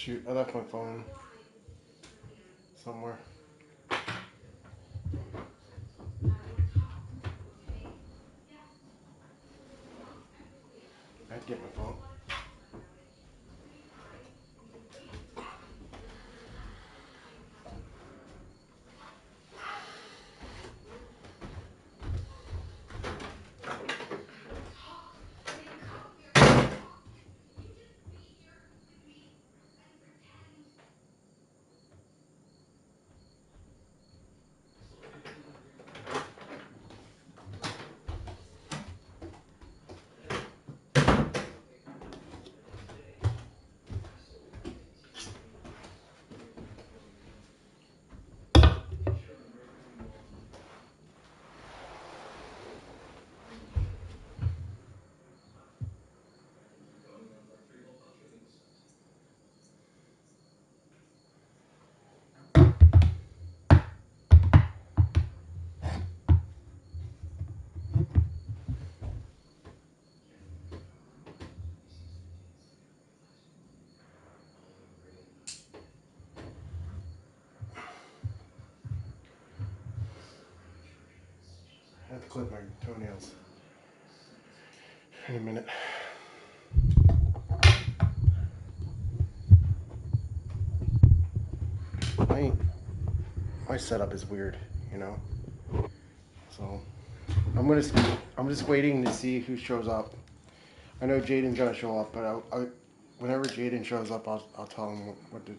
Shoot, I left my phone somewhere. I'd get my phone. I have to clip my toenails in a minute. My setup is weird, you know. So I'm just waiting to see who shows up. I know Jaden's gonna show up, but whenever Jaden shows up, I'll tell him what the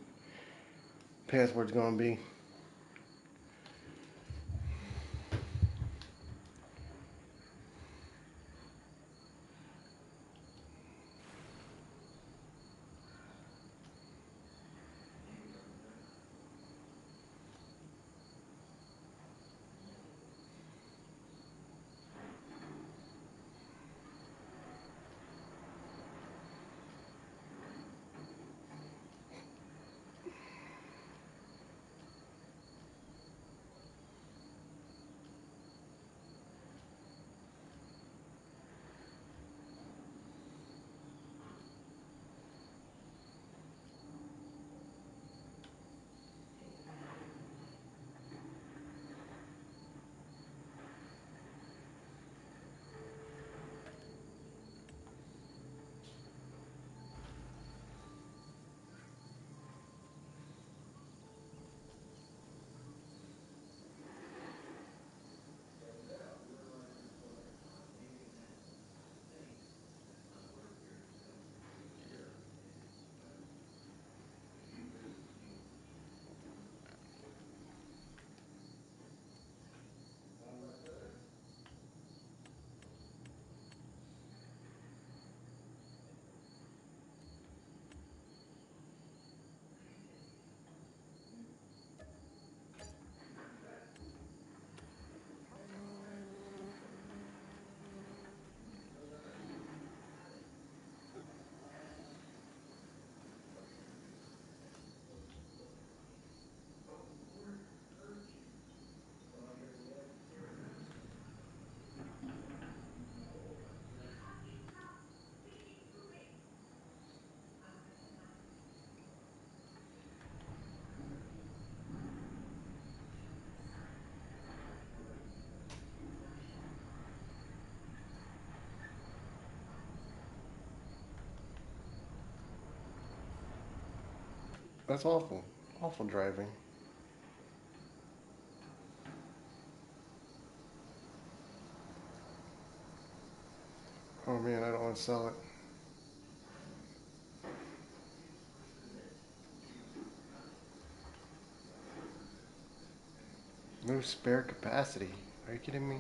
password's gonna be. That's awful. Awful driving. Oh man, I don't want to sell it. No spare capacity. Are you kidding me?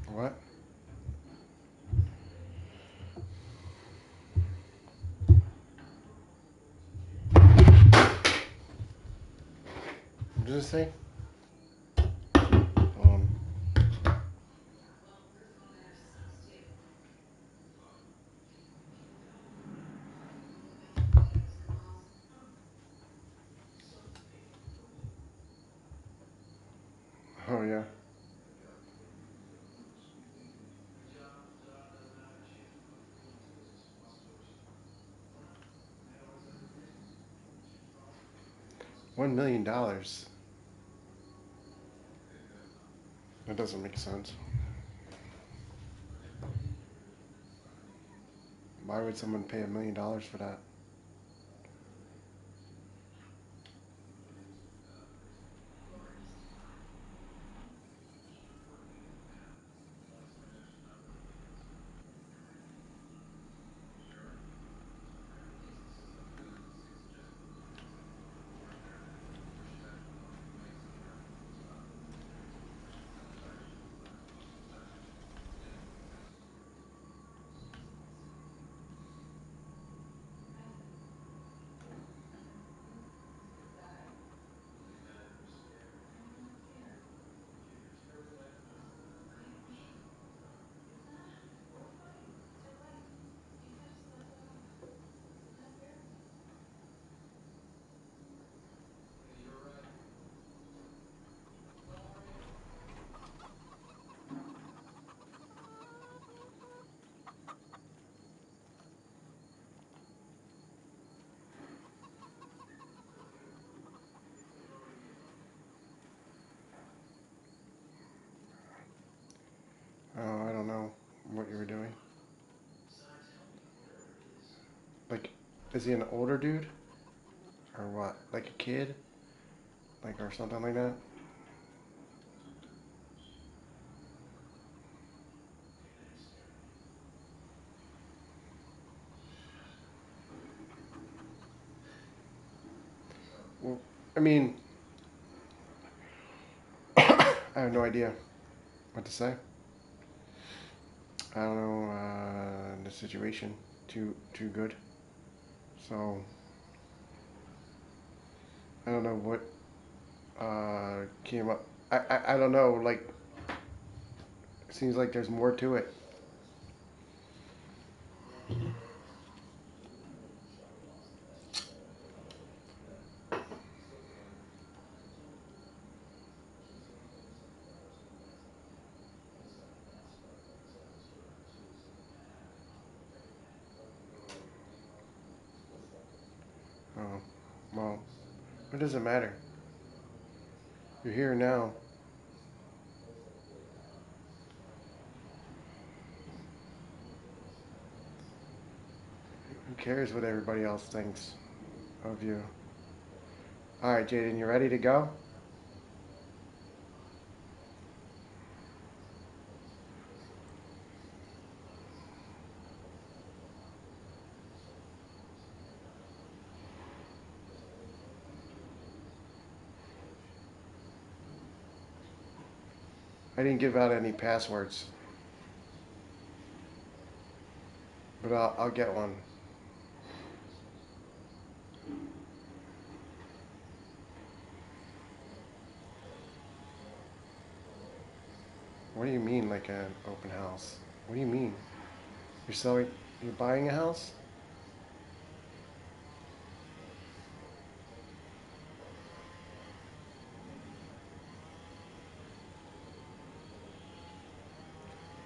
What? What did it say? Um, Oh yeah. $1 million. That doesn't make sense. Why would someone pay $1 million for that? Oh, I don't know what you were doing. Like, is he an older dude? Or what? Like a kid? Like, or something like that? Well, I mean, I have no idea what to say. I don't know the situation too good. So I don't know what came up. I don't know. Like, it seems like there's more to it. Oh, well, it doesn't matter. You're here now. Who cares what everybody else thinks of you? All right, Jaden, you ready to go? I didn't give out any passwords, but I'll get one. What do you mean, like an open house? What do you mean? You're selling? You're buying a house?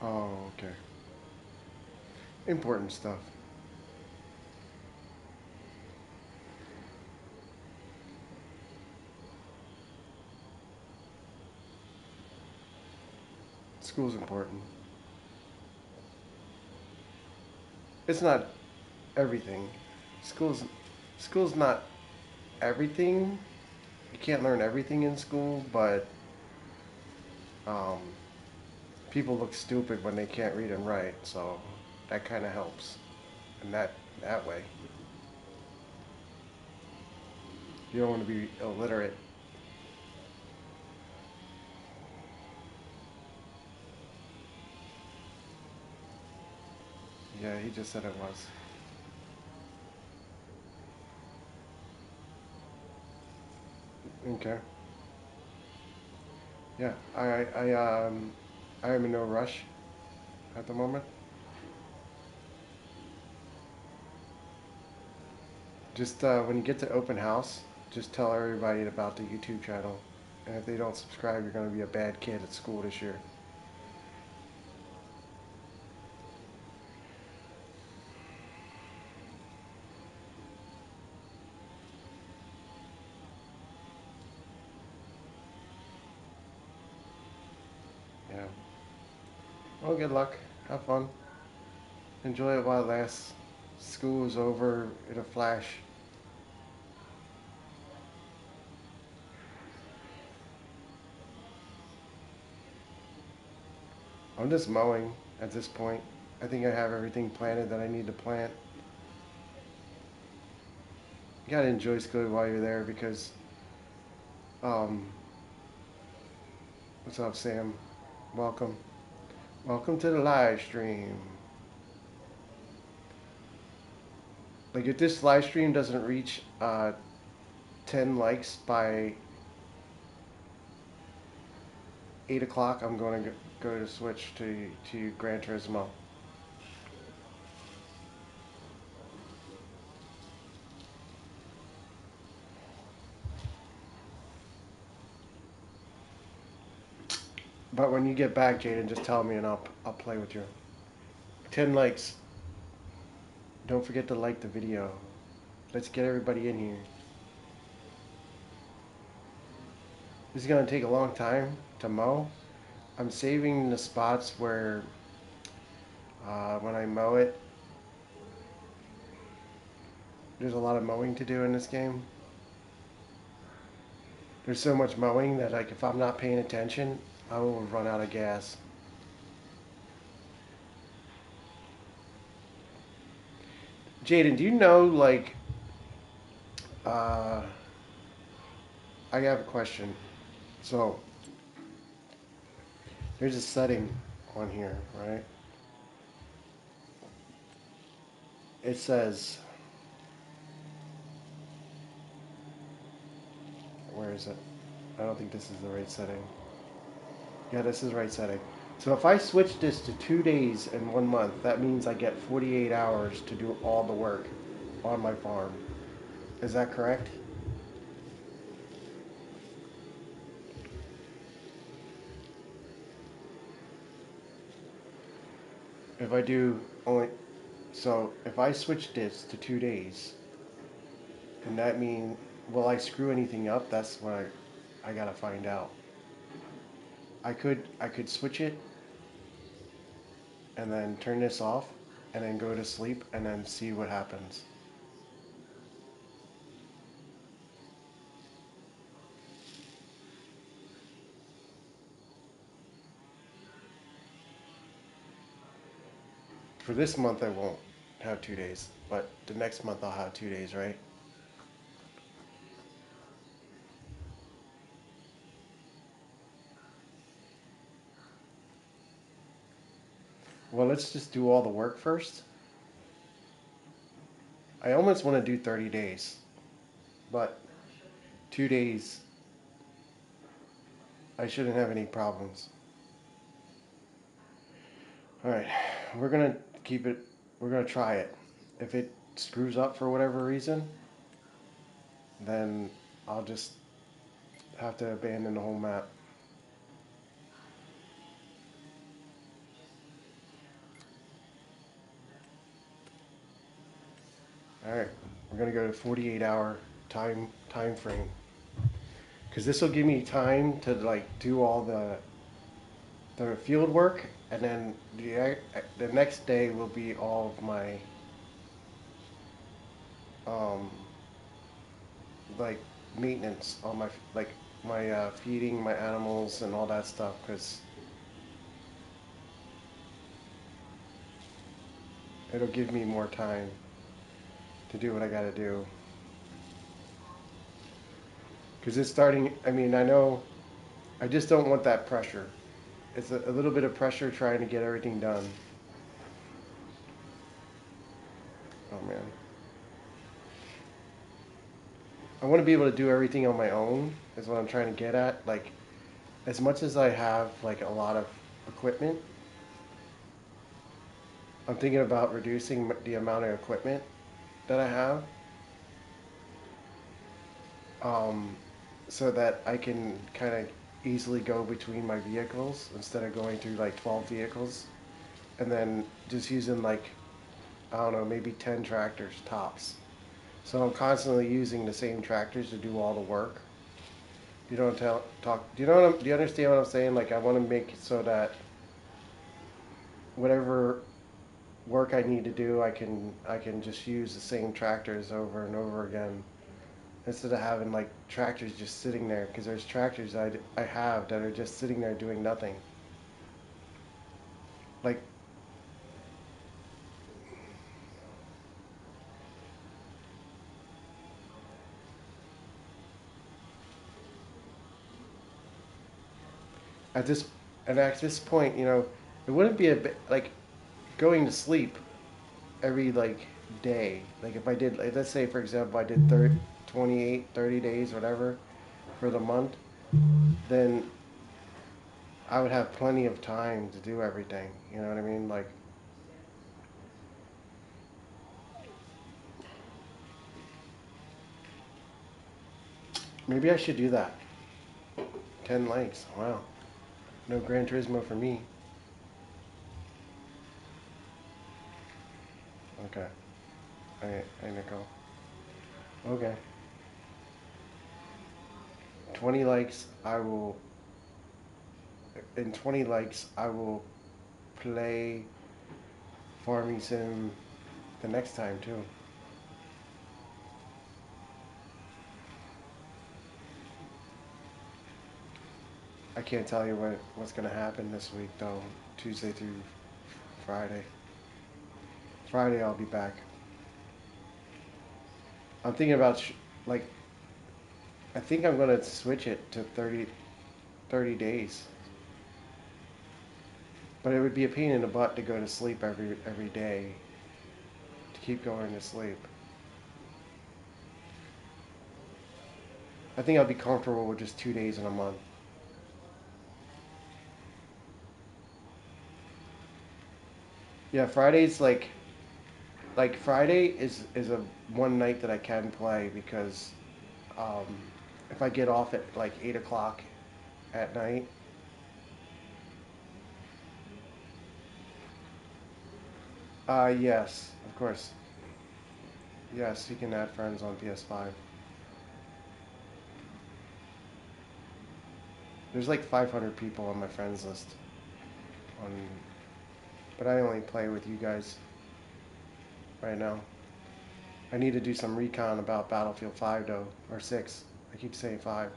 Oh, okay. Important stuff. School's important. It's not everything. School's school's not everything. You can't learn everything in school, but um, people look stupid when they can't read and write, so that kind of helps in that way. You don't want to be illiterate. Yeah, he just said it was. Okay. Yeah, I am in no rush at the moment. Just when you get to open house, just tell everybody about the YouTube channel. And if they don't subscribe, you're going to be a bad kid at school this year. Yeah. Well, good luck. Have fun. Enjoy it while it lasts. School is over in a flash. I'm just mowing at this point. I think I have everything planted that I need to plant. You gotta enjoy school while you're there because, um, what's up, Sam? Welcome. Welcome to the live stream. Like, if this live stream doesn't reach 10 likes by 8 o'clock, I'm going to go to switch to Gran Turismo. But when you get back, Jaden, just tell me and I'll play with you. 10 likes. Don't forget to like the video. Let's get everybody in here. This is going to take a long time to mow. I'm saving the spots where when I mow it, there's a lot of mowing to do in this game. There's so much mowing that, like, if I'm not paying attention, I will run out of gas. Jaden, do you know, like, I have a question. So, there's a setting on here, right? It says, where is it? I don't think this is the right setting. Yeah, this is the right setting. So if I switch this to 2 days and 1 month, that means I get 48 hours to do all the work on my farm. Is that correct? If I do only, so if I switch this to 2 days, and that mean, will I screw anything up? That's what I gotta find out. I could switch it and then turn this off and then go to sleep and then see what happens. For this month I won't have 2 days, but the next month I'll have 2 days, right? Well, let's just do all the work first. I almost want to do 30 days, but 2 days I shouldn't have any problems. All right, we're gonna keep it. We're gonna try it. If it screws up for whatever reason, then I'll just have to abandon the whole map. All right, we're gonna go to 48-hour time frame because this will give me time to like do all the field work, and then the next day will be all of my um, like maintenance on my like my feeding my animals and all that stuff because it'll give me more time to do what I gotta do. Because it's starting, I mean, I know, I just don't want that pressure. It's a little bit of pressure trying to get everything done. Oh man. I want to be able to do everything on my own, is what I'm trying to get at. Like, as much as I have, like, a lot of equipment, I'm thinking about reducing the amount of equipment that I have. Um, so that I can kind of easily go between my vehicles instead of going through like 12 vehicles and then just using like, I don't know, maybe 10 tractors tops. So I'm constantly using the same tractors to do all the work. You don't talk. Do you know do you understand what I'm saying? Like I want to make it so that whatever work I need to do, I can just use the same tractors over and over again instead of having like tractors just sitting there. Because there's tractors I have that are just sitting there doing nothing. Like at this at this point, it wouldn't be like going to sleep every like day. Like if I did, like, let's say for example, I did 30, 28, 30 days, whatever, for the month, then I would have plenty of time to do everything. You know what I mean? Like maybe I should do that. 10 likes. Wow. No Gran Turismo for me. Okay. I Nicole. Okay. 20 likes. In 20 likes, I will play Farming Sim the next time too. I can't tell you what's gonna happen this week though. Tuesday through Friday. Friday I'll be back. I'm thinking about like I think I'm gonna switch it to 30 days. But it would be a pain in the butt to go to sleep every day to keep going to sleep. I think I'll be comfortable with just 2 days in a month. Yeah, Friday's like Friday is a one night that I can play because um, if I get off at like 8 o'clock at night, yes, of course, yes, you can add friends on PS5. There's like 500 people on my friends list on, but I only play with you guys right now. I need to do some recon about Battlefield 5 though, or 6. I keep saying 5.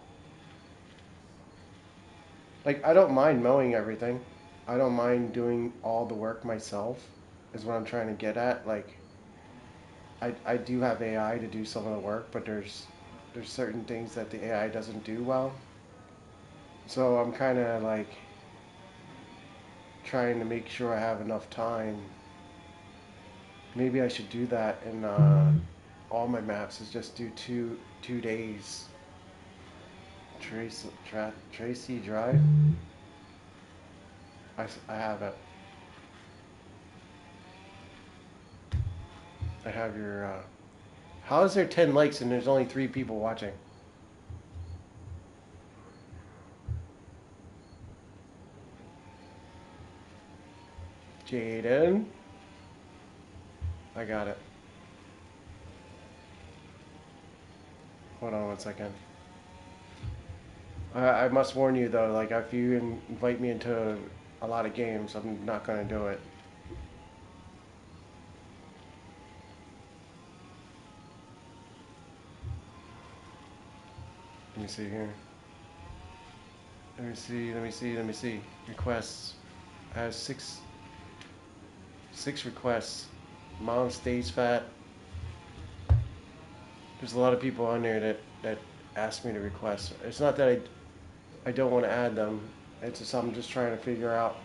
Like, I don't mind mowing everything. I don't mind doing all the work myself, is what I'm trying to get at. Like, I do have AI to do some of the work, but there's certain things that the AI doesn't do well. So I'm kind of like trying to make sure I have enough time. Maybe I should do that in all my maps is just do 2 days. Tracy Drive. I have it. I have your. How is there 10 likes and there's only 3 people watching? Jaden. I got it. Hold on 1 second. I must warn you though, like if you invite me into a lot of games, I'm not gonna do it. Let me see here. Let me see. Requests. I have six requests. Mom stays fat. There's a lot of people on there that ask me to request. It's not that I don't want to add them. It's just I'm just trying to figure out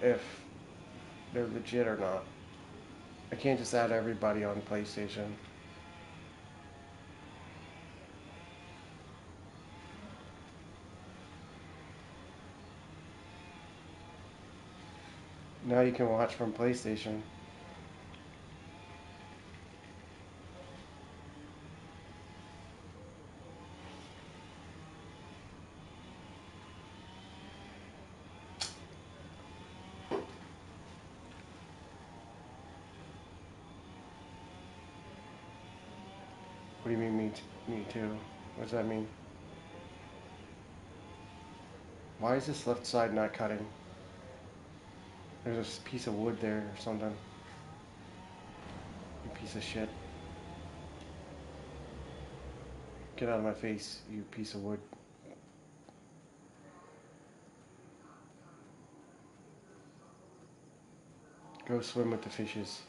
if they're legit or not. I can't just add everybody on PlayStation. Now you can watch from PlayStation. What do you mean me too? What does that mean? Why is this left side not cutting? There's a piece of wood there or something. You piece of shit. Get out of my face, you piece of wood. Go swim with the fishes.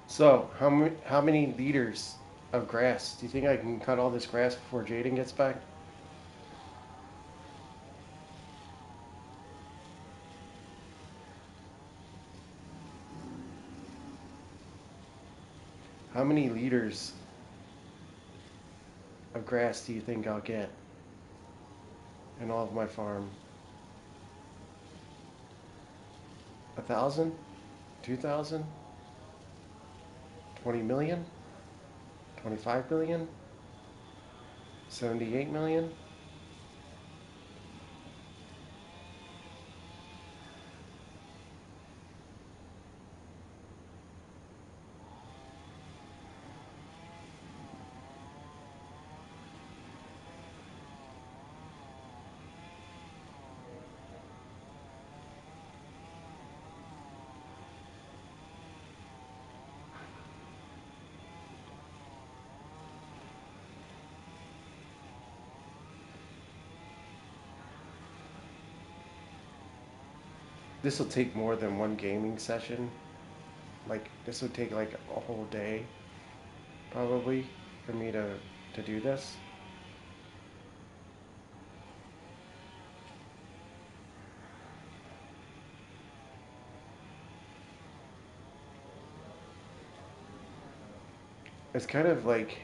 So, how many liters of grass? Do you think I can cut all this grass before Jaden gets back? How many liters of grass do you think I'll get in all of my farm? 1,000? 2,000? 20 million? 25 million? 78 million? This will take more than one gaming session. Like, this would take like a whole day, probably, for me to do this. It's kind of like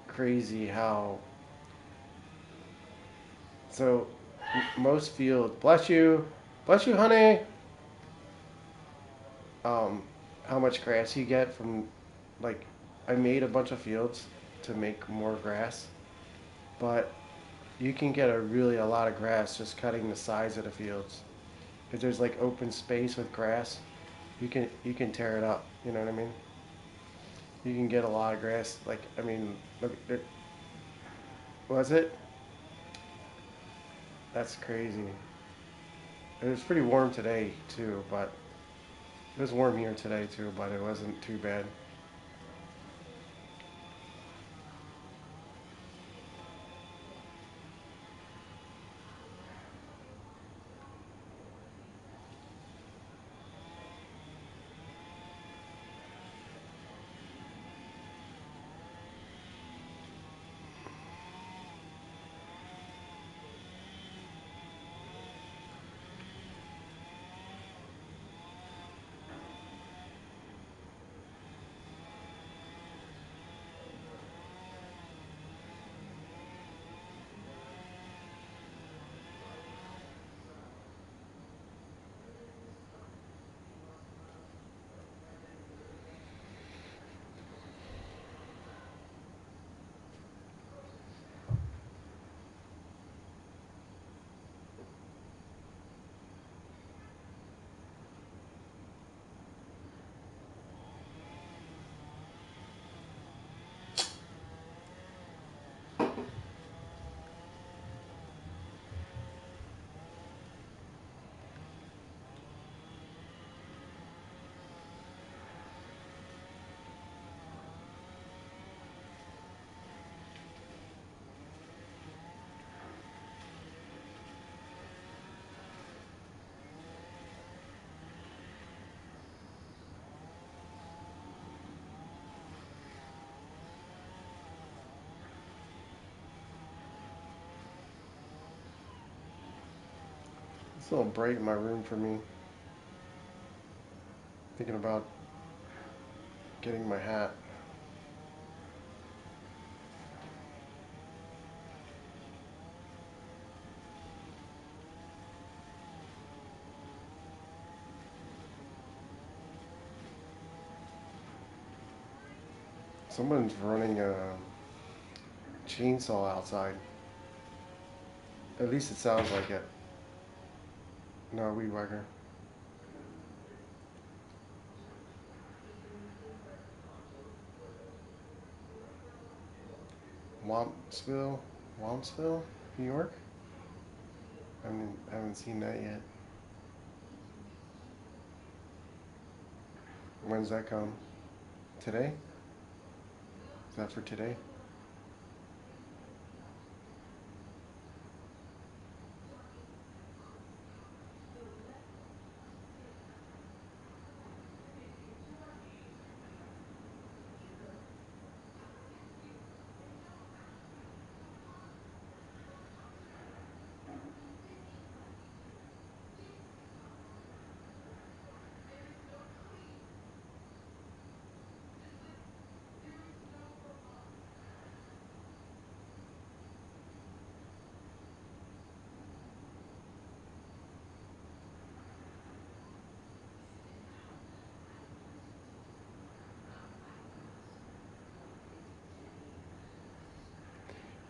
crazy how, so most fields, bless you, honey. Um, how much grass you get from, like, I made a bunch of fields to make more grass, but you can get a lot of grass just cutting the sides of the fields. If there's like open space with grass, you can tear it up. You know what I mean? You can get a lot of grass. Like, I mean, look, was it? That's crazy. It was pretty warm today too, but it was warm here today too, but it wasn't too bad. It's a little bright in my room for me. Thinking about getting my hat. Someone's running a chainsaw outside. At least it sounds like it. No, weed whacker. Wampsville, Wampsville, New York. I haven't seen that yet. When's that come? Today? Is that for today?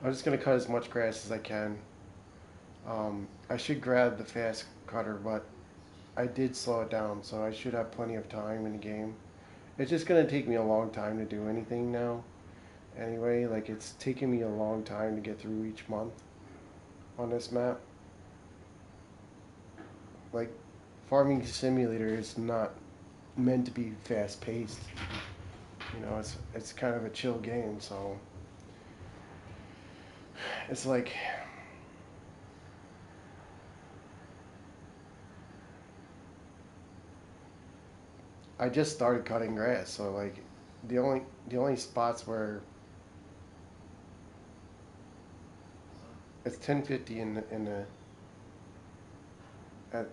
I'm just gonna cut as much grass as I can. I should grab the fast cutter, but I did slow it down, so I should have plenty of time in the game. It's just gonna take me a long time to do anything now. Anyway, like it's taking me a long time to get through each month on this map. Like, Farming Simulator is not meant to be fast paced. You know, it's kind of a chill game, so it's like I just started cutting grass, so like the only spots where it's 10:50 at,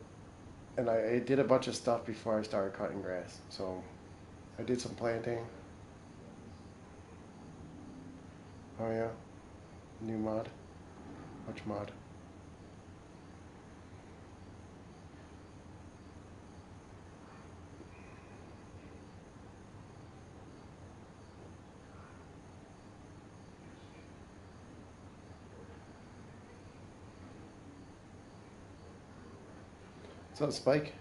and I did a bunch of stuff before I started cutting grass. So I did some planting. Oh yeah, new mod. Which mod? What's up, Spike?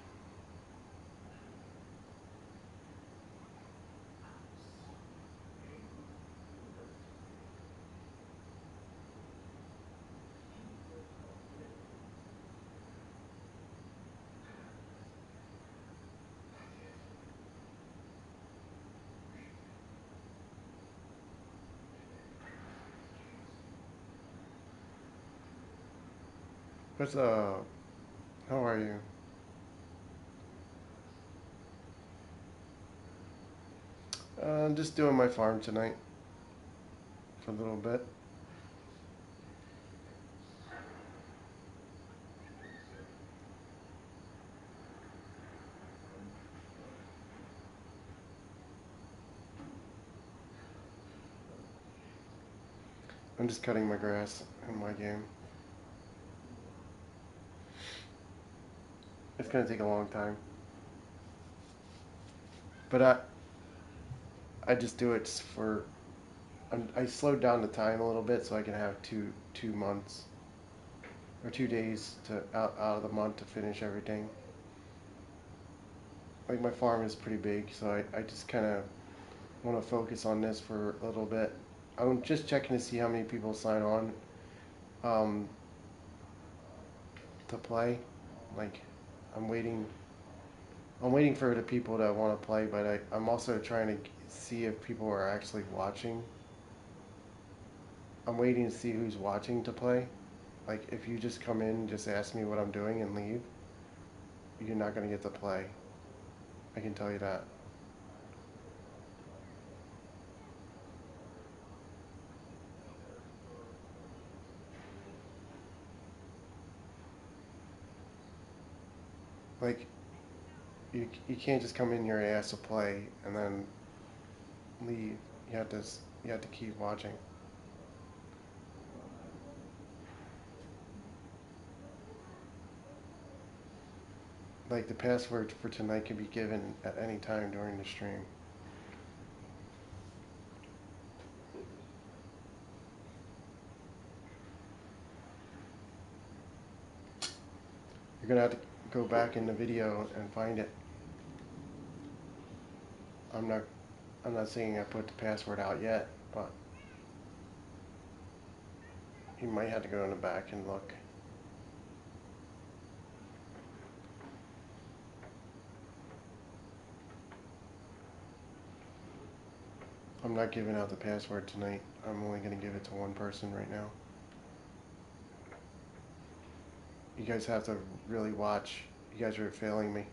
What's How are you? I'm just doing my farm tonight for a little bit. I'm just cutting my grass in my game. It's gonna take a long time, but I just do it for. I slowed down the time a little bit so I can have two months or 2 days to out of the month to finish everything. Like my farm is pretty big, so I just kind of want to focus on this for a little bit. I'm just checking to see how many people sign on um, to play. Like I'm waiting. I'm waiting for the people that want to play, but I'm also trying to see if people are actually watching. I'm waiting to see who's watching to play. Like if you just come in, just ask me what I'm doing and leave, you're not gonna get to play. I can tell you that. Like you can't just come in here and ask to play and then leave. You have to keep watching. Like the password for tonight can be given at any time during the stream. You're gonna have to go back in the video and find it. I'm not I'm not saying I put the password out yet, but you might have to go in the back and look. I'm not giving out the password tonight. I'm only gonna give it to one person right now. You guys have to really watch. You guys are failing me.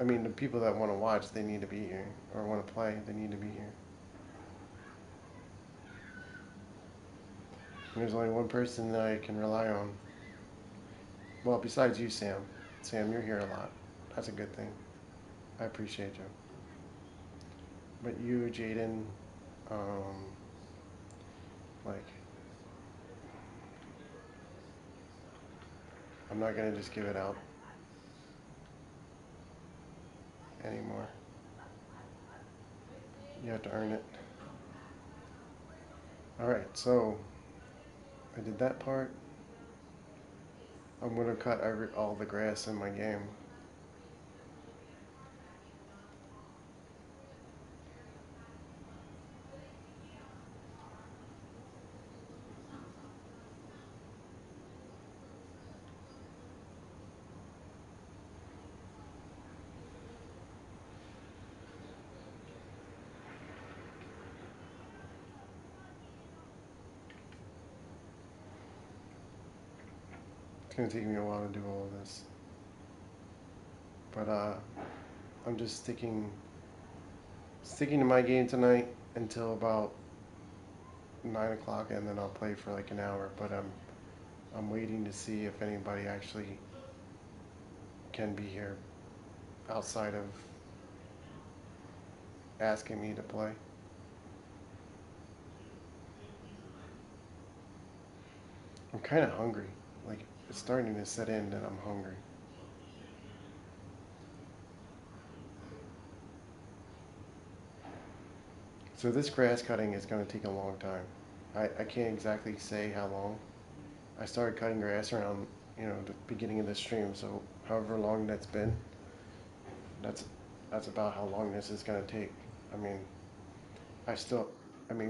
I mean, the people that want to watch, they need to be here, or want to play, they need to be here. And there's only one person that I can rely on. Well, besides you, Sam. Sam, you're here a lot. That's a good thing. I appreciate you. But you, Jaden, um, like, I'm not gonna just give it out anymore. You have to earn it. Alright, so I did that part. I'm gonna cut all the grass in my game. It's gonna take me a while to do all of this. But I'm just sticking to my game tonight until about 9 o'clock, and then I'll play for like an hour. But I'm waiting to see if anybody actually can be here outside of asking me to play. I'm kind of hungry. Like, it's starting to set in that I'm hungry. So this grass cutting is going to take a long time. I can't exactly say how long. I started cutting grass around, the beginning of the stream, so however long that's been, that's that's about how long this is going to take. I mean, I still,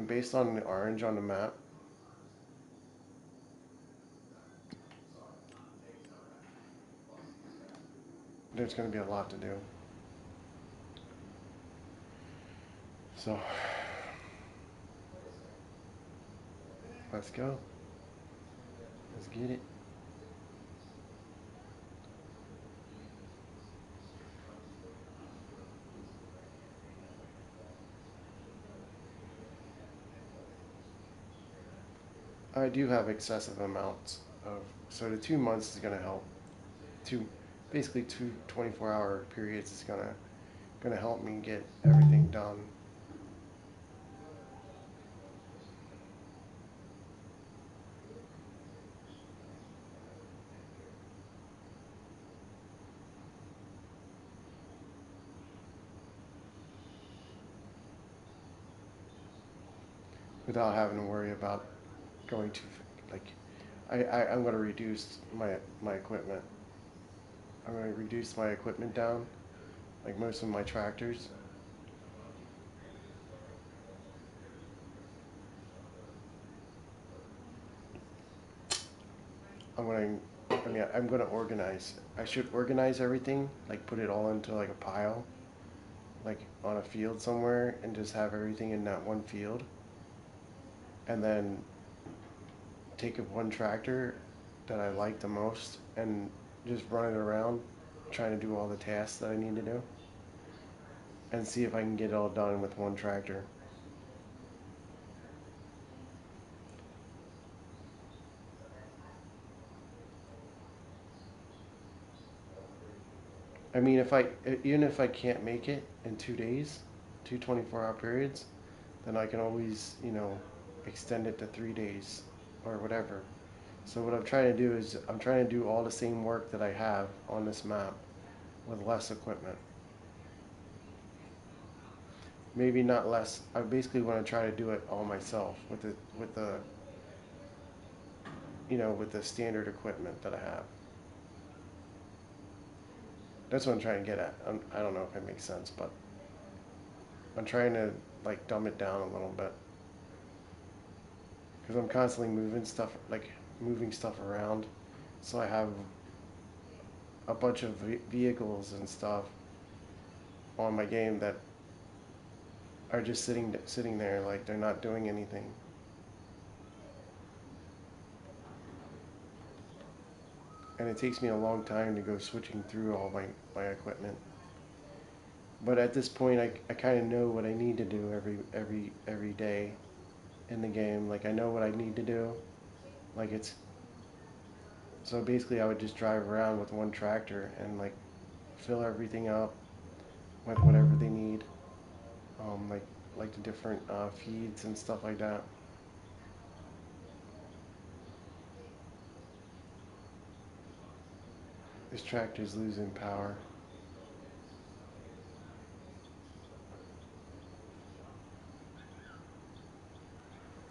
based on the orange on the map, there's going to be a lot to do. So, let's go. Let's get it. I do have excessive amounts of, so the 2 months is going to help. Basically two 24-hour periods is gonna help me get everything done. Without having to worry about going to, like, I'm going to reduce my equipment. I'm going to reduce my equipment down, like most of my tractors. I'm going to organize. I should organize everything, like put it all into like a pile, like on a field somewhere, and just have everything in that one field. And then take up one tractor that I like the most and just run it around trying to do all the tasks that I need to do and see if I can get it all done with one tractor. I mean, even if I can't make it in 2 days, two 24-hour periods, then I can always, extend it to 3 days or whatever. So what I'm trying to do is I'm trying to do all the same work that I have on this map with less equipment. Maybe not less. I basically want to try to do it all myself with the standard equipment that I have. That's what I'm trying to get at. I don't know if it makes sense, but I'm trying to like dumb it down a little bit because I'm constantly moving stuff around. So I have a bunch of vehicles and stuff on my game that are just sitting there like they're not doing anything. And it takes me a long time to go switching through all my equipment. But at this point, I kind of know what I need to do every day in the game. Like I know what I need to do. Like it's so basically I would just drive around with one tractor and like fill everything up with whatever they need, like the different feeds and stuff like that. This tractor's losing power.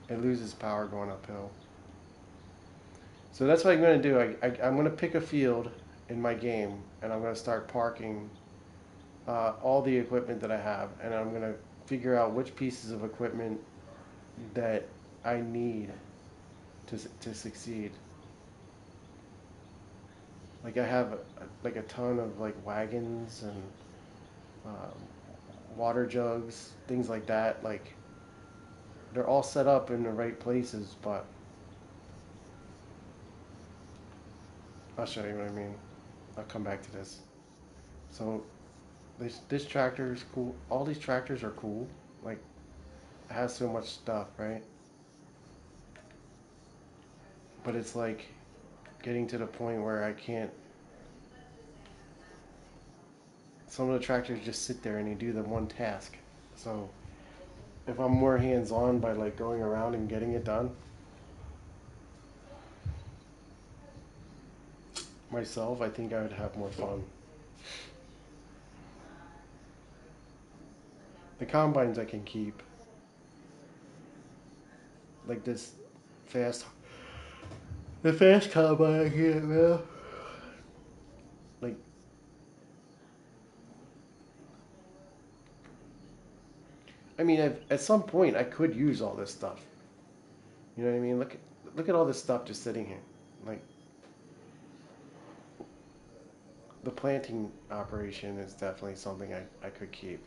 It loses power going uphill. So that's what I'm going to do. I'm going to pick a field in my game, and I'm going to start parking all the equipment that I have, and I'm going to figure out which pieces of equipment that I need to succeed. Like I have like a ton of like wagons and um, water jugs, things like that. Like they're all set up in the right places, but I'll show you what I mean. I'll come back to this. So this tractor is cool. All these tractors are cool. Like it has so much stuff, right? But it's like getting to the point where I can't. Some of the tractors just sit there and they do the one task. So if I'm more hands-on by like going around and getting it done myself, I think I would have more fun. The combines I can keep. Like this fast, the fast combine I can't, man. Like, I mean, at some point I could use all this stuff. You know what I mean? Look at all this stuff just sitting here. Like the planting operation is definitely something I could keep.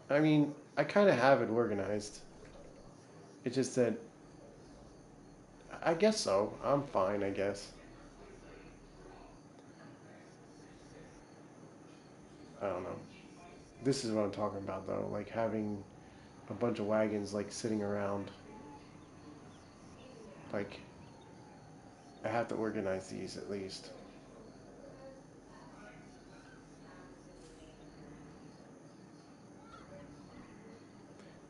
I mean, I kind of have it organized. It's just that I guess so. I'm fine, I guess. I don't know. This is what I'm talking about though, like having a bunch of wagons like sitting around. Like I have to organize these at least.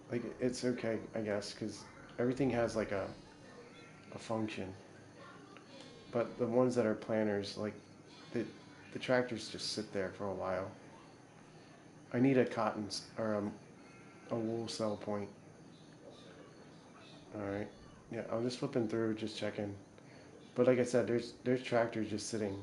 Like it's okay, I guess, because everything has like a function. But the ones that are planners, like the the tractors just sit there for a while. I need a or a wool cell point. All right. Yeah, I'm just flipping through, just checking. But like I said, there's tractors just sitting.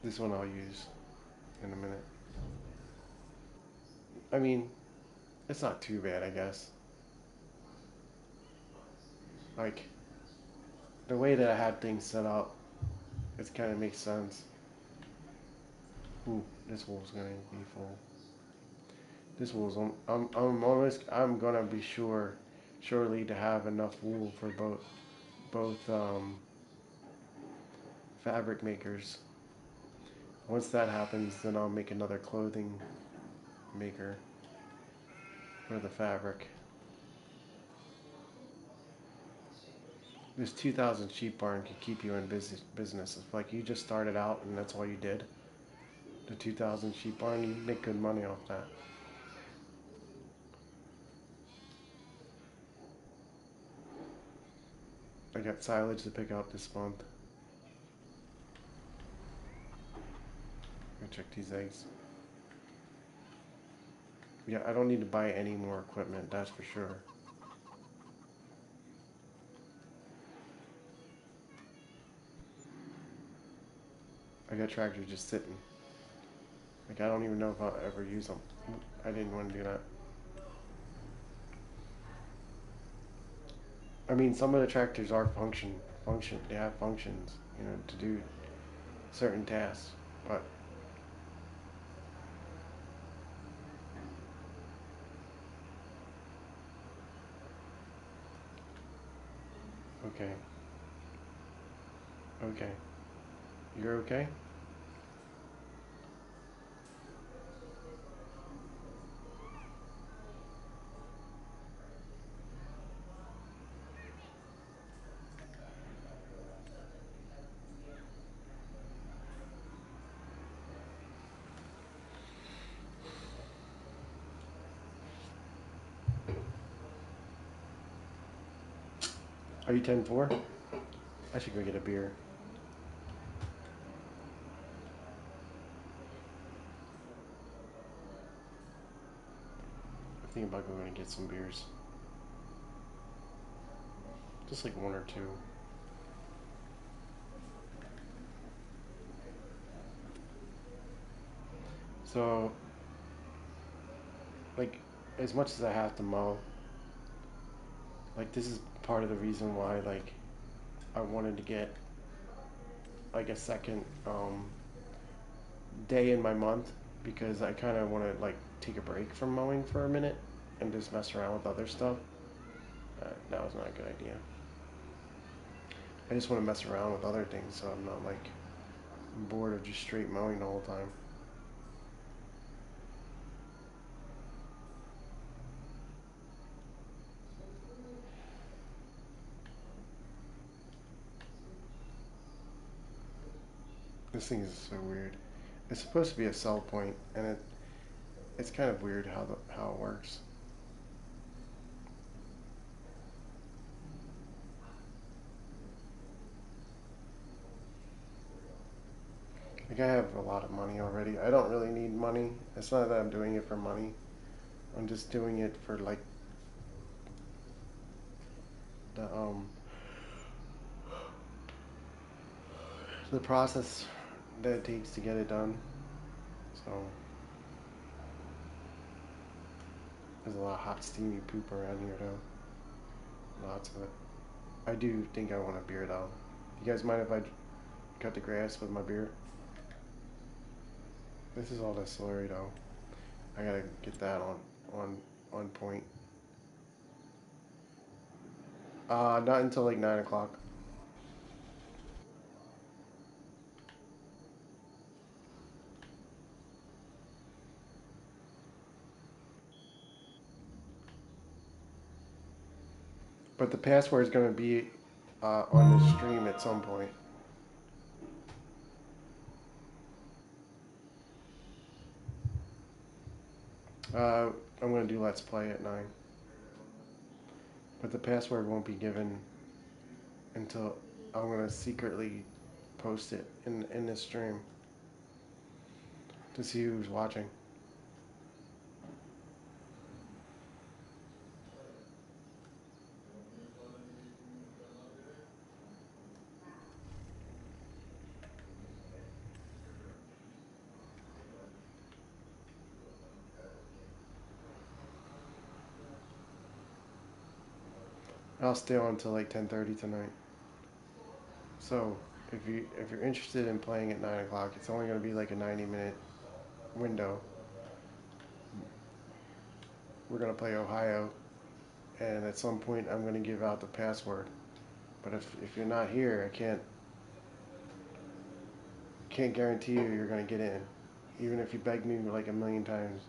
This one I'll use in a minute. I mean, it's not too bad, I guess. Like the way that I had things set up, it kind of makes sense. Ooh, this wool's gonna be full. This wool's I'm almost I'm gonna be surely to have enough wool for both fabric makers. Once that happens, then I'll make another clothing maker for the fabric. This 2,000 sheep barn could keep you in business. If like you just started out and that's all you did, the 2,000 sheep barn, you make good money off that. I got silage to pick up this month. Go check these eggs. Yeah, I don't need to buy any more equipment, that's for sure. I got tractors just sitting. Like I don't even know if I'll ever use them. I didn't want to do that. I mean, some of the tractors are function. They have functions, to do certain tasks. But okay, okay, you're okay. Are you 10-4? I should go get a beer. I'm thinking about going to get some beers, just like one or two. So, like, as much as I have to mow, like this is part of the reason why I wanted to get like a second day in my month because I kind of want to like take a break from mowing for a minute and just mess around with other stuff. That was not a good idea. I just want to mess around with other things so I'm not like bored of just straight mowing the whole time. This thing is so weird. It's supposed to be a sell point, and it's kind of weird how it works. Like I have a lot of money already. I don't really need money. It's not that I'm doing it for money. I'm just doing it for like the the process that it takes to get it done. So there's a lot of hot steamy poop around here though. Lots of it. I do think I want a beer though. You guys mind if I cut the grass with my beer? This is all the slurry though. I gotta get that on on point. Not until like 9 o'clock. But the password is gonna be on the stream at some point. Uh, I'm gonna do Let's Play at 9. But the password won't be given until I'm gonna secretly post it in this stream to see who's watching. I'll stay on until like 10:30 tonight. So if you're interested in playing at 9 o'clock, it's only gonna be like a 90-minute window. we're gonna play Ohio, and at some point I'm gonna give out the password. But if you're not here, I can't guarantee you're gonna get in, even if you beg me like a million times.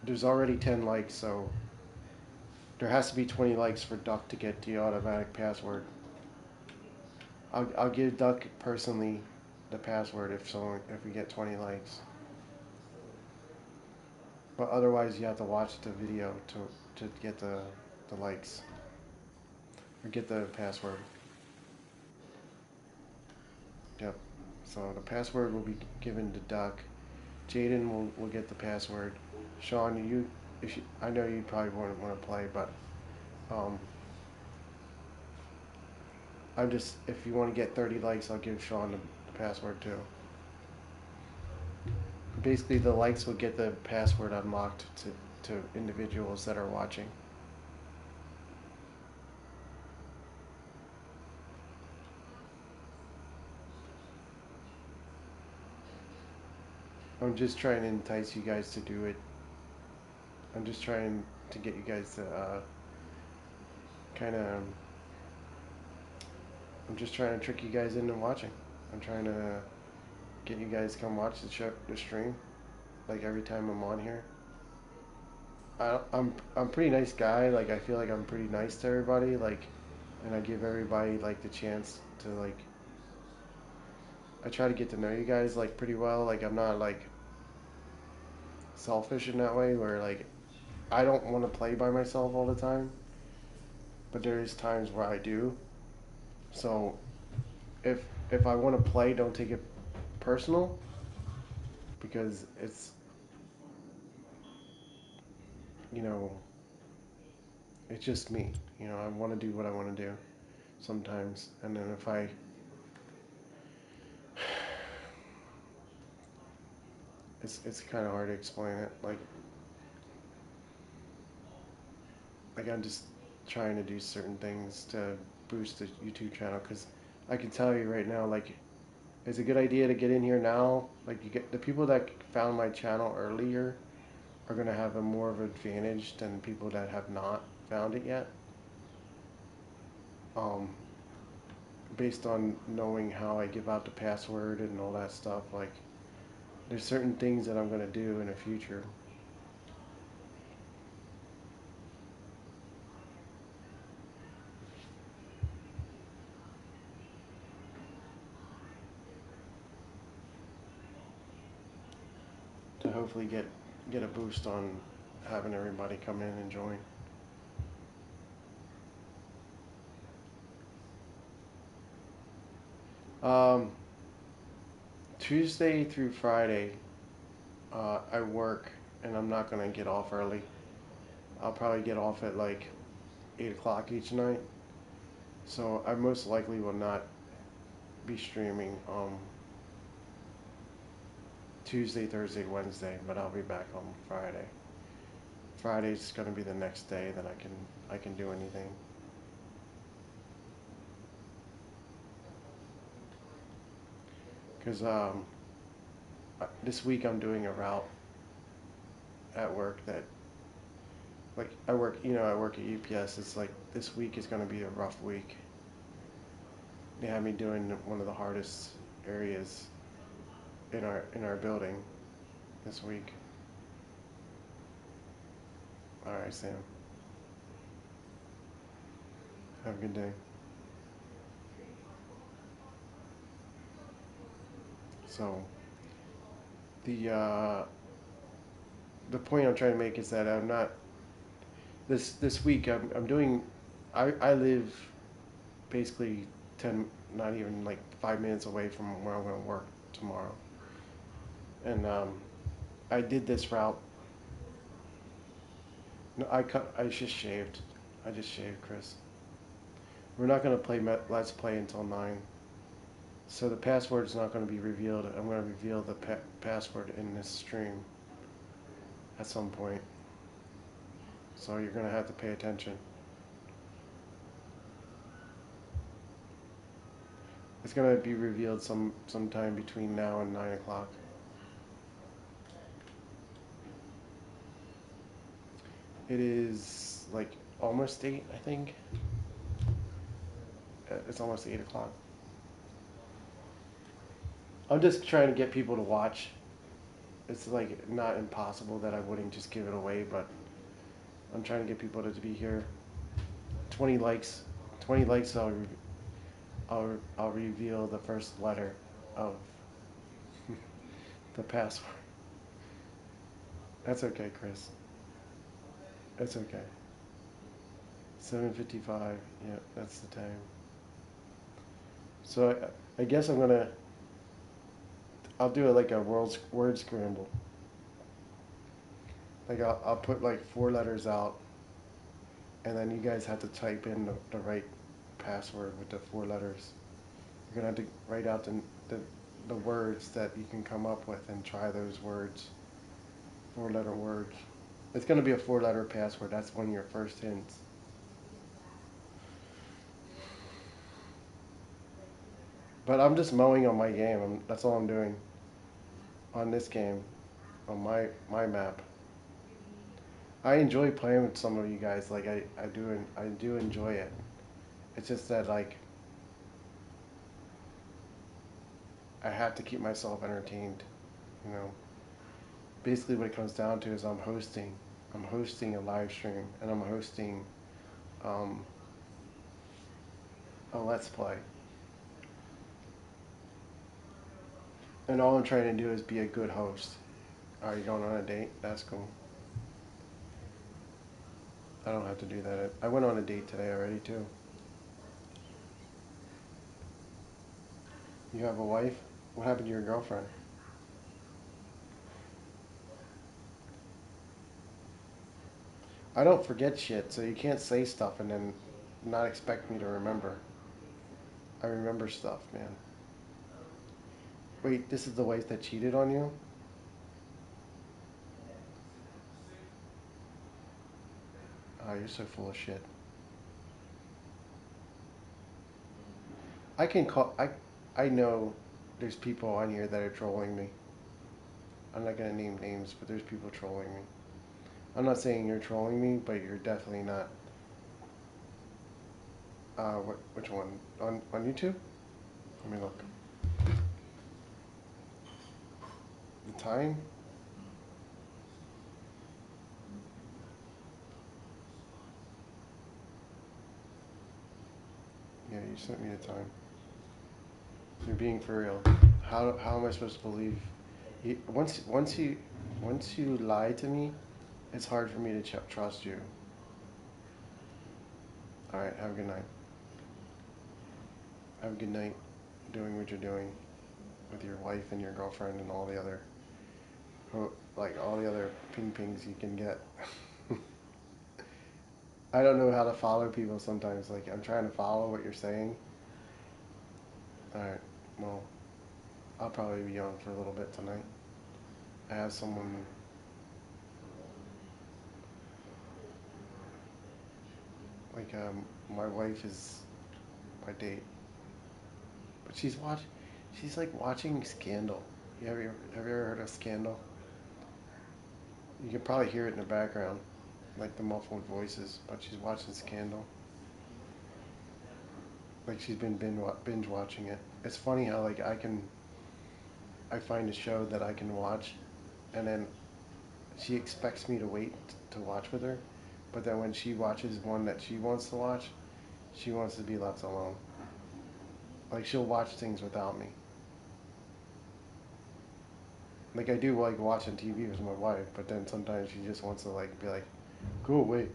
There's already 10 likes, so there has to be 20 likes for Duck to get the automatic password. I'll give Duck personally the password if we get 20 likes. But otherwise, you have to watch the video to get the likes or get the password. Yep. So the password will be given to Duck. Jaden will get the password. Sean, I know you probably wouldn't want to play, but um, if you want to get 30 likes, I'll give Sean the password too. Basically, the likes will get the password unlocked to individuals that are watching. I'm just trying to entice you guys to do it. I'm just trying to get you guys to kind of. I'm just trying to trick you guys into watching. I'm trying to get you guys to come watch the stream, like every time I'm on here. I'm a pretty nice guy. Like I feel like I'm pretty nice to everybody. Like, and I give everybody like the chance to like. I try to get to know you guys like pretty well. Like I'm not like selfish in that way where like I don't want to play by myself all the time, but there's times where I do. So if I want to play, don't take it personal because it's you know it's just me. You know I want to do what I want to do sometimes, and then if I it's kind of hard to explain it like I'm just trying to do certain things to boost the YouTube channel because I can tell you right now like it's a good idea to get in here now. Like you get the people that found my channel earlier are gonna have a more of an advantage than people that have not found it yet. Um, Based on knowing how I give out the password and all that stuff, like there's certain things that I'm gonna do in the future. To hopefully get a boost on having everybody come in and join. Um, Tuesday through Friday, I work and I'm not gonna get off early. I'll probably get off at like 8 o'clock each night. So I most likely will not be streaming Tuesday, Thursday, Wednesday, but I'll be back on Friday. Friday's gonna be the next day that I can do anything. Cause this week I'm doing a route at work that like I work at UPS. It's like this week is gonna be a rough week. They have me doing one of the hardest areas in our building this week. All right, Sam. Have a good day. So the point I'm trying to make is that I'm not this week. I'm doing. I live basically 10, not even like 5 minutes away from where I'm going to work tomorrow, and I did this route. No, I just shaved. I just shaved, Chris. We're not going to play Let's Play until 9. So the password is not going to be revealed. I'm going to reveal the password in this stream at some point. So you're going to have to pay attention. It's gonna be revealed sometime between now and 9 o'clock. It is like almost 8, I think. It's almost 8 o'clock. I'm just trying to get people to watch. It's like not impossible that I wouldn't just give it away, but I'm trying to get people to be here. 20 likes. 20 likes. I'll reveal the first letter of the password. That's okay, Chris. That's okay. 7:55. Yeah, that's the time. So I guess I'll do it like a word scramble. Like I'll put like 4 letters out, and then you guys have to type in the right password with the 4 letters. You're gonna have to write out the words that you can come up with and try those words. 4-letter words. It's gonna be a 4-letter password. That's one of your first hints. But I'm just mowing on my game. That's all I'm doing on this game, on my map. I enjoy playing with some of you guys. Like I do enjoy it. It's just that like I have to keep myself entertained. You know. Basically, what it comes down to is I'm hosting. I'm hosting a live stream, and I'm hosting um, a let's play. And all I'm trying to do is be a good host. Are you going on a date? That's cool. I don't have to do that. I went on a date today already too. You have a wife? What happened to your girlfriend? I don't forget shit, so you can't say stuff and then not expect me to remember. I remember stuff, man. Wait, this is the wife that cheated on you? Oh, you're so full of shit. I can call. I know there's people on here that are trolling me. I'm not gonna name names, but there's people trolling me. I'm not saying you're trolling me, but you're definitely not. Which one? On YouTube? Let me look. The time? Yeah, you sent me the time. You're being for real. How am I supposed to believe? Once you lie to me, it's hard for me to trust you. All right, have a good night. Have a good night, doing what you're doing with your wife and your girlfriend and all the other, like all the other pings you can get. I don't know how to follow people sometimes. Like I'm trying to follow what you're saying. All right, well, I'll probably be on for a little bit tonight. I have someone. Like my wife is my date, but she's like watching Scandal. Have you ever heard of Scandal? You can probably hear it in the background, like the muffled voices, but she's watching Scandal. Like she's been binge watching it. It's funny how like I find a show that I can watch, and then she expects me to wait to watch with her, but then when she watches one that she wants to watch, she wants to be left alone. Like she'll watch things without me. Like I do like watching TV with my wife, but then sometimes she just wants to like be like, "Go away."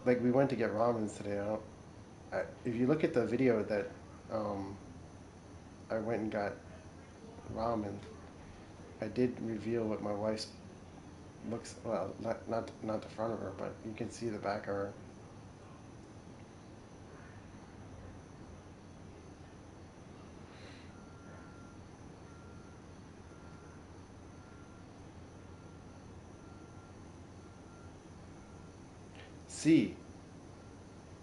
Like we went to get ramen today. If you look at the video that um, I went and got ramen, I did reveal what my wife looks. Well, not the front of her, but you can see the back of her. C.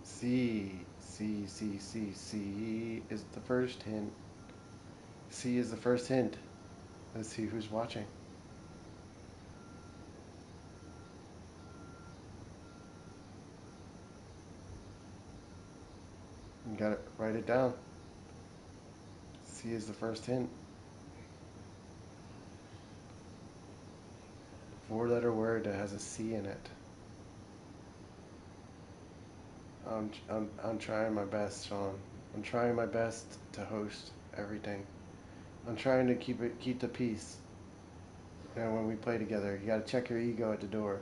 C. C. C. C. C is the first hint. C is the first hint. Let's see who's watching. You gotta write it down. C is the first hint. Four-letter word that has a C in it. I'm trying my best, Sean. I'm trying my best to host everything. I'm trying to keep the peace. You know, when we play together, you gotta check your ego at the door.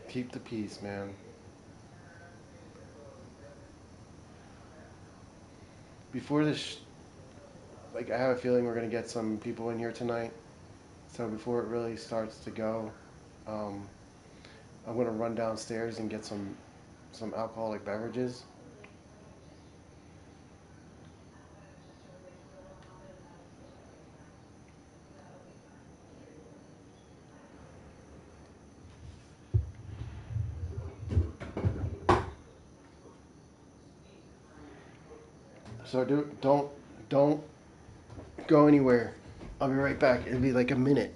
Keep the peace, man. Before this, like, I have a feeling we're gonna get some people in here tonight. So before it really starts to go, um, I'm gonna run downstairs and get some alcoholic beverages. So don't go anywhere. I'll be right back. It'll be like a minute.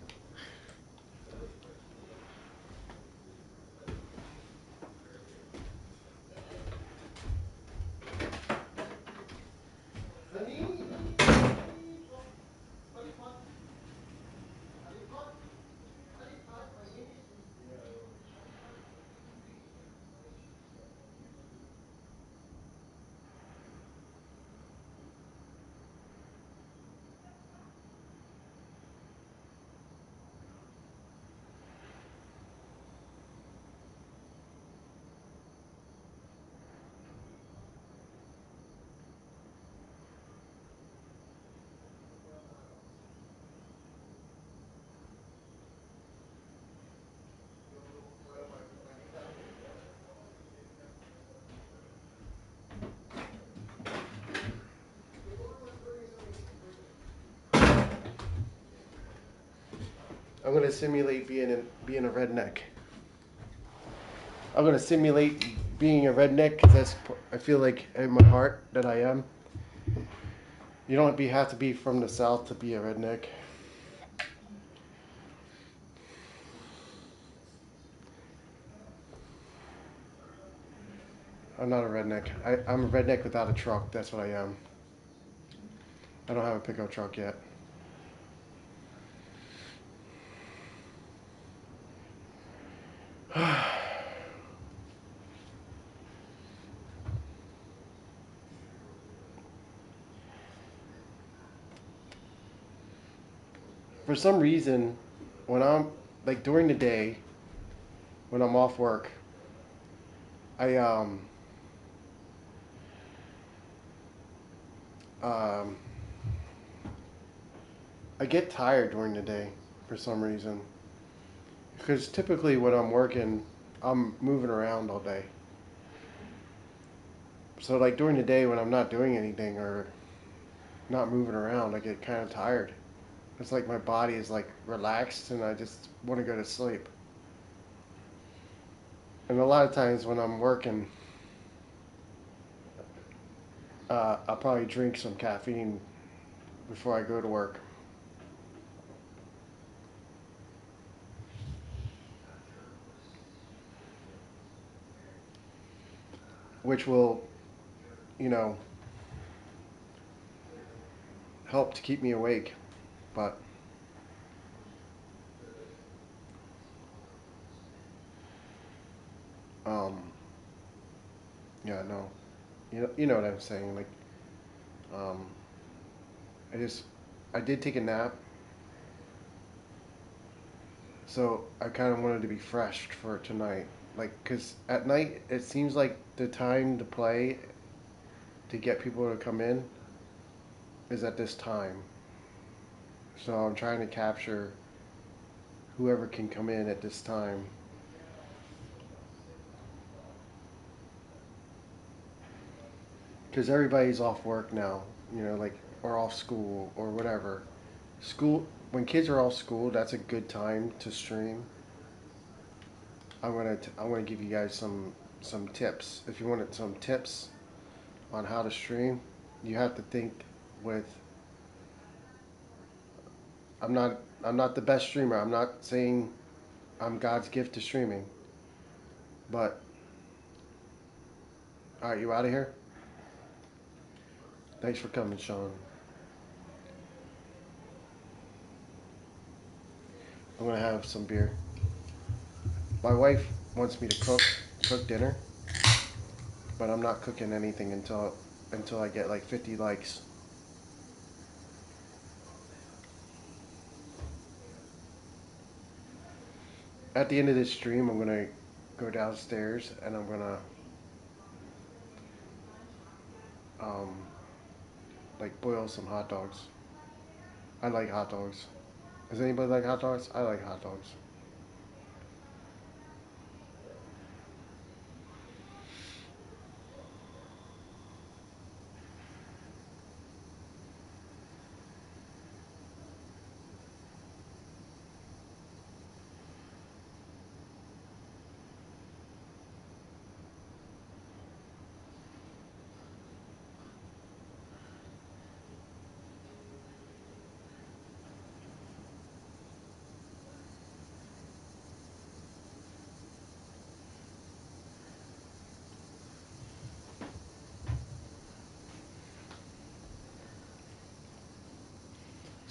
I'm gonna simulate being a redneck. I'm gonna simulate being a redneck because I feel like in my heart that I am. You don't have to be from the South to be a redneck. I'm not a redneck. I'm a redneck without a truck. That's what I am. I don't have a pickup truck yet. For some reason, when I'm like during the day, when I'm off work, I um I get tired during the day for some reason. Because typically when I'm working, I'm moving around all day. So like during the day when I'm not doing anything or not moving around, I get kind of tired. It's like my body is like relaxed and I just want to go to sleep. And a lot of times when I'm working, I'll probably drink some caffeine before I go to work. Which will, you know, help to keep me awake. But um, yeah, no, you know what I'm saying. Like, um, I just I did take a nap, so I kind of wanted to be fresh for tonight. Like, cause at night it seems like the time to play to get people to come in is at this time. So I'm trying to capture whoever can come in at this time. Because everybody's off work now, you know, like, or off school or whatever. School, when kids are off school, that's a good time to stream. I'm gonna give you guys some tips. If you wanted some tips on how to stream, you have to think with. I'm not the best streamer. I'm not saying I'm God's gift to streaming, but all right, you out of here. Thanks for coming, Sean. I'm gonna have some beer. My wife wants me to cook dinner, but I'm not cooking anything until I get like 50 likes. At the end of this stream, I'm gonna go downstairs and I'm gonna um, like boil some hot dogs. I like hot dogs. Does anybody like hot dogs? I like hot dogs.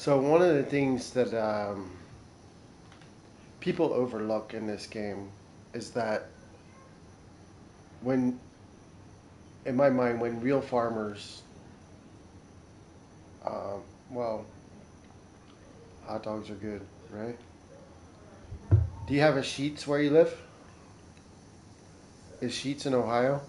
So one of the things that people overlook in this game is that when, in my mind, when real farmers, uh, well, hot dogs are good, right? Do you have a Sheets where you live? Is Sheets in Ohio?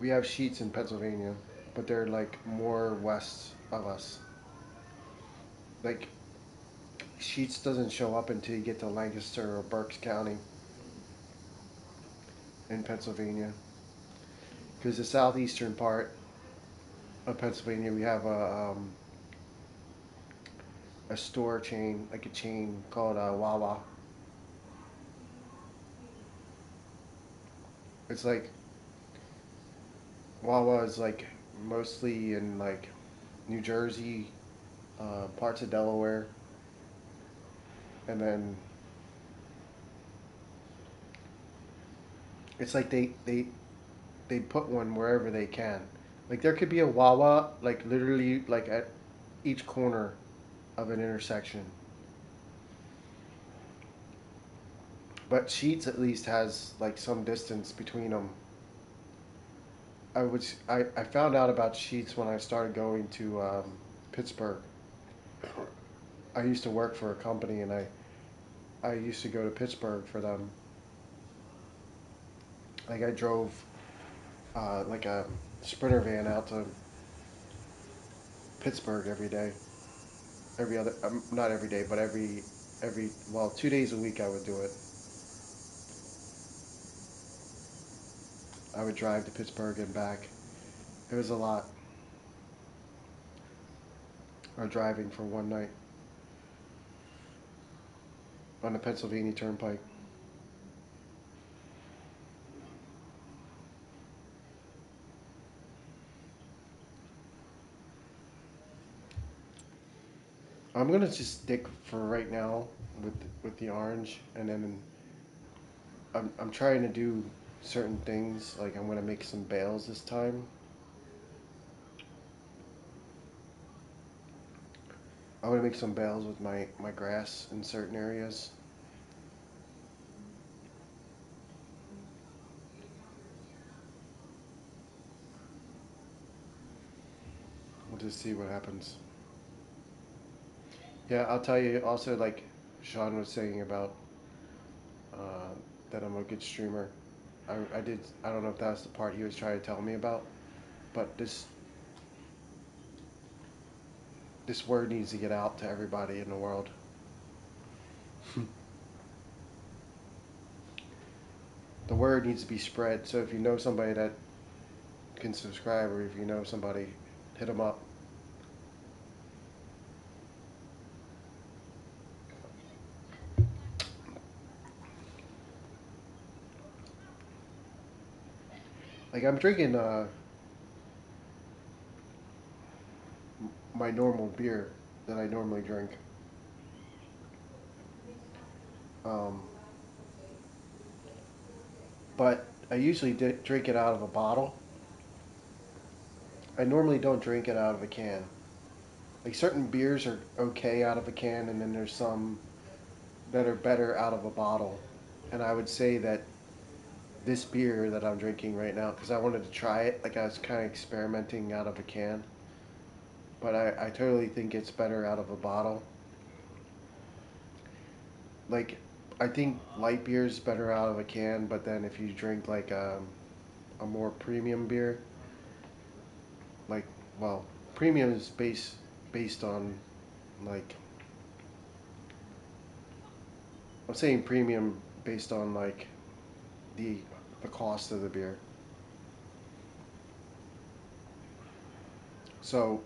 We have Sheets in Pennsylvania, but they're like more west of us. Like Sheets doesn't show up until you get to Lancaster or Berks County in Pennsylvania. Because the southeastern part of Pennsylvania, we have a store chain, like a chain called Wawa. It's like Wawa is like mostly in like New Jersey, parts of Delaware, and then it's like they put one wherever they can. Like there could be a Wawa like literally like at each corner of an intersection. But Sheets at least has like some distance between them. I found out about Sheets when I started going to Pittsburgh. I used to work for a company and I used to go to Pittsburgh for them. Like I drove like a Sprinter van out to Pittsburgh every day. Every other, not every day, but every well 2 days a week I would do it. I would drive to Pittsburgh and back. It was a lot. Or driving for one night on the Pennsylvania Turnpike. I'm gonna just stick for right now with the orange, and then I'm trying to do certain things. Like I'm gonna make some bales this time. I'm gonna make some bales with my grass in certain areas. We'll just see what happens. Yeah, I'll tell you also like Sean was saying about uh, that I'm a good streamer. I did. I don't know if that's the part he was trying to tell me about. but this word needs to get out to everybody in the world. The word needs to be spread. So if you know somebody that can subscribe, or if you know somebody, hit them up. Like I'm drinking my normal beer that I normally drink. Um, but I usually drink it out of a bottle. I normally don't drink it out of a can. Like certain beers are okay out of a can, and then there's some that are better out of a bottle. And I would say that this beer that I'm drinking right now, because I wanted to try it, like I was kind of experimenting out of a can, but I totally think it's better out of a bottle. Like, I think light beer is better out of a can, but then if you drink like a more premium beer, like, well, premium is based on like, I'm saying premium based on like the the cost of the beer. So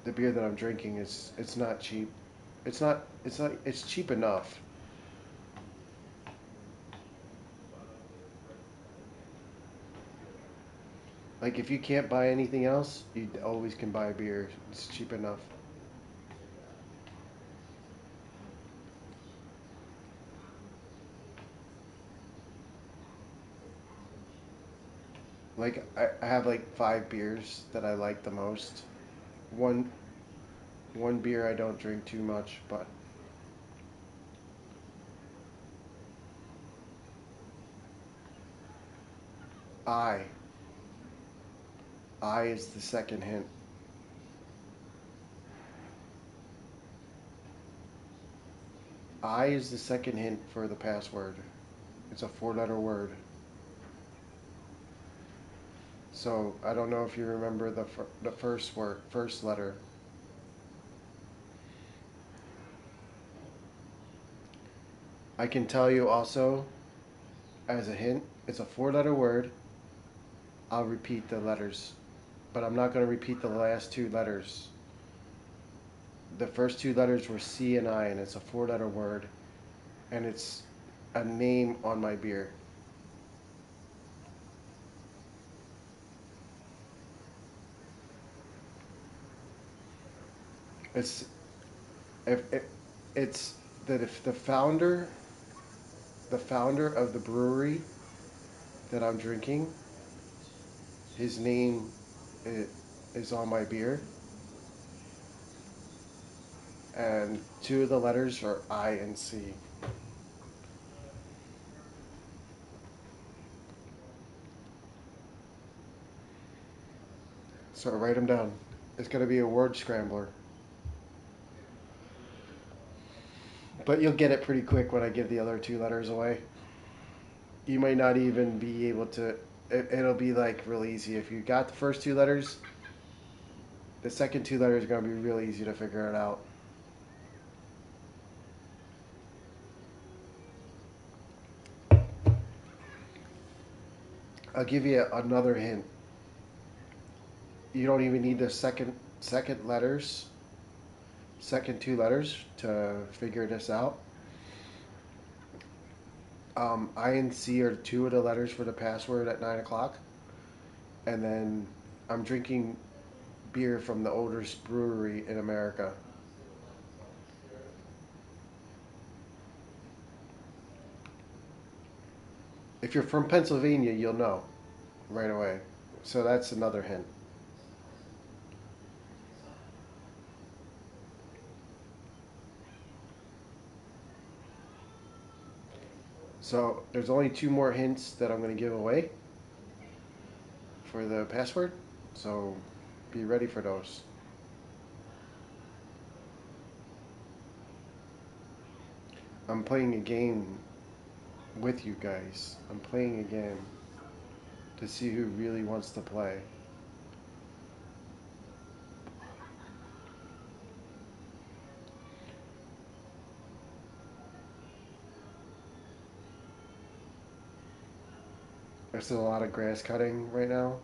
the beer that I'm drinking is it's not cheap. It's cheap enough. Like if you can't buy anything else, you always can buy a beer. It's cheap enough. Like I have like 5 beers that I like the most. One one beer I don't drink too much, but I I is the second hint. I is the second hint for the password. It's a 4-letter word. So I don't know if you remember the first letter. I can tell you also as a hint, it's a 4-letter word. I'll repeat the letters, but I'm not going to repeat the last 2 letters. The first 2 letters were C and I, and it's a 4-letter word, and it's a name on my beer. It's if it, it's that if the founder of the brewery that I'm drinking, his name is on my beer, and 2 of the letters are I and C. So write them down. It's going to be a word scrambler. But you'll get it pretty quick when I give the other 2 letters away. You might not even be able to. It'll be like real easy. If you got the first 2 letters, the second 2 letters are going to be real easy to figure it out. I'll give you another hint. You don't even need the second letters, second 2 letters to figure this out. I and C are 2 of the letters for the password at 9 o'clock, and then I'm drinking beer from the oldest brewery in America. If you're from Pennsylvania, you'll know right away. So that's another hint. So there's only 2 more hints that I'm going to give away for the password. So be ready for those. I'm playing a game with you guys. I'm playing a game to see who really wants to play. There's still a lot of grass cutting right now.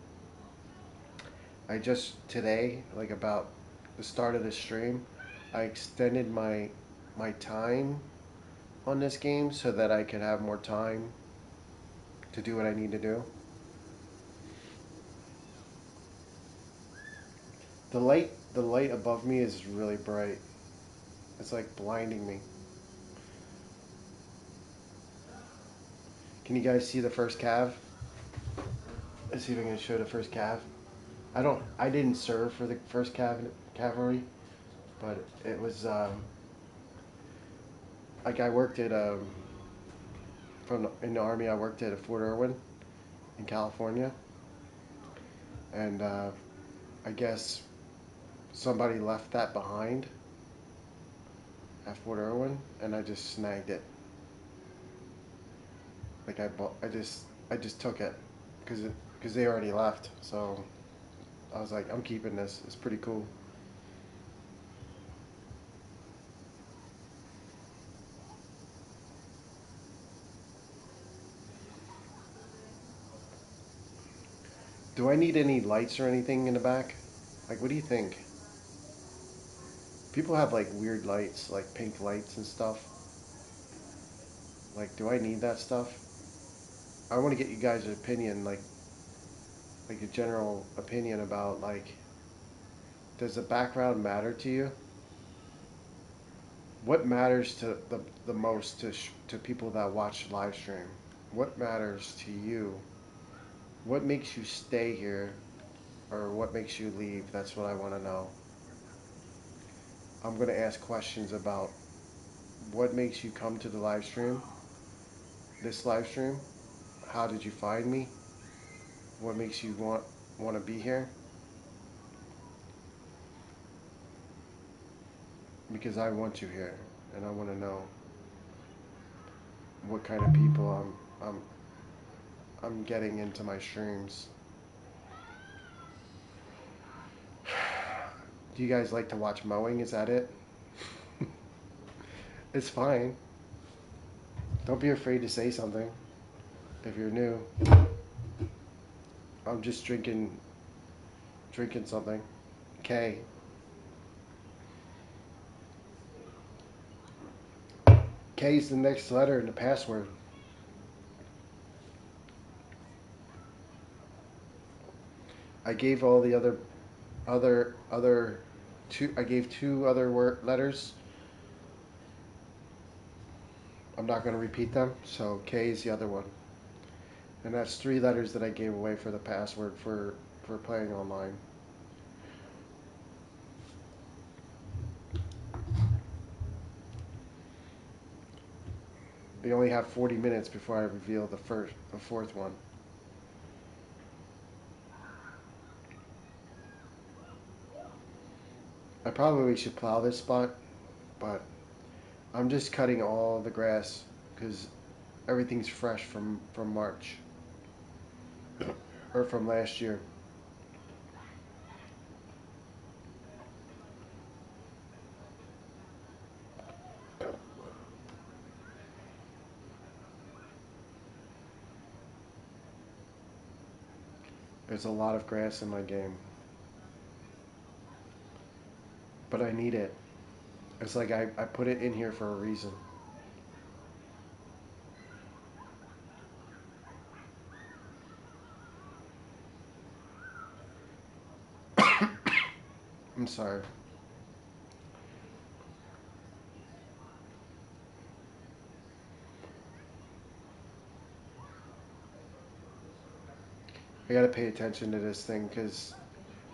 I just today, like about the start of the stream, I extended my time on this game so that I could have more time to do what I need to do. The light above me is really bright. It's like blinding me. Can you guys see the first cav? Let's see if I can show the first cav. I didn't serve for the first cavalry, but it was like I worked at in the army. I worked at Fort Irwin in California, and I guess somebody left that behind at Fort Irwin, and I just snagged it. Like I just took it because they already left. So I was like, I'm keeping this. It's pretty cool. Do I need any lights or anything in the back? Like, what do you think? People have like weird lights, like pink lights and stuff. Like, do I need that stuff? I want to get you guys' opinion, like a general opinion about like, does the background matter to you? What matters to the most to people that watch live stream? What matters to you? What makes you stay here, or what makes you leave? That's what I want to know. I'm going to ask questions about what makes you come to the live stream, this live stream. How did you find me? What makes you want to be here? Because I want you here, and I want to know what kind of people I'm getting into my streams. Do you guys like to watch mowing? Is that it? It's fine. Don't be afraid to say something if you're new. I'm just drinking something. K. K is the next letter in the password. I gave all the other two. I gave two other letters. I'm not going to repeat them. So K is the other one, and that's three letters that I gave away for the password for playing online. We only have 40 minutes before I reveal the fourth one. I probably should plow this spot, but I'm just cutting all the grass because everything's fresh from March or from last year. There's a lot of grass in my game, but I need it. It's like I put it in here for a reason. I'm sorry. I gotta pay attention to this thing because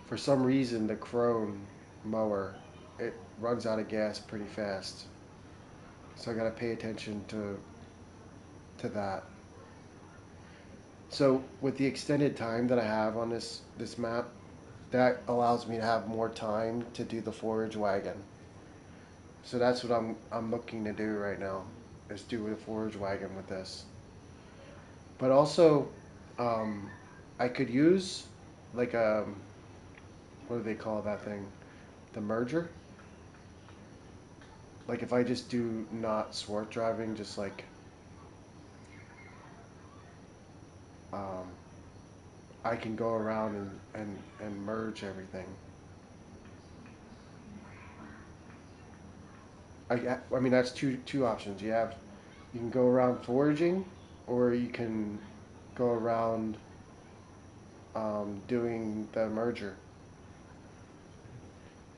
for some reason the Krone mower, it runs out of gas pretty fast. So I gotta pay attention to that. So with the extended time that I have on this map, that allows me to have more time to do the forage wagon. So that's what I'm looking to do right now, is do the forage wagon with this. But also, um, I could use like what do they call that thing? The merger. Like if I just do not sport driving, just like um, I can go around and merge everything. I mean that's two options. You can go around foraging, or you can go around doing the merger.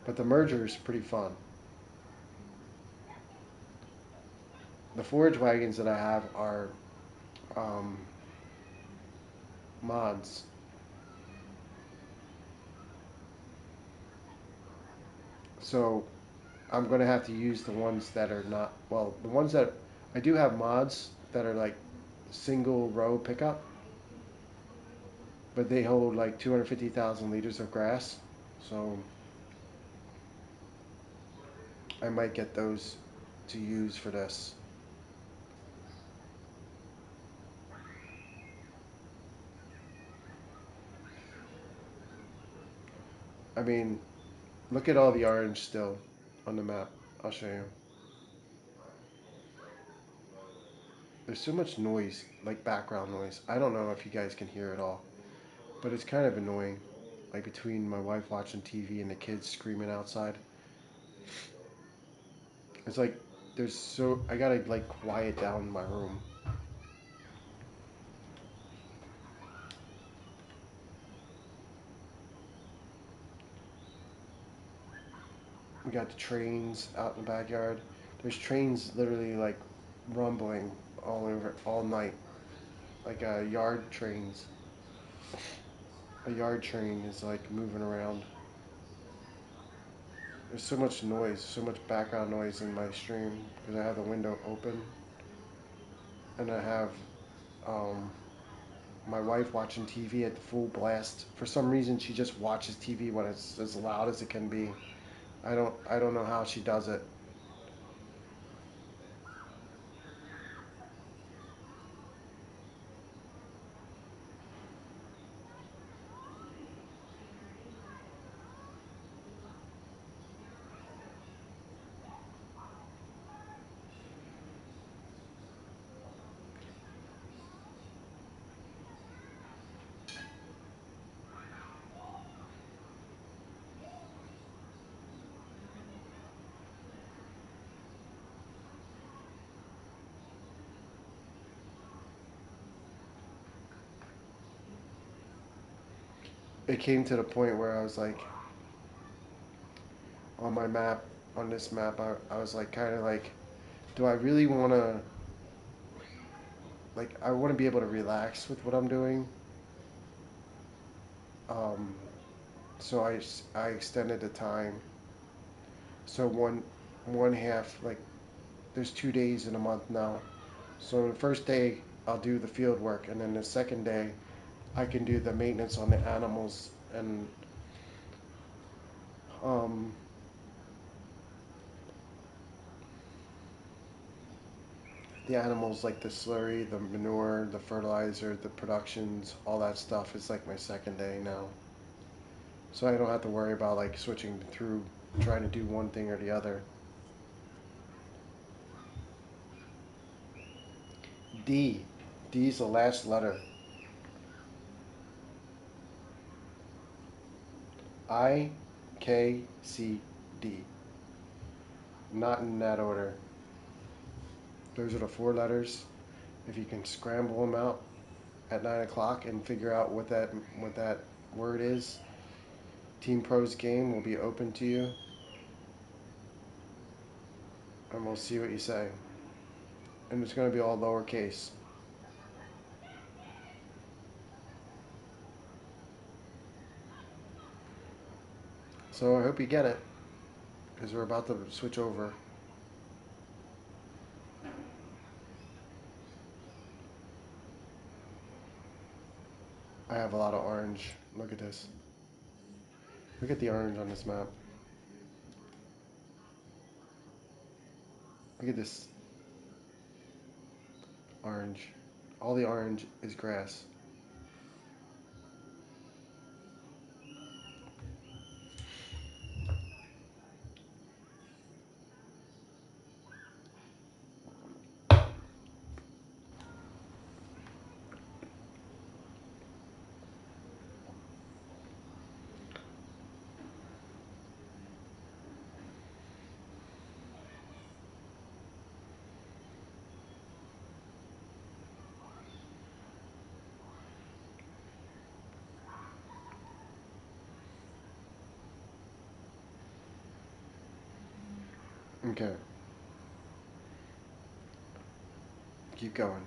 But the merger is pretty fun. The forage wagons that I have are um, mods. So I'm going to have to use the ones that are not, well, the ones that I do have mods that are like single row pickup, but they hold like 250,000 liters of grass. So I might get those to use for this. I mean, look at all the orange still on the map. I'll show you. There's so much noise, like background noise. I don't know if you guys can hear it all, but it's kind of annoying. Like between my wife watching TV and the kids screaming outside. It's like I gotta like quiet down my room. We got the trains out in the backyard. There's trains literally like rumbling all over all night, like yard trains. A yard train is like moving around. There's so much noise, so much background noise in my stream because I have the window open and I have um, my wife watching TV at the full blast. For some reason, she just watches TV when it's as loud as it can be. I don't know how she does it. It came to the point where I was like, on my map, on this map, I was like, kind of like, do I really want to, like, I want to be able to relax with what I'm doing. Um, so I extended the time. So one half, like, there's 2 days in a month now. So the first day I'll do the field work, and then the second day I can do the maintenance on the animals and um, the animals like the slurry, the manure, the fertilizer, the productions, all that stuff is like my second day now. So I don't have to worry about like switching through trying to do one thing or the other. D. D is the last letter. I, K, C, D. Not in that order. Those are the four letters. If you can scramble them out at 9 o'clock and figure out what that word is, Team Pro's game will be open to you, and we'll see what you say. And it's going to be all lowercase. So I hope you get it, because we're about to switch over. I have a lot of orange. Look at this. Look at the orange on this map. Look at this orange. All the orange is grass. Okay. Keep going.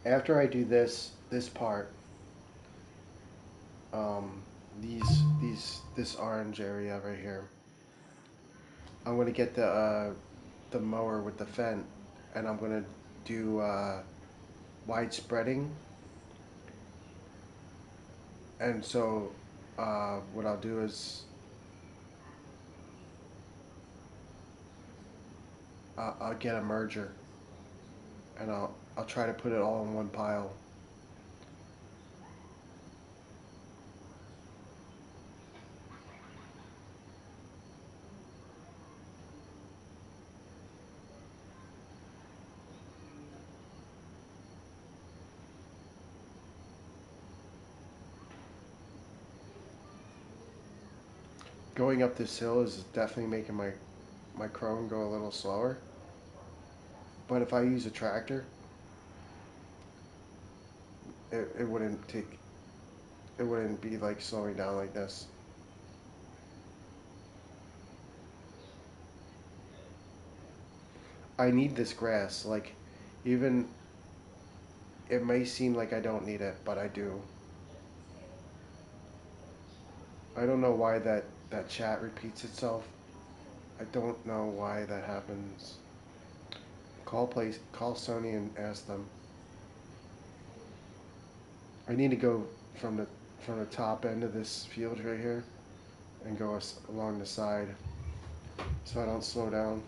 After I do this part, um, this orange area right here, I'm gonna get the mower with the fent, and I'm gonna do wide spreading. And so, what I'll do is I'll get a merger, and I'll try to put it all in one pile. Going up this hill is definitely making my Chrome go a little slower. But if I use a tractor, it wouldn't take it wouldn't be like slowing down like this. I need this grass. Like, even it may seem like I don't need it, but I do. I don't know why that chat repeats itself. I don't know why that happens. Call Sony and ask them. I need to go from the top end of this field right here and go along the side so I don't slow down.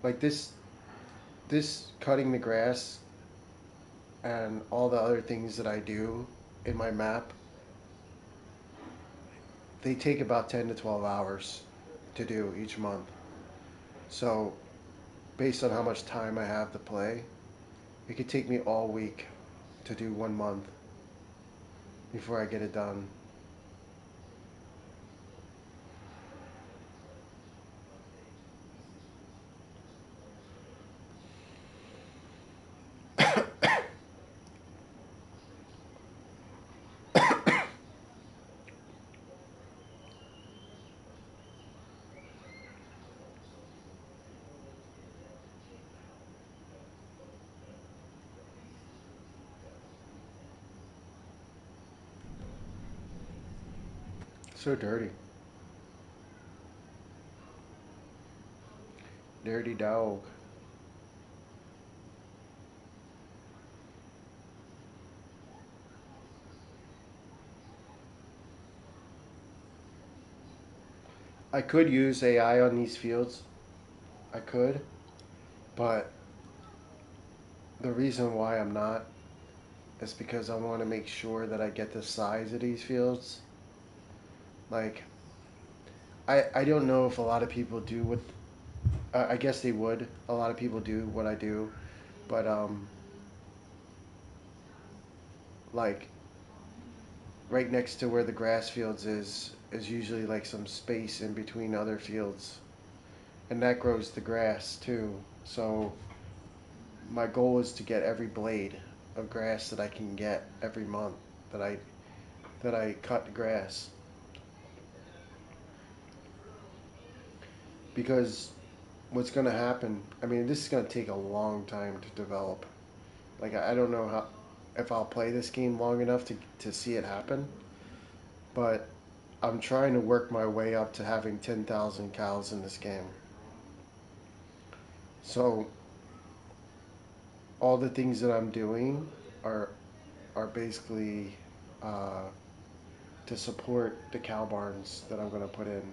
Like this cutting the grass and all the other things that I do in my map, they take about 10 to 12 hours to do each month. So, based on how much time I have to play, it could take me all week to do 1 month before I get it done. So dirty. Dirty dog. I could use AI on these fields. I could, but the reason why I'm not is because I want to make sure that I get the size of these fields. Like, I don't know if a lot of people do what, I guess they would. A lot of people do what I do, but like right next to where the grass fields is usually like some space in between other fields, and that grows the grass too. So my goal is to get every blade of grass that I can get every month that I cut the grass, because what's going to happen, I mean, this is going to take a long time to develop. Like, I don't know how, if I'll play this game long enough to see it happen, but I'm trying to work my way up to having 10,000 cows in this game. So all the things that I'm doing are are basically uh, to support the cow barns that I'm going to put in.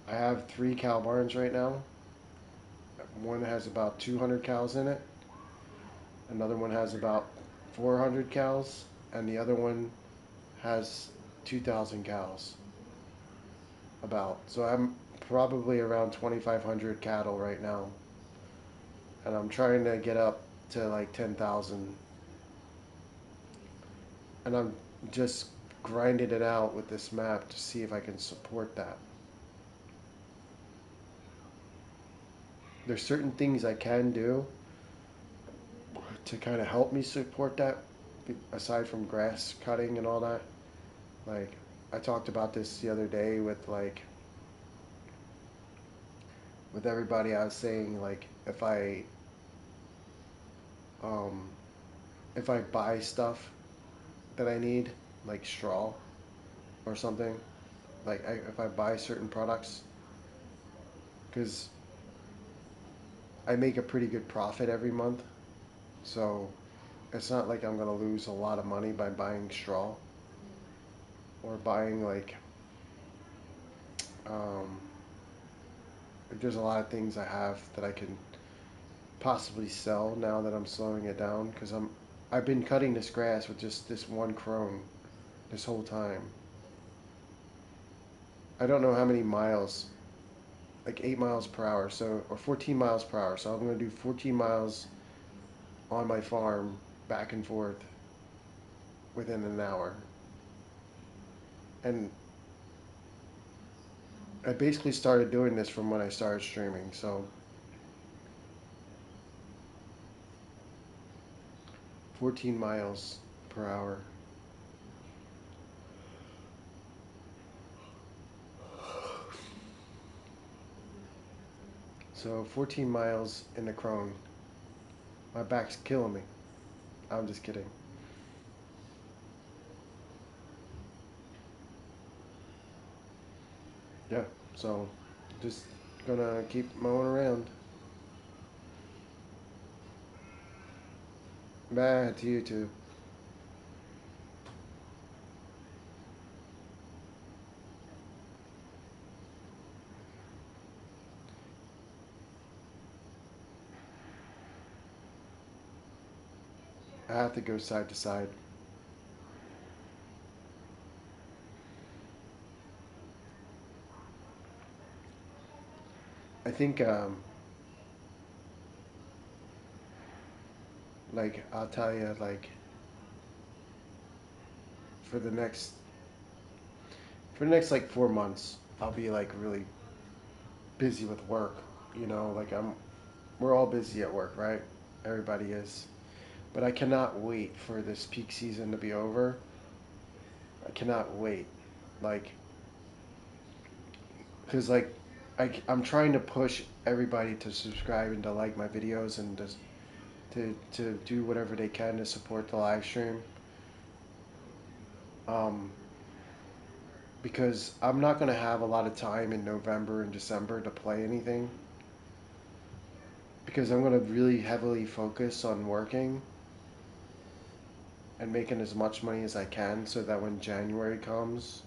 I have 3 cow barns right now. One has about 200 cows in it. Another one has about 400 cows, and the other one has 2,000 cows. About. So I'm probably around 2,500 cattle right now, and I'm trying to get up to like 10,000. And I'm just grinding it out with this map to see if I can support that. There's certain things I can do to kind of help me support that, aside from grass cutting and all that. Like, I talked about this the other day with with everybody. I was saying, like, um, if I buy stuff that I need, like straw or something, like if I buy certain products, because I make a pretty good profit every month, so it's not like I'm gonna lose a lot of money by buying straw or buying um, like there's a lot of things I have that I can possibly sell now that I'm slowing it down, because I've been cutting this grass with just this one crone this whole time. I don't know how many miles, like 8 miles per hour, so, or 14 miles per hour. So I'm going to do 14 miles on my farm back and forth within an hour. And I basically started doing this from when I started streaming. So 14 miles per hour. So 14 miles in the crone. My back's killing me. I'm just kidding. Yeah, so just gonna keep mowing around. Bye to you too. I have to go side to side. I think, like, I'll tell you, like, for the next, like 4 months, I'll be like really busy with work. You know, like we're all busy at work, right? Everybody is. But I cannot wait for this peak season to be over. I cannot wait. Like, because, like, I'm trying to push everybody to subscribe and to like my videos and to do whatever they can to support the live stream. Um, because I'm not going to have a lot of time in November and December to play anything. Because I'm going to really heavily focus on working and making as much money as I can, so that when January comes,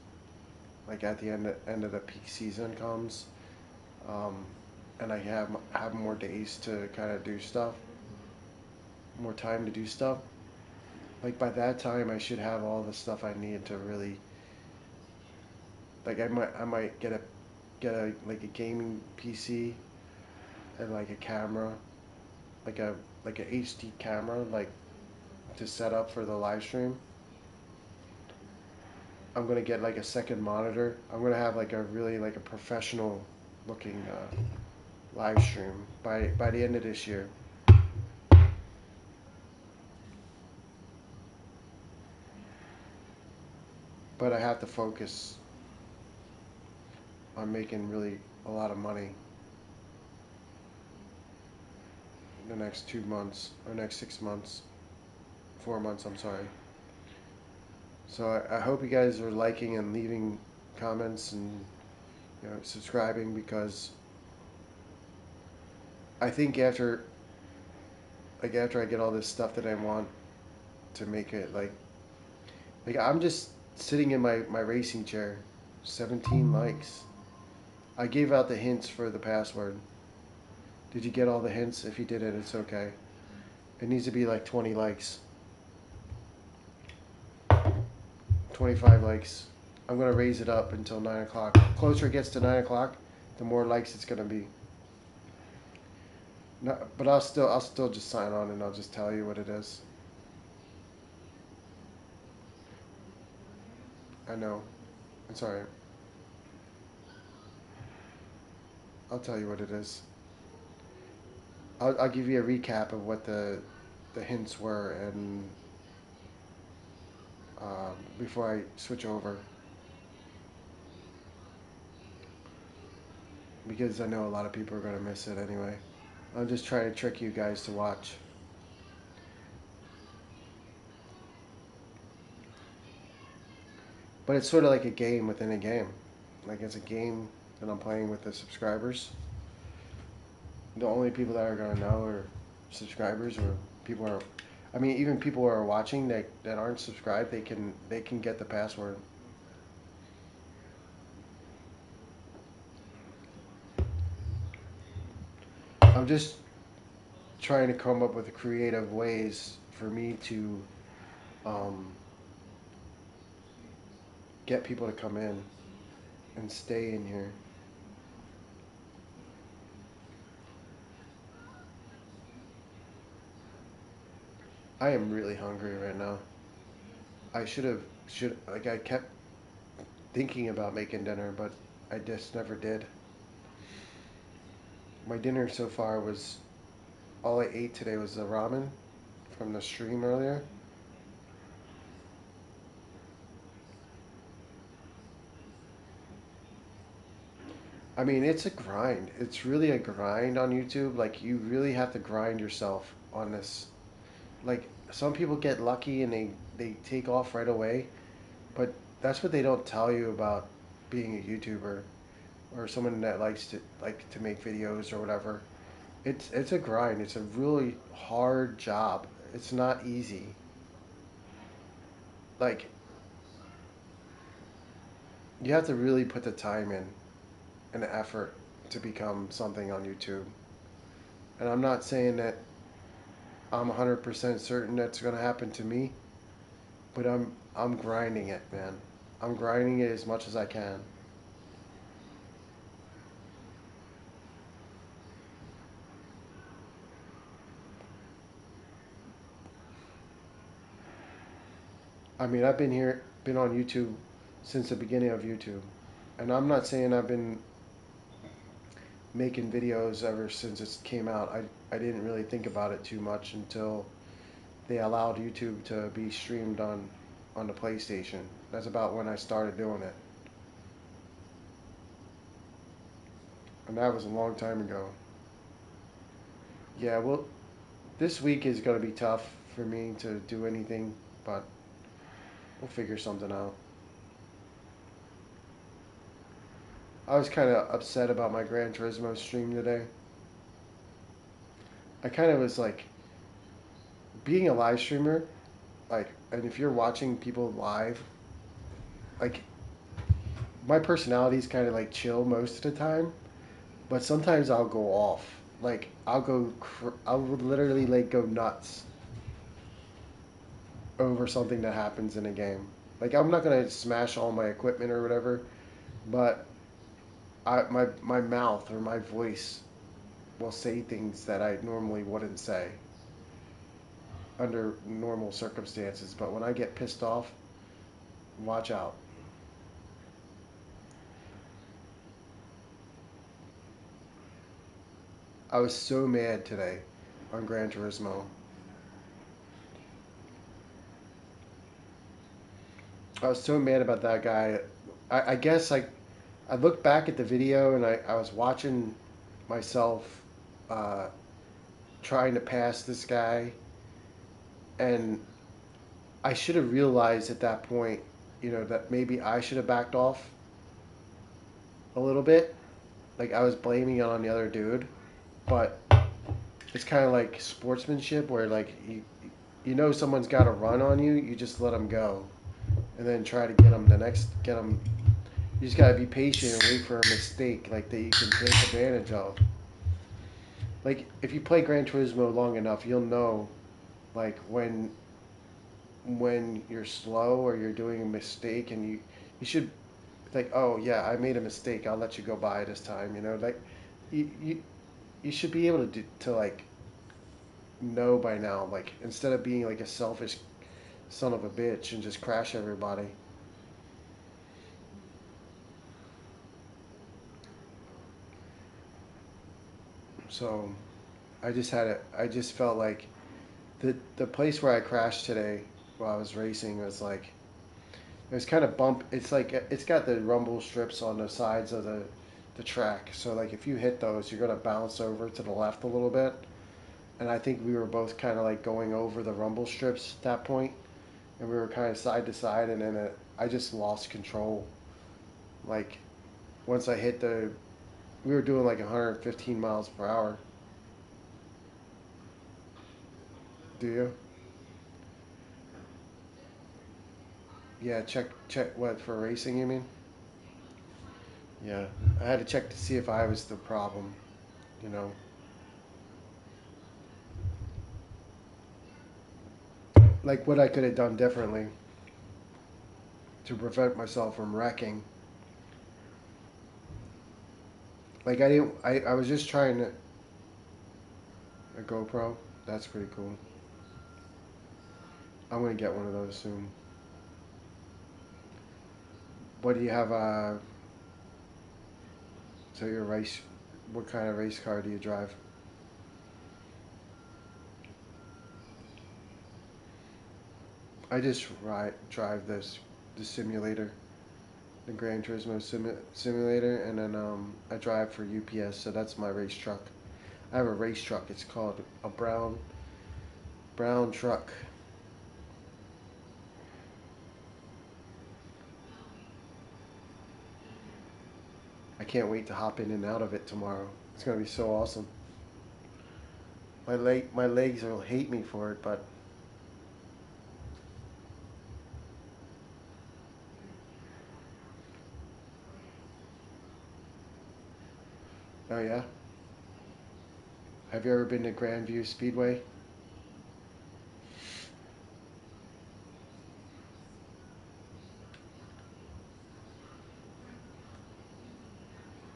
like at the end of the peak season comes, um, and I have more days to kind of do stuff, more time to do stuff. Like by that time, I should have all the stuff I need to really, like I might get a like a gaming PC and like a camera, like a HD camera, like to set up for the live stream. I'm gonna get like a second monitor. I'm gonna have like a really like a professional looking live stream by the end of this year. But I have to focus on making really a lot of money in the next 2 months or next 6 months, 4 months. I'm sorry. So I hope you guys are liking and leaving comments and subscribing, because I think after I get all this stuff that I want to make it like I'm just sitting in my racing chair. 17 likes. I gave out the hints for the password. Did you get all the hints? If you didn't, it's okay. It needs to be like 20 likes. 25 likes. I'm going to raise it up until 9 o'clock. The closer it gets to 9 o'clock, the more likes it's going to be. No, but I'll still just sign on and I'll just tell you what it is. I know. It's alright. I'll tell you what it is. I'll give you a recap of what the hints were, and before I switch over, because I know a lot of people are gonna miss it anyway. I'm just trying to trick you guys to watch. But it's sort of like a game within a game. Like it's a game that I'm playing with the subscribers. The only people that are gonna know are subscribers, or people are. I mean, even people who are watching that aren't subscribed, they can get the password. I'm just trying to come up with creative ways for me to um, get people to come in and stay in here. I am really hungry right now. I should like I kept thinking about making dinner, but I just never did. My dinner so far was all I ate today was the ramen from the stream earlier. I mean, it's a grind. It's really a grind on YouTube. Like you really have to grind yourself on this. Like some people get lucky and they take off right away, but that's what they don't tell you about being a YouTuber or someone that likes to make videos or whatever. It's a grind. It's a really hard job. It's not easy. Like you have to really put the time in and the effort to become something on YouTube. And I'm not saying that I'm 100% certain that's going to happen to me, but I'm grinding it, man. I'm grinding it as much as I can. I mean, been on YouTube since the beginning of YouTube. And I'm not saying I've been making videos ever since it came out. I didn't really think about it too much until they allowed YouTube to be streamed on the PlayStation. That's about when I started doing it. And that was a long time ago. Yeah, well, this week is going to be tough for me to do anything, but we'll figure something out. I was kind of upset about my Gran Turismo stream today. I kind of was like, being a live streamer, like, and if you're watching people live, like, my personality is kind of like chill most of the time, but sometimes I'll go off. Like, I'll literally like go nuts over something that happens in a game. Like, I'm not gonna smash all my equipment or whatever, but my mouth or my voice will say things that I normally wouldn't say under normal circumstances. But when I get pissed off, watch out. I was so mad today on Gran Turismo. I was so mad about that guy. I guess I looked back at the video and I was watching myself uh, trying to pass this guy, and I should have realized at that point, that maybe I should have backed off a little bit. Like I was blaming it on the other dude, but it's kind of like sportsmanship where like you know someone's got to run on you, you just let them go, and then try to get them. You just gotta be patient and wait for a mistake like that you can take advantage of. Like if you play Gran Turismo long enough, you'll know like when you're slow or you're doing a mistake, and you should like, oh yeah, I made a mistake, I'll let you go by this time, like you you should be able to like know by now, like instead of being like a selfish son of a bitch and just crash everybody. So I just felt like the place where I crashed today while I was racing was like it was kind of bump. It's like it's got the rumble strips on the sides of the track. So like if you hit those, you're gonna bounce over to the left a little bit. And I think we were both kind of like going over the rumble strips at that point, and we were kind of side to side, and then I just lost control. Like once I hit we were doing like 115 miles per hour. Do you? Yeah, check what for racing, you mean? Yeah, I had to check to see if I was the problem, you know. Like what I could have done differently to prevent myself from wrecking. Like I didn't I was just trying to a GoPro. That's pretty cool. I'm gonna get one of those soon. What do you have so your race what kind of race car do you drive? I just drive the simulator, the Gran Turismo simulator, and then I drive for UPS, so that's my race truck. I have a race truck. It's called a brown truck. I can't wait to hop in and out of it tomorrow. It's gonna be so awesome. My legs will hate me for it, but oh yeah. Have you ever been to Grandview Speedway?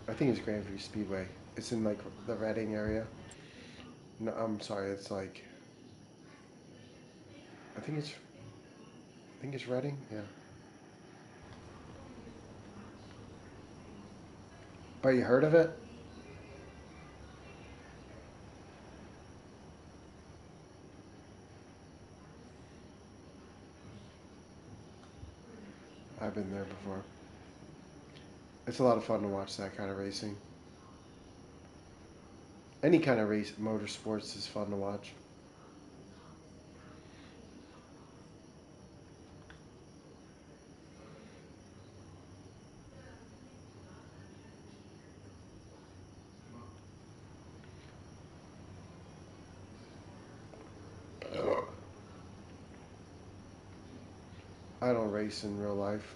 I think it's Grandview Speedway. It's in like the Reading area. No, I'm sorry. It's like I think it's I think it's Reading. Yeah. But you heard of it? I've been there before. It's a lot of fun to watch that kind of racing. Any kind of race, motorsports is fun to watch. I don't race in real life.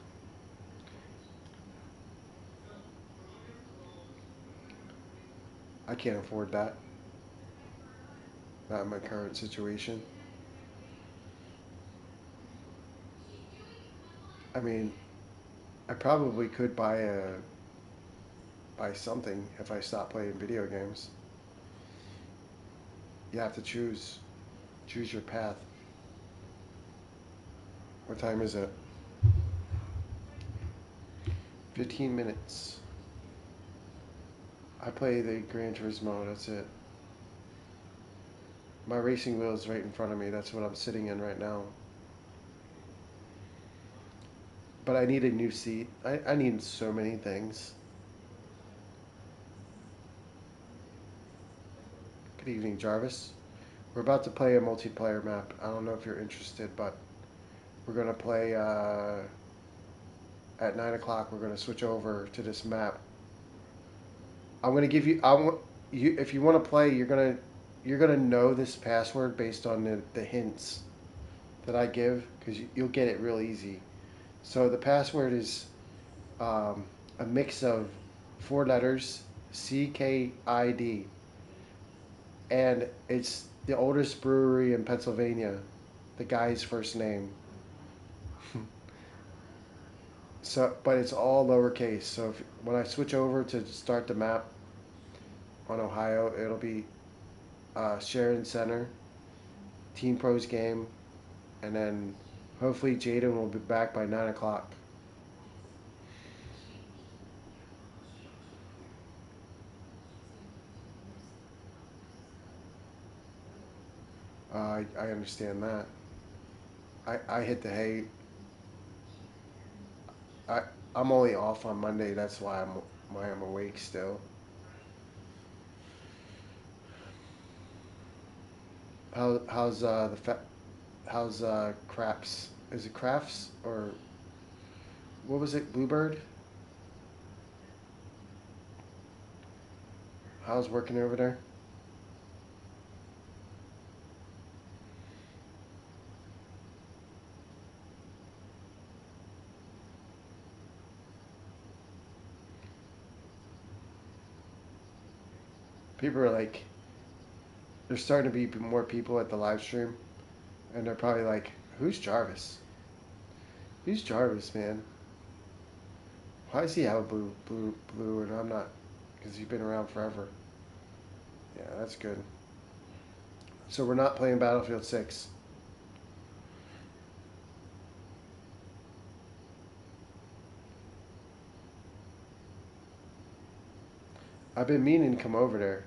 I can't afford that. Not in my current situation. I mean, I probably could buy something if I stop playing video games. You have to choose your path. What time is it? 15 minutes. I play the Gran Turismo. That's it. My racing wheel is right in front of me. That's what I'm sitting in right now. But I need a new seat. I need so many things. Good evening, Jarvis. We're about to play a multiplayer map. I don't know if you're interested, but we're going to play at 9 o'clock. We're going to switch over to this map. I'm going to give you, if you want to play, you're gonna know this password based on the hints that I give, because you'll get it real easy. So the password is a mix of four letters, CKID, and it's the oldest brewery in Pennsylvania, the guy's first name. So, but it's all lowercase. So when I switch over to start the map on Ohio, it'll be Sheridan Center, Team Pros game, and then hopefully Jaden will be back by 9 o'clock. I understand that. I hit the hay. I I'm only off on Monday. That's why I'm awake still. How's how's Craps? Is it Crafts or what was it? Bluebird? How's working over there? People are like, there's starting to be more people at the live stream, and they're probably like, "Who's Jarvis? Who's Jarvis, man? Why does he have a blue, and I'm not? Because he's been around forever." Yeah, that's good. So we're not playing Battlefield 6. I've been meaning to come over there.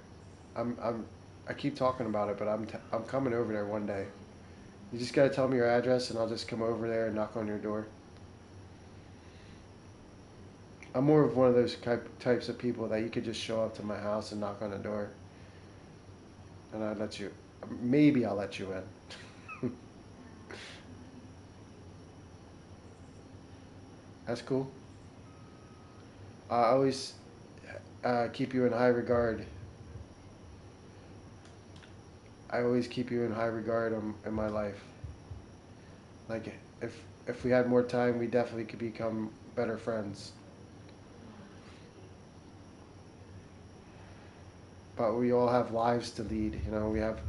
I keep talking about it, but I'm coming over there one day. You just gotta tell me your address, and I'll just come over there and knock on your door. I'm more of one of those types of people that you could just show up to my house and knock on the door, and I'd let you. Maybe I'll let you in. That's cool. I always keep you in high regard. I always keep you in high regard in my life. Like if we had more time, we definitely could become better friends. But we all have lives to lead. You know, we have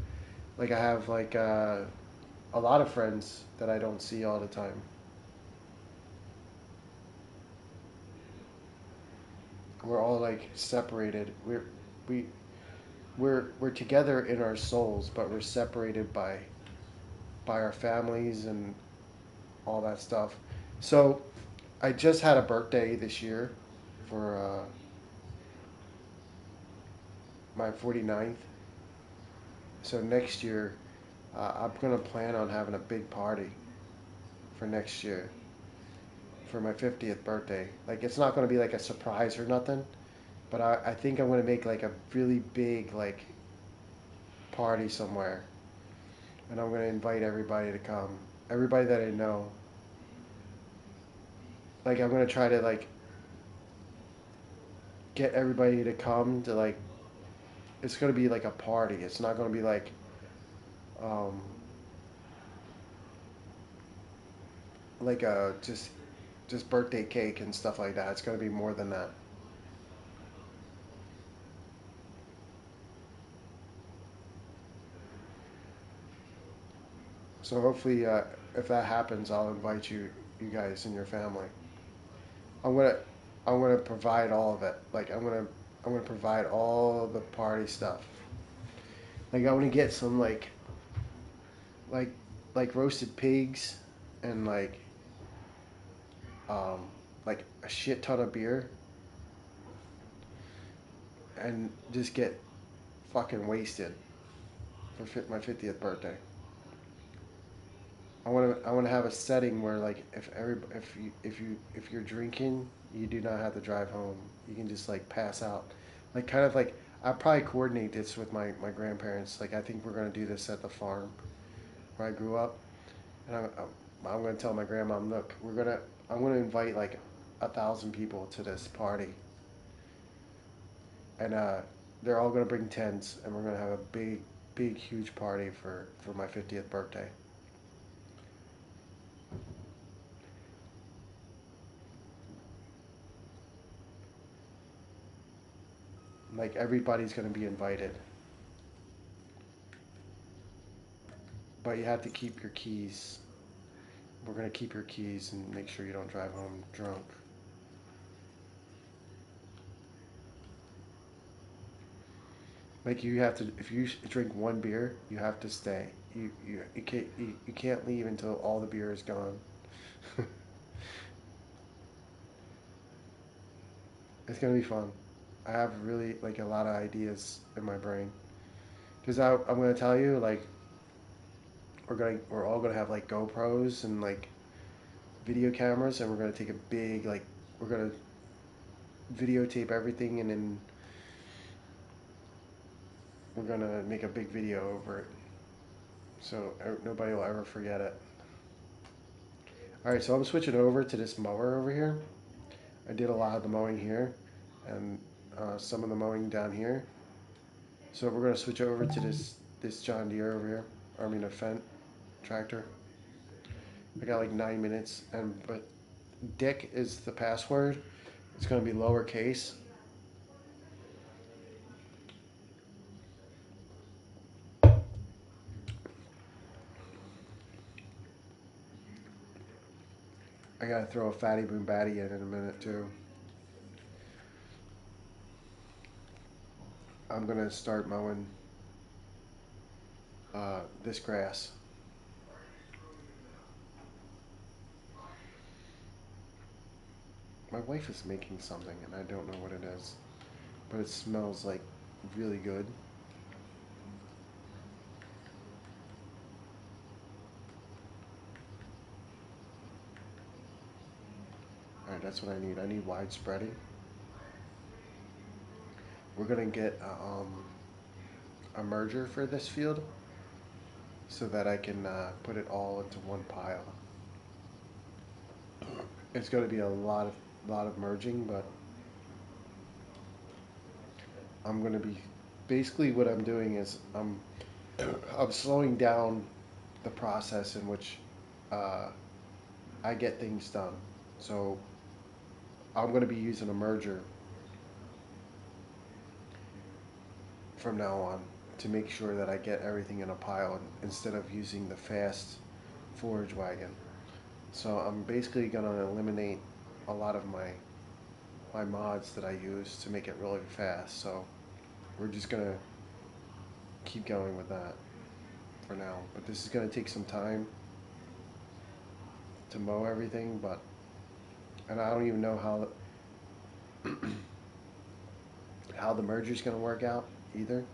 like I have like a lot of friends that I don't see all the time. We're all like separated. We we're together in our souls, but we're separated by our families and all that stuff. So I just had a birthday this year for my 49th. So next year, I'm gonna plan on having a big party for next year for my 50th birthday. Like it's not gonna be like a surprise or nothing, but I think I'm gonna make like a really big like party somewhere, and I'm gonna invite everybody to come, everybody that I know. Like I'm gonna try to like get everybody to come to like. It's gonna be like a party. It's not gonna be um, like a just birthday cake and stuff like that. It's gonna be more than that. So hopefully, if that happens, I'll invite you guys and your family. I'm gonna, I'm gonna provide all of it. Like I'm gonna provide all the party stuff. Like I want to get some like, like roasted pigs, and um, like a shit ton of beer, and just get fucking wasted for my 50th birthday. I want to have a setting where like if you're drinking, you do not have to drive home. You can just like pass out, like kind of like I probably coordinate this with my grandparents. Like I think we're gonna do this at the farm where I grew up, and I'm gonna tell my grandma, look, I'm gonna invite like 1,000 people to this party, and they're all gonna bring tents, and we're gonna have a big huge party for my 50th birthday. Like everybody's gonna be invited. But you have to keep your keys. We're gonna keep your keys and make sure you don't drive home drunk. Like you have to, if you drink one beer, you have to stay. You can't leave until all the beer is gone. It's gonna be fun. I have really like a lot of ideas in my brain because I'm gonna tell you like we're all gonna have like GoPros and like video cameras, and we're gonna take a big like we're gonna videotape everything, and then we're gonna make a big video over it, so nobody will ever forget it. All right, so I'm switching over to this mower over here. I did a lot of the mowing here, and some of the mowing down here. So we're gonna switch over to this John Deere over here. I mean a Fendt tractor. I got like 9 minutes, but Dick is the password. It's gonna be lowercase. I gotta throw a Fatty Boom Batty in a minute too. I'm gonna start mowing this grass. My wife is making something and I don't know what it is, but it smells like really good. Alright, that's what I need. I need wide spreading. We're gonna get a merger for this field so that I can put it all into one pile. It's going to be a lot of merging, but I'm going to be basically what I'm doing is I'm slowing down the process in which I get things done. So I'm going to be using a merger from now on to make sure that I get everything in a pile instead of using the fast forage wagon. So I'm basically going to eliminate a lot of my mods that I use to make it really fast. So we're just going to keep going with that for now. But this is going to take some time to mow everything, and I don't even know how the merger is going to work out either.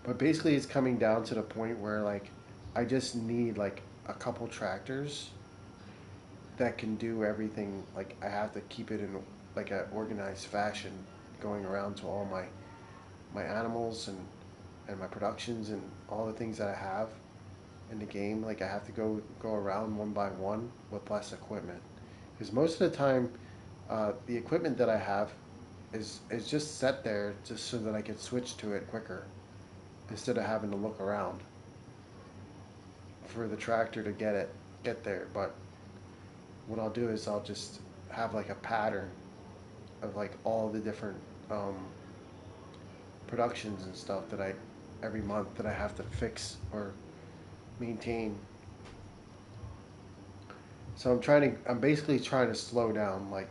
But basically it's coming down to the point where like I just need like a couple tractors that can do everything. Like I have to keep it in like an organized fashion going around to all my animals and my productions and all the things that I have in the game. Like I have to go around one by one with less equipment, because most of the time the equipment that I have is just set there just so that I can switch to it quicker instead of having to look around for the tractor to get there. But what I'll do is I'll just have like a pattern of like all the different productions and stuff that I every month that I have to fix or maintain. So I'm basically trying to slow down my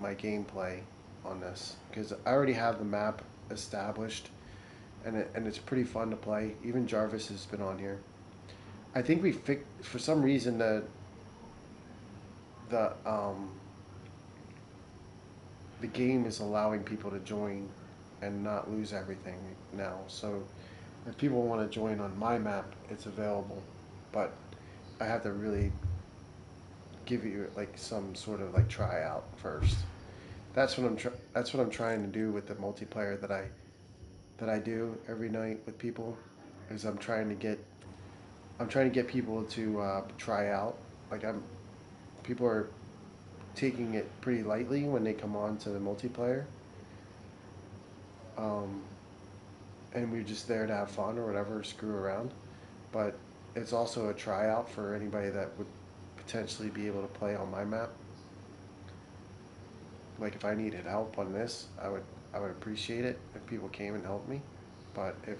gameplay on this, because I already have the map established, and it's pretty fun to play. Even Jarvis has been on here. I think for some reason the um the game is allowing people to join and not lose everything now. So if people want to join on my map, it's available, but I have to really give you like some sort of like tryout first. That's what I'm trying to do with the multiplayer that I do every night with people. Is I'm trying to get people to try out. Like people are taking it pretty lightly when they come on to the multiplayer. Um, and we're just there to have fun or whatever, screw around. But it's also a tryout for anybody that would potentially be able to play on my map. Like if I needed help on this, I would appreciate it if people came and helped me. But if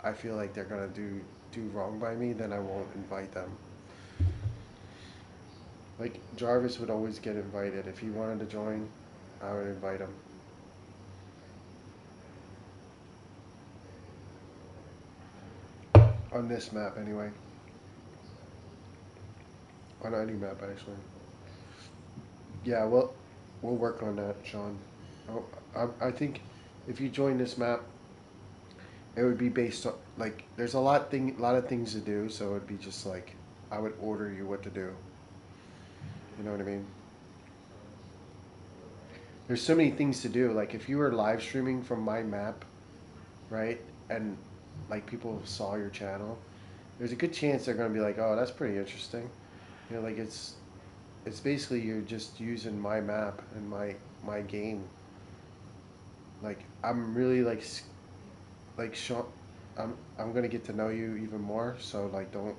I feel like they're gonna do wrong by me, then I won't invite them. Like Jarvis would always get invited. If he wanted to join, I would invite him. On this map anyway. On any map actually. Yeah, well, we'll work on that, Sean. Oh, I think if you join this map, it would be based on like there's lot of things to do, so it'd be just like I would order you what to do. You know what I mean? There's so many things to do. Like if you were live streaming from my map, right, and like people saw your channel, there's a good chance they're gonna be like, oh, that's pretty interesting. You know, like it's basically you're just using my map and my game. Like I'm really like Sean, I'm gonna get to know you even more. So like don't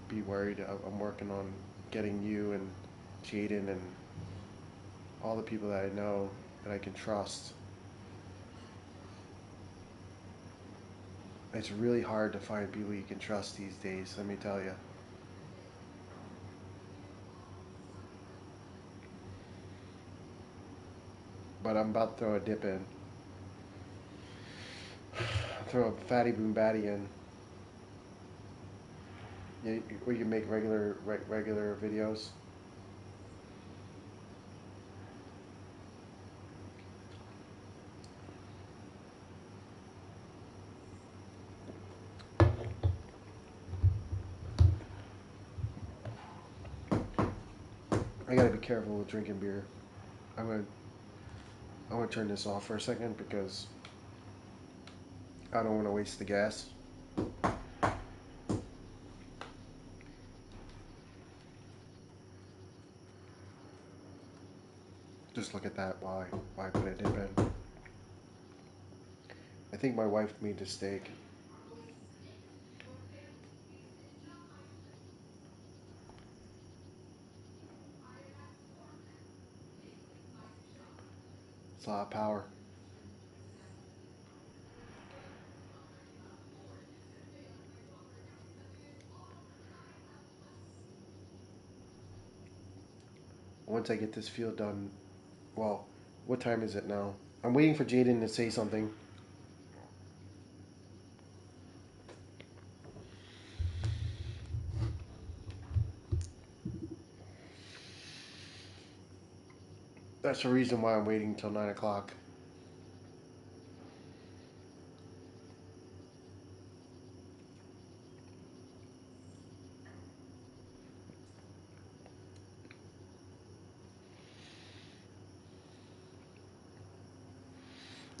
be worried. I'm working on getting you and Jaden and all the people that I know that I can trust. It's really hard to find people you can trust these days. Let me tell you. But I'm about to throw a dip in. Throw a fatty boom batty in. Yeah, we can make regular videos. I gotta be careful with drinking beer. I'm gonna I'm gonna turn this off for a second because I don't want to waste the gas. Just look at that. Why put a dip in? I think my wife made the steak. It's a lot of power. Once I get this field done, well, what time is it now? I'm waiting for Jaden to say something. That's the reason why I'm waiting till 9 o'clock.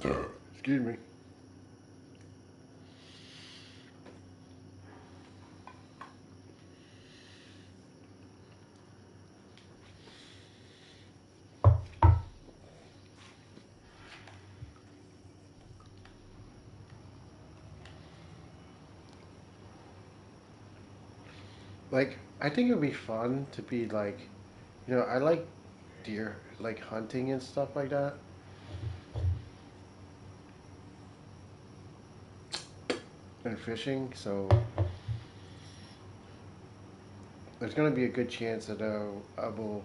Excuse me. Like, I think it would be fun to be like, I like deer, like hunting and stuff like that. And fishing, so there's going to be a good chance that I will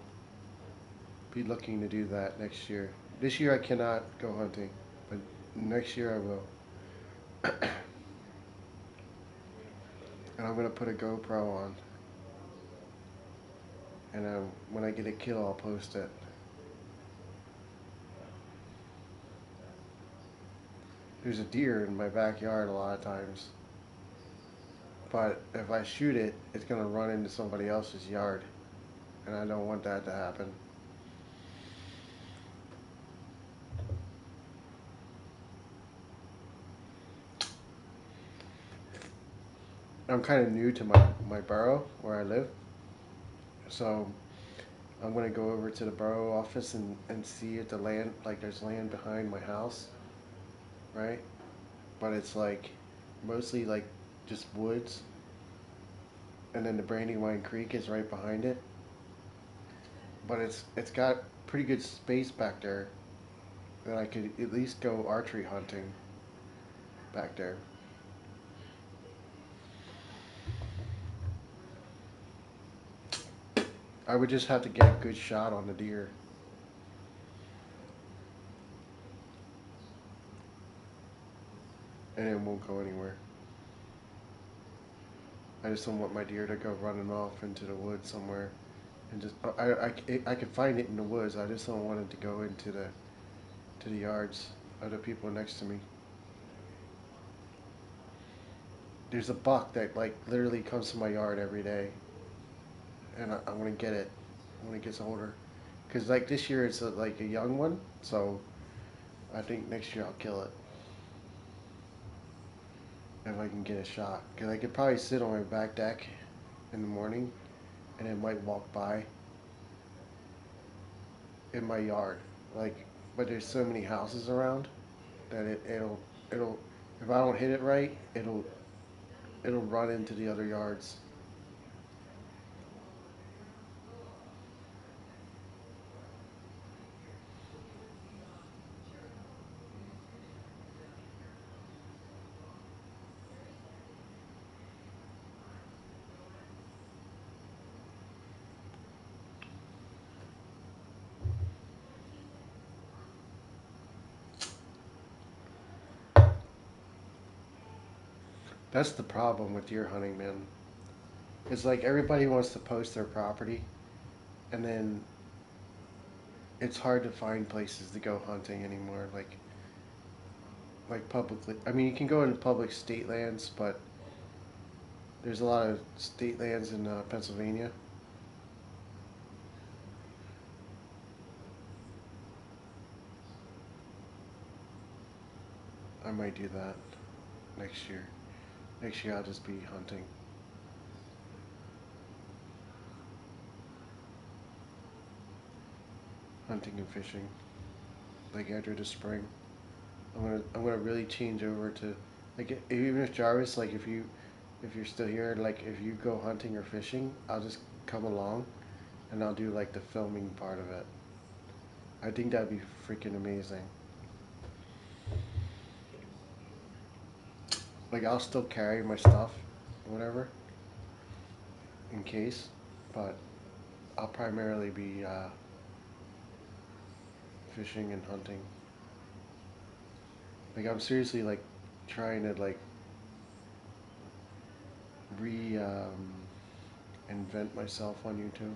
be looking to do that next year. This year I cannot go hunting, but next year I will. And I'm going to put a GoPro on. And when I get a kill, I'll post it. There's a deer in my backyard a lot of times. But if I shoot it, it's going to run into somebody else's yard. And I don't want that to happen. I'm kind of new to my borough where I live. So I'm going to go over to the borough office and see if the land, like there's land behind my house, right? But it's like mostly like just woods. And then the Brandywine Creek is right behind it. But it's got pretty good space back there that I could at least go archery hunting back there. I would just have to get a good shot on the deer. And it won't go anywhere. I just don't want my deer to go running off into the woods somewhere. And just, I could find it in the woods. I just don't want it to go into the to the yards of the people next to me. There's a buck that like literally comes to my yard every day, and I want to get it when it gets older. Cause like this year it's like a young one, so I think next year I'll kill it if I can get a shot. Cause I could probably sit on my back deck in the morning, and it might walk by in my yard. Like, but there's so many houses around that it'll if I don't hit it right, it'll run into the other yards. That's the problem with deer hunting, man. It's like everybody wants to post their property, and then it's hard to find places to go hunting anymore. Like publicly. I mean, you can go into public state lands, but there's a lot of state lands in Pennsylvania. I might do that next year. Next year I'll just be hunting. Hunting and fishing. Like after the spring. I'm gonna really change over to like even if Jarvis like if you're still here like if you go hunting or fishing I'll just come along and I'll do like the filming part of it. I think that'd be freaking amazing. Like I'll still carry my stuff, whatever, in case, but I'll primarily be fishing and hunting. Like I'm seriously like trying to like re invent myself on YouTube.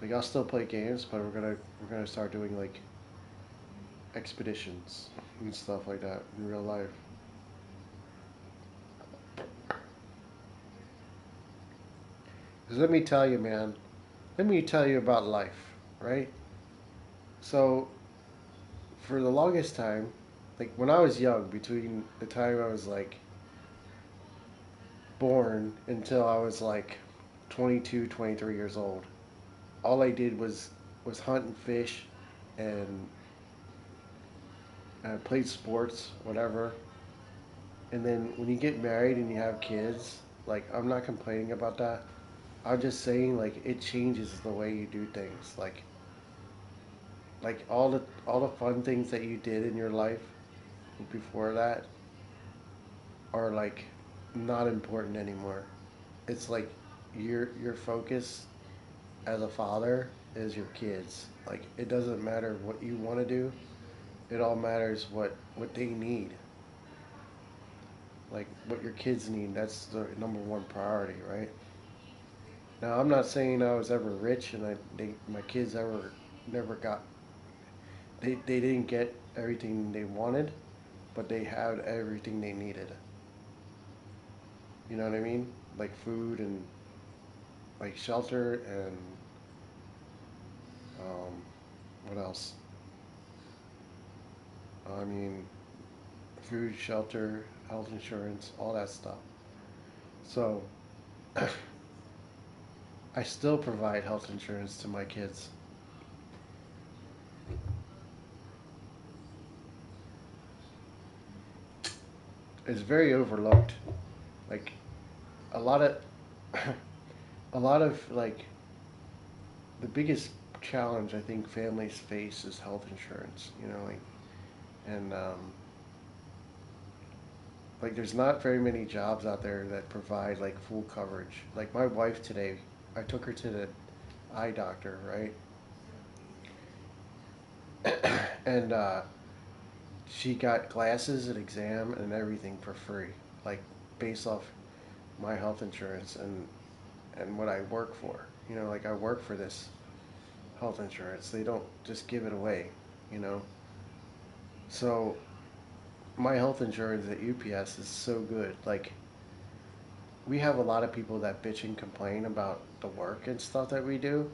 Like I'll still play games, but we're gonna start doing like expeditions and stuff like that in real life. Cause let me tell you, man. Let me tell you about life, right? So for the longest time, like when I was young, between the time I was like born until I was like 22, 23 years old, all I did was hunt and fish and played sports, whatever. And then when you get married and you have kids, like I'm not complaining about that. I'm just saying like it changes the way you do things. Like all the fun things that you did in your life before that are like not important anymore. It's like your focus as a father is your kids. Like it doesn't matter what you want to do. It all matters what they need. Like what your kids need. That's the number one priority, right? Now I'm not saying I was ever rich and my kids ever never got they didn't get everything they wanted, but they had everything they needed. You know what I mean? Like food and like shelter and what else? I mean, food, shelter, health insurance, all that stuff. So I still provide health insurance to my kids. It's very overlooked. Like a lot of a lot of like the biggest challenge I think families face is health insurance. You know, and like there's not very many jobs out there that provide like full coverage. Like my wife today, I took her to the eye doctor, right? And she got glasses, an exam, and everything for free, like based off my health insurance and what I work for. Like I work for this health insurance. They don't just give it away, you know. So my health insurance at UPS is so good. Like, we have a lot of people that bitch and complain about the work and stuff that we do,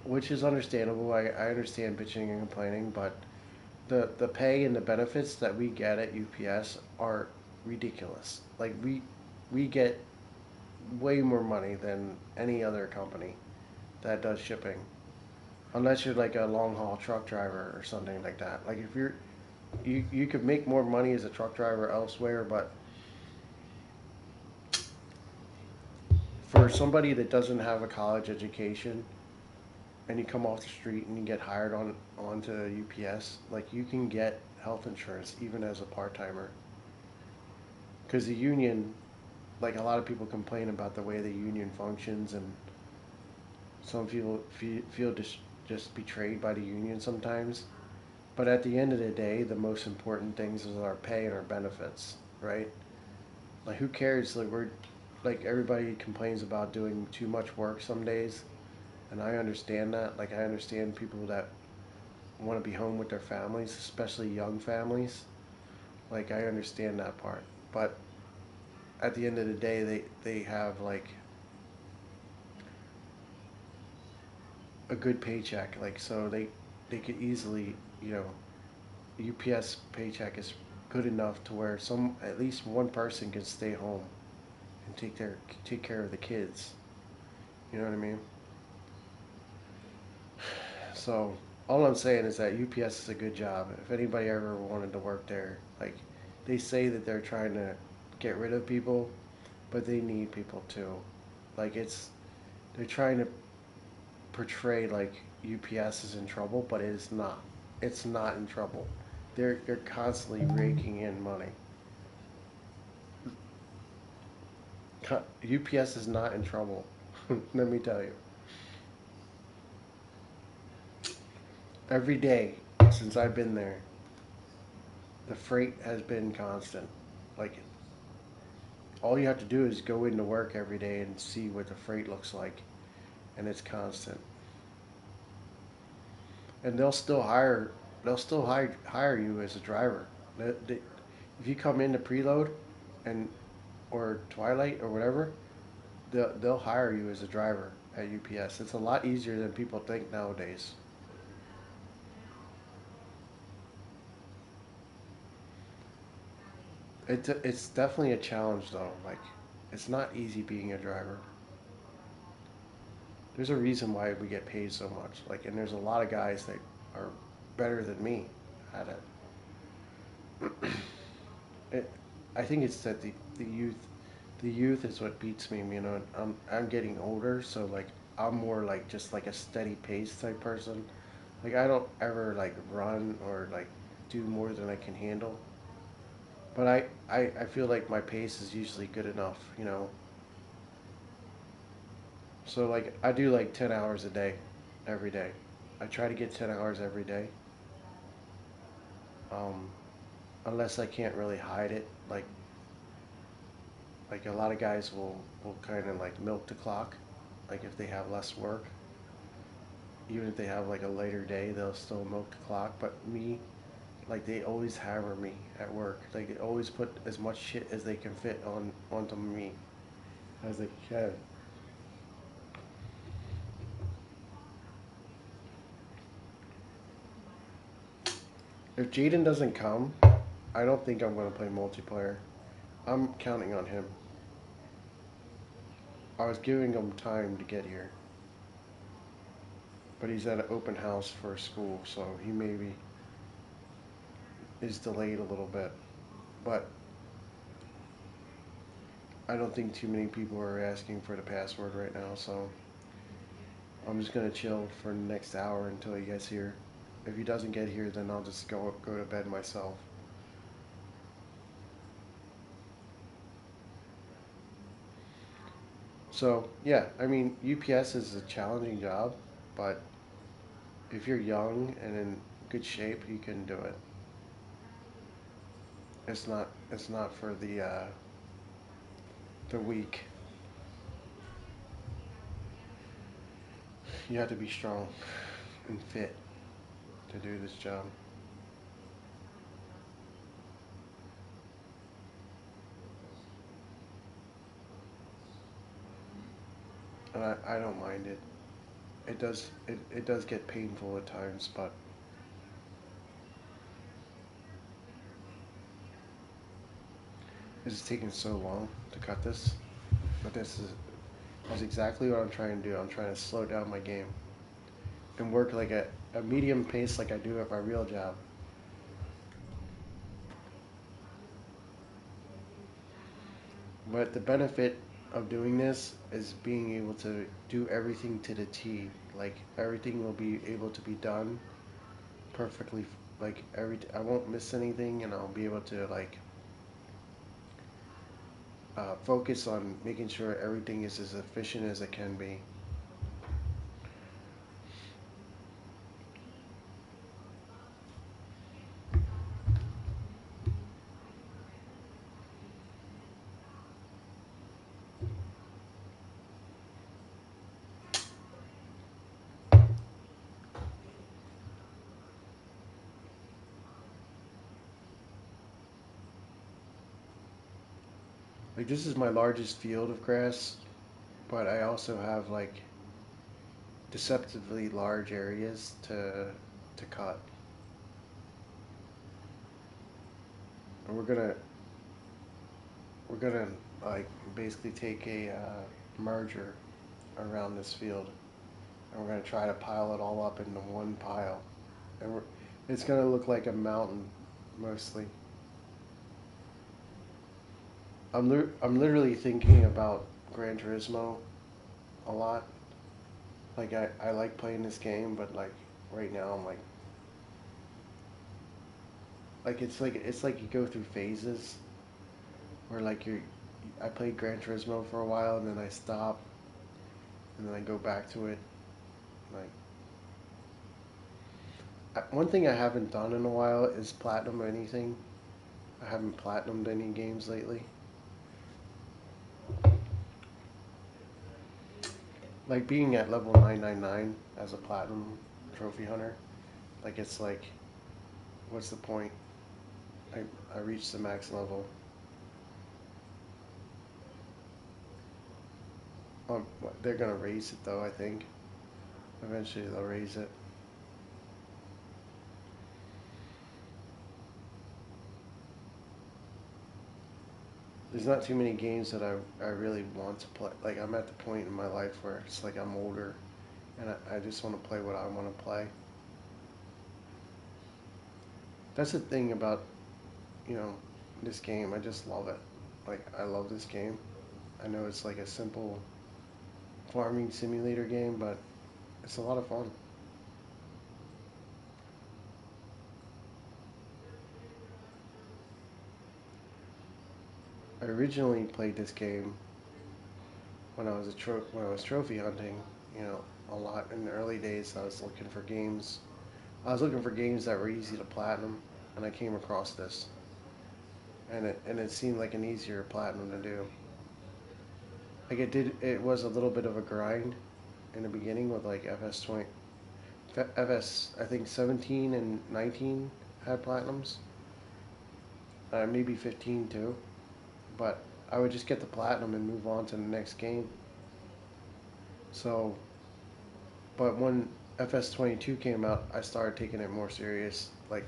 which is understandable. I understand bitching and complaining, but the pay and the benefits that we get at UPS are ridiculous. Like, we get way more money than any other company that does shipping, unless you're like a long haul truck driver or something like that. Like, if you could make more money as a truck driver elsewhere, but for somebody that doesn't have a college education and you come off the street and you get hired onto UPS, like, you can get health insurance even as a part timer. Because the union, like, a lot of people complain about the way the union functions, and some people feel just betrayed by the union sometimes. But at the end of the day, the most important things is our pay and our benefits, right? Like, who cares? Like, we're like, everybody complains about doing too much work some days, and I understand that. Like, I understand people that want to be home with their families, especially young families. Like, I understand that part. But at the end of the day, they have like a good paycheck. Like, so they could easily, you know, UPS paycheck is good enough to where some at least one person can stay home and take care of the kids. You know what I mean? So all I'm saying is that UPS is a good job. If anybody ever wanted to work there, like, they say that they're trying to get rid of people, but they need people too. Like, they're trying to portray like UPS is in trouble, but it is not. It's not in trouble. They're constantly raking in money. UPS is not in trouble. Let me tell you. Every day since I've been there, the freight has been constant. Like, all you have to do is go into work every day and see what the freight looks like, and it's constant. And they'll still hire you as a driver. If you come into preload and or twilight or whatever, they'll hire you as a driver at UPS. It's a lot easier than people think nowadays. It's definitely a challenge though. Like, it's not easy being a driver. There's a reason why we get paid so much. Like, and there's a lot of guys that are better than me at it. it I think it's that the youth is what beats me. You know, I'm getting older, so like, I'm more like just like a steady pace type person. Like, I don't ever like run or like do more than I can handle. But I feel like my pace is usually good enough, you know. So like, I do like 10 hours a day, every day. I try to get 10 hours every day. Um, Unless I can't really hide it. Like, a lot of guys will kind of like milk the clock. Like, if they have less work, even if they have like a later day, they'll still milk the clock. But me, like, they always hammer me at work. Like, they always put as much shit as they can fit onto me as they can. If Jaden doesn't come, I don't think I'm going to play multiplayer. I'm counting on him. I was giving him time to get here, but he's at an open house for a school, so he maybe is delayed a little bit. But I don't think too many people are asking for the password right now, so I'm just gonna chill for the next hour until he gets here. If he doesn't get here, then I'll just go to bed myself. So yeah, I mean, UPS is a challenging job, but if you're young and in good shape, you can do it. It's not for the weak. You have to be strong and fit to do this job. and I don't mind it. It does get painful at times, but it's taking so long to cut this. But that's exactly what I'm trying to do. I'm trying to slow down my game and work like a medium pace like I do at my real job. But the benefit of doing this is being able to do everything to the T. Like everything will be able to be done perfectly. Like I won't miss anything, and I'll be able to like focus on making sure everything is as efficient as it can be. Like this is my largest field of grass, but I also have like deceptively large areas to cut. And we're gonna like basically take a merger around this field, and we're gonna try to pile it all up into one pile, and it's gonna look like a mountain mostly. I'm literally thinking about Gran Turismo a lot. Like I like playing this game, but like right now I'm it's like you go through phases where like I played Gran Turismo for a while and then I stop and then I go back to it. Like one thing I haven't done in a while is platinum anything. I haven't platinumed any games lately. Like being at level 999 as a platinum trophy hunter. Like it's like, what's the point? I I reached the max level. They're gonna raise it though. I think eventually they'll raise it. There's not too many games that I really want to play. Like I'm at the point in my life where it's like I'm older and I just want to play what I want to play. That's the thing about, you know, this game. I just love it. Like I love this game. I know it's like a simple farming simulator game, but it's a lot of fun. I originally played this game when I was trophy hunting, you know, a lot in the early days. I was looking for games. I was looking for games that were easy to platinum, and I came across this, and it seemed like an easier platinum to do. Like it was a little bit of a grind in the beginning with like FS20, FS I think 17 and 19 had platinums, maybe 15 too, but I would just get the platinum and move on to the next game. So, but when FS22 came out, I started taking it more serious, like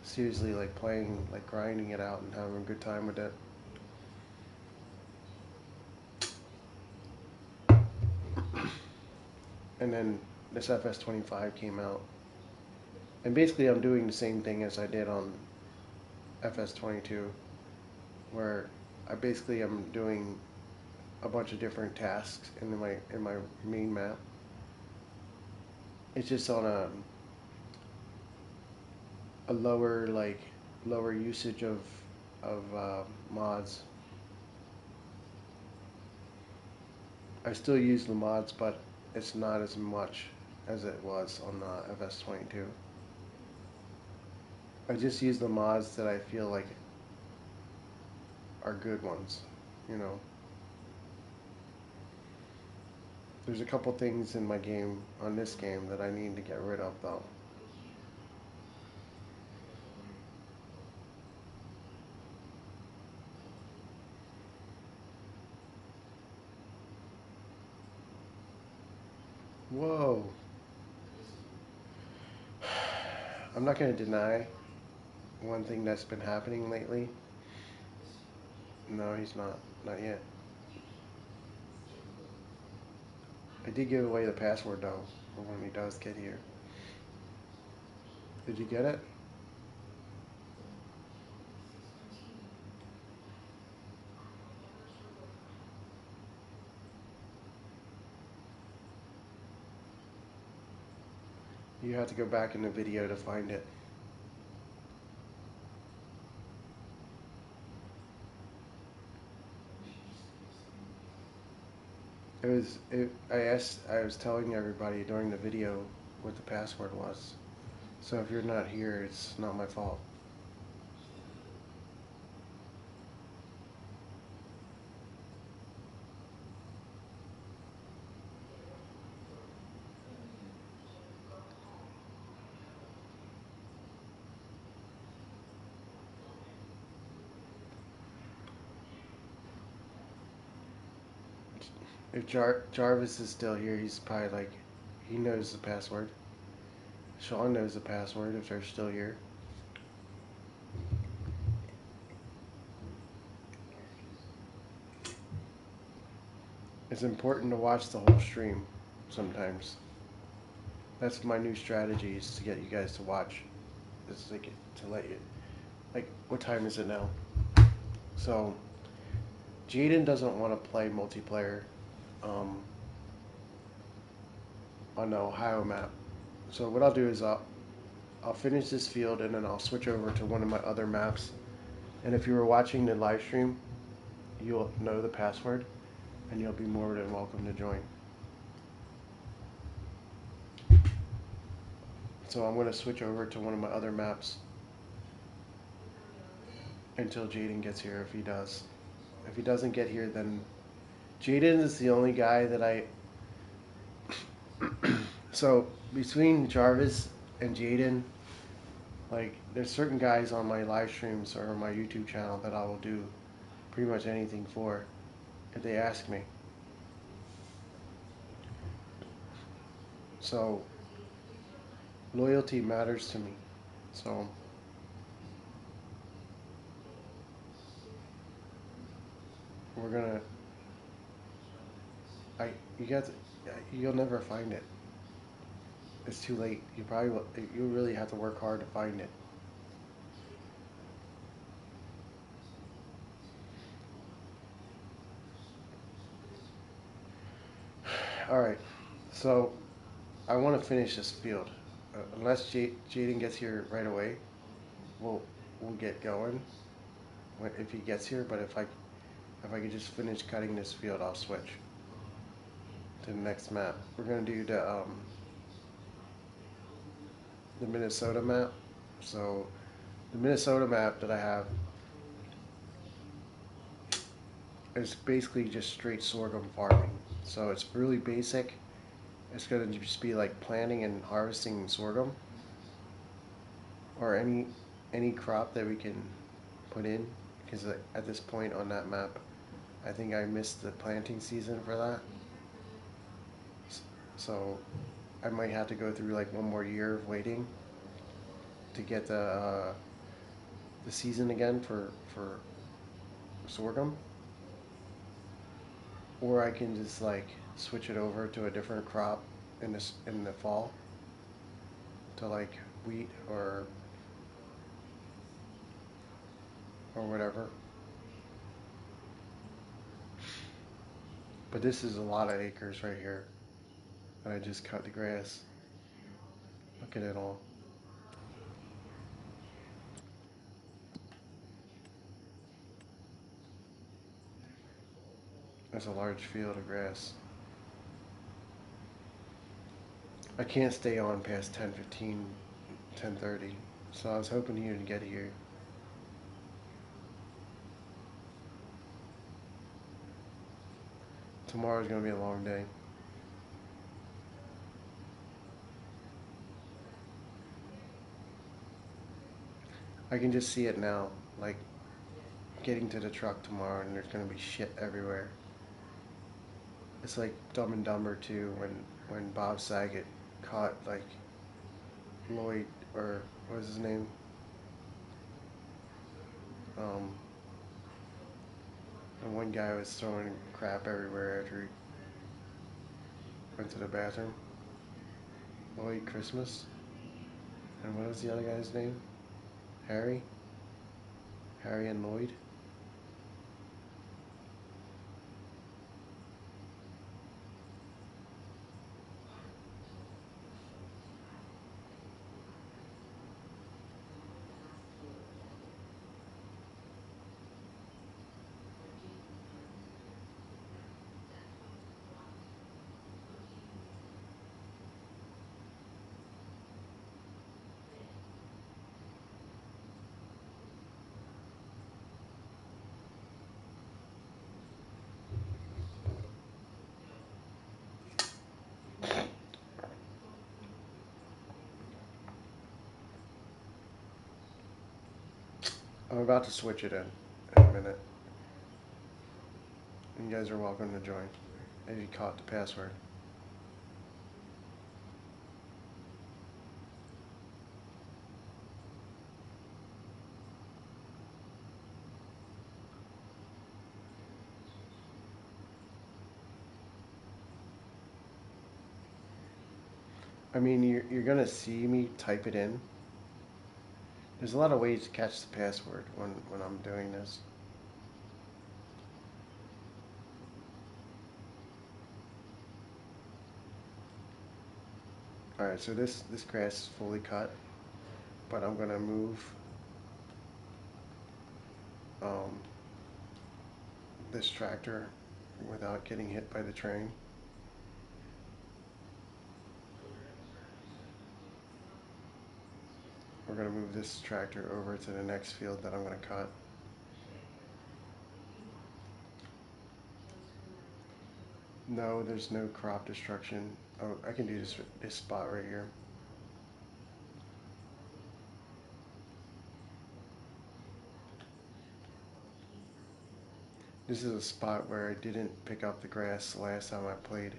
seriously, like playing, like grinding it out and having a good time with it. And then this FS25 came out, and basically I'm doing the same thing as I did on FS22, where I basically am doing a bunch of different tasks in my main map. It's just on a lower lower usage of mods. I still use the mods, but it's not as much as it was on FS22. I just use the mods that I feel like are good ones, you know. There's a couple things in my game, on this game, that I need to get rid of though. Whoa. I'm not going to deny one thing that's been happening lately. No, he's not. Not yet. I did give away the password though, for when he does get here. Did you get it? You have to go back in the video to find it. I was telling everybody during the video what the password was. So if you're not here, it's not my fault. If Jarvis is still here, he's probably like, he knows the password. Sean knows the password if they're still here. It's important to watch the whole stream sometimes. That's my new strategy, is to get you guys to watch. Is to let you, like, what time is it now? So, Jaden doesn't want to play multiplayer on the Ohio map. So what I'll do is I'll finish this field and then I'll switch over to one of my other maps. And if you were watching the live stream, you'll know the password and you'll be more than welcome to join. So I'm going to switch over to one of my other maps until Jaden gets here, if he does. If he doesn't get here, then Jaden is the only guy that I... So between Jarvis and Jaden, like, there's certain guys on my live streams or my YouTube channel that I will do pretty much anything for if they ask me. So loyalty matters to me. So we're gonna, you'll never find it. It's too late. You really have to work hard to find it. All right, so I want to finish this field. Unless Jaden gets here right away, we'll get going if he gets here. But if I could just finish cutting this field, I'll switch to the next map. We're gonna do the Minnesota map. So the Minnesota map that I have is basically just straight sorghum farming. So it's really basic. It's gonna just be like planting and harvesting sorghum or any crop that we can put in, because at this point on that map I think I missed the planting season for that. So I might have to go through like one more year of waiting to get the season again for sorghum, or I can just like switch it over to a different crop in the fall, to like wheat or whatever. But this is a lot of acres right here that I just cut the grass. Look at it all. That's a large field of grass. I can't stay on past 10:15, 10:30, so I was hoping he would get here. Tomorrow's gonna be a long day. I can just see it now, like getting to the truck tomorrow and there's gonna be shit everywhere. It's like Dumb and Dumber 2 when when Bob Saget caught like Lloyd, or what was his name? Um, and one guy was throwing crap everywhere after he went to the bathroom. Lloyd Christmas. And what was the other guy's name? Harry? Harry and Lloyd? I'm about to switch it in a minute. You guys are welcome to join if you caught the password. I mean, you're gonna see me type it in. There's a lot of ways to catch the password when I'm doing this. Alright, so this grass is fully cut, but I'm gonna move um, this tractor without getting hit by the train. We're gonna move this tractor over to the next field that I'm gonna cut. No, there's no crop destruction. Oh, I can do this spot right here. This is a spot where I didn't pick up the grass the last time I played.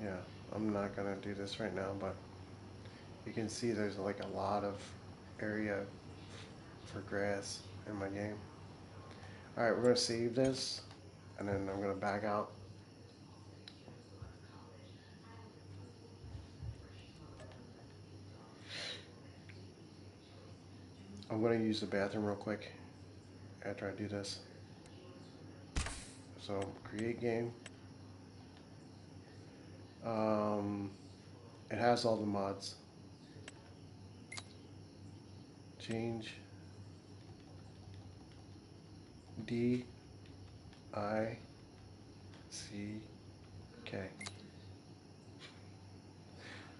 Yeah, I'm not gonna do this right now, but you can see there's like a lot of area for grass in my game. Alright, we're gonna save this, and then I'm gonna back out. I'm gonna use the bathroom real quick after I do this. So, create game. Um, it has all the mods. Change D I C K.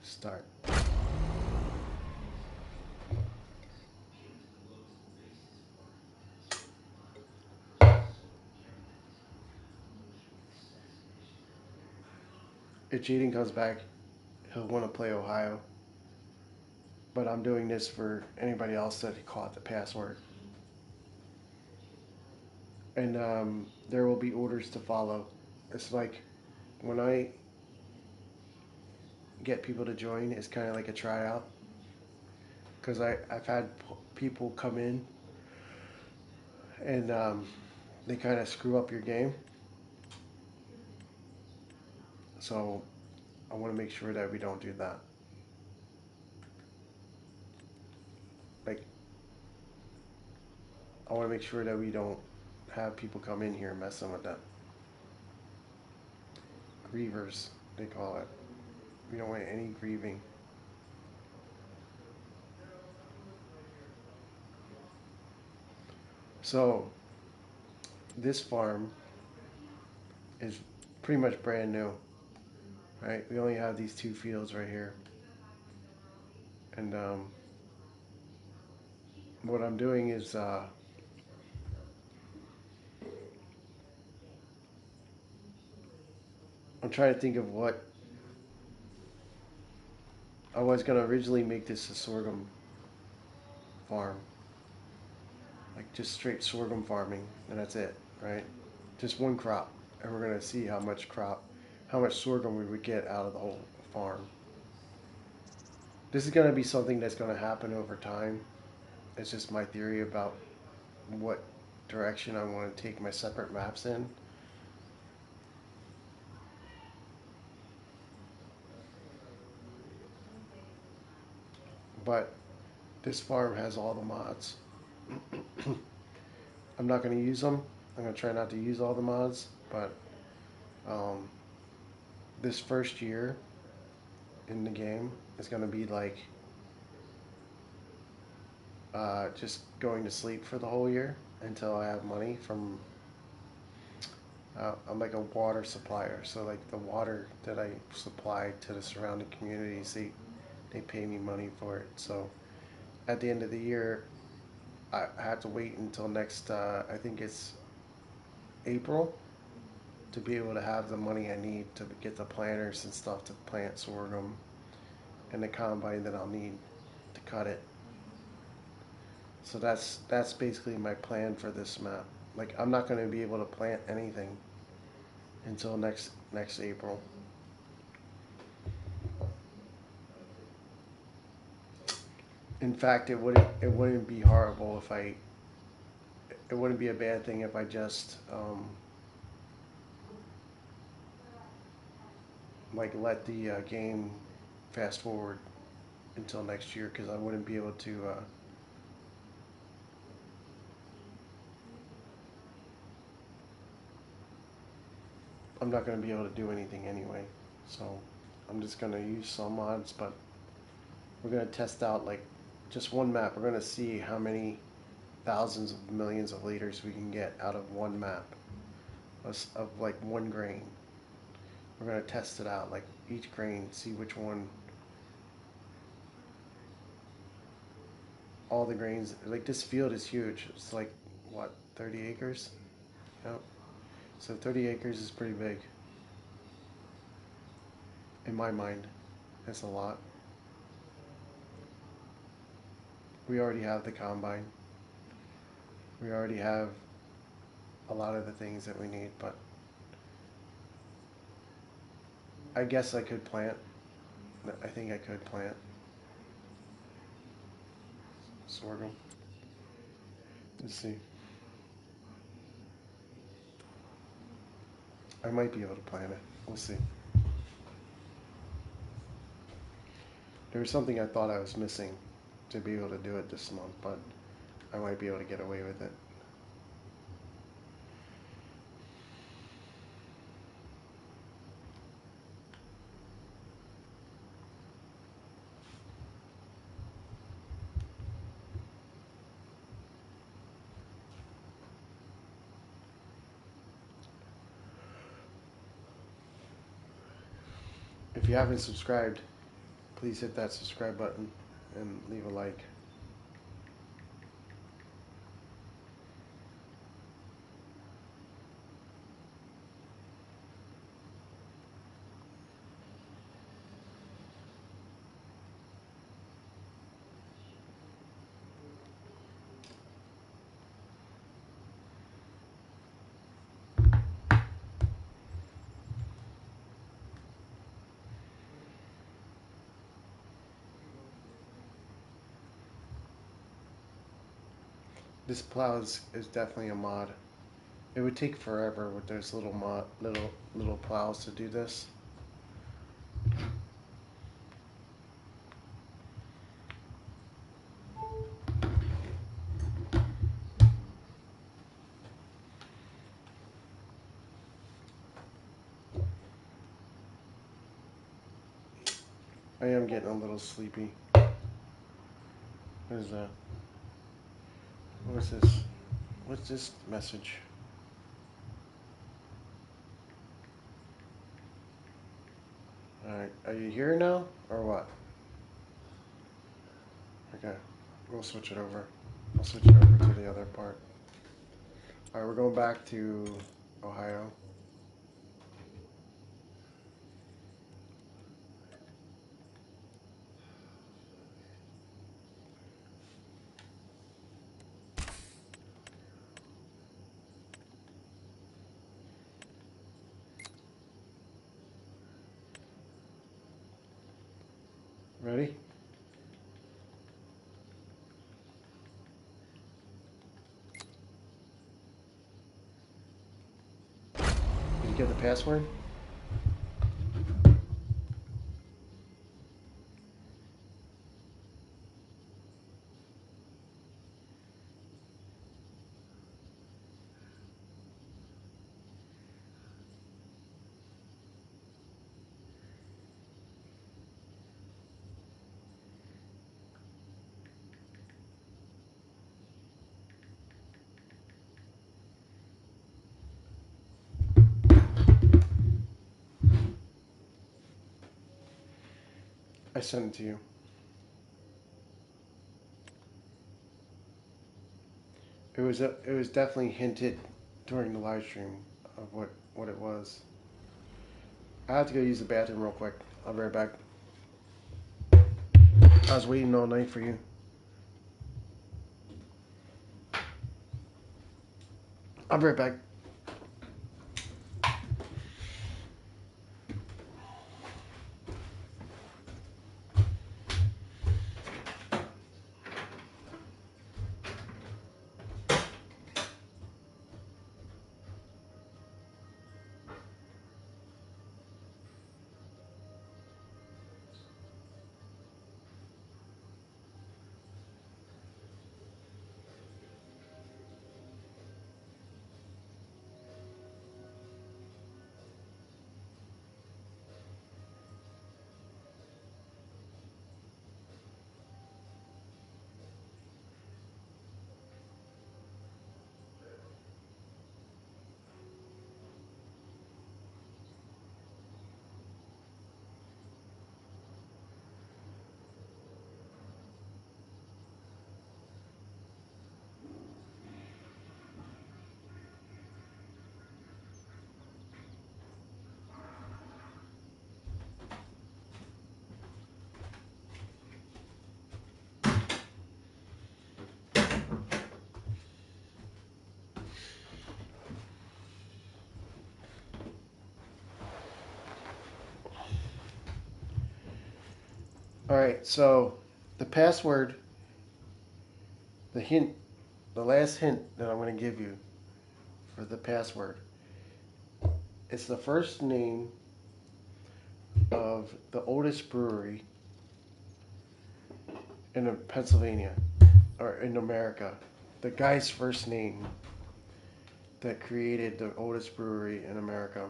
Start. If Jaden comes back, he'll want to play Ohio. But I'm doing this for anybody else that caught the password. And there will be orders to follow. It's like when I get people to join, it's kind of like a tryout. Because I've had people come in and they kind of screw up your game. So I want to make sure that we don't do that. Like, I want to make sure that we don't have people come in here messing with that. Grievers, they call it. We don't want any grieving. So this farm is pretty much brand new, right? We only have these two fields right here. And what I'm doing is I'm trying to think of what I was going to originally make this a sorghum farm. like just straight sorghum farming, and that's it, right? Just one crop, and we're gonna see how much sorghum we would get out of the whole farm. This is gonna be something that's gonna happen over time. It's just my theory about what direction I want to take my separate maps in. But this farm has all the mods. I'm not going to use them. I'm going to try not to use all the mods, but um, this first year in the game is going to be like just going to sleep for the whole year until I have money from. I'm like a water supplier, so like the water that I supply to the surrounding communities, they pay me money for it. So at the end of the year, I have to wait until next. I think it's April to be able to have the money I need to get the planters and stuff to plant sorghum and the combine that I'll need to cut it. So that's basically my plan for this map. Like I'm not going to be able to plant anything until next April. In fact, it wouldn't be horrible if I it wouldn't be a bad thing if I just like let the game fast forward until next year because I wouldn't be able to. I'm not going to be able to do anything anyway, so I'm just going to use some mods, but we're going to test out like just one map. We're going to see how many thousands of millions of liters we can get out of one map of like one grain. We're going to test it out, like each grain, see which one, all the grains. Like this field is huge. It's like, what, 30 acres? Yep. So 30 acres is pretty big. In my mind, it's a lot. We already have the combine. We already have a lot of the things that we need, but I guess I could plant. I think I could plant sorghum. Let's see. I might be able to plant it. We'll see. There was something I thought I was missing to be able to do it this month, but I might be able to get away with it. If you haven't subscribed, please hit that subscribe button and leave a like. This plow is definitely a mod. It would take forever with those little plows to do this. I am getting a little sleepy. What is that? What's this? What's this message? Alright, are you here now or what? Okay, we'll switch it over. I'll switch it over to the other part. Alright, we're going back to Ohio. Ready? Did you get the password? I sent it to you. It was definitely hinted during the live stream of what it was. I have to go use the bathroom real quick. I'll be right back. I was waiting all night for you. I'll be right back. All right, so the password, the hint, the last hint that I'm going to give you for the password, it's the first name of the oldest brewery in Pennsylvania or in America. The guy's first name that created the oldest brewery in America.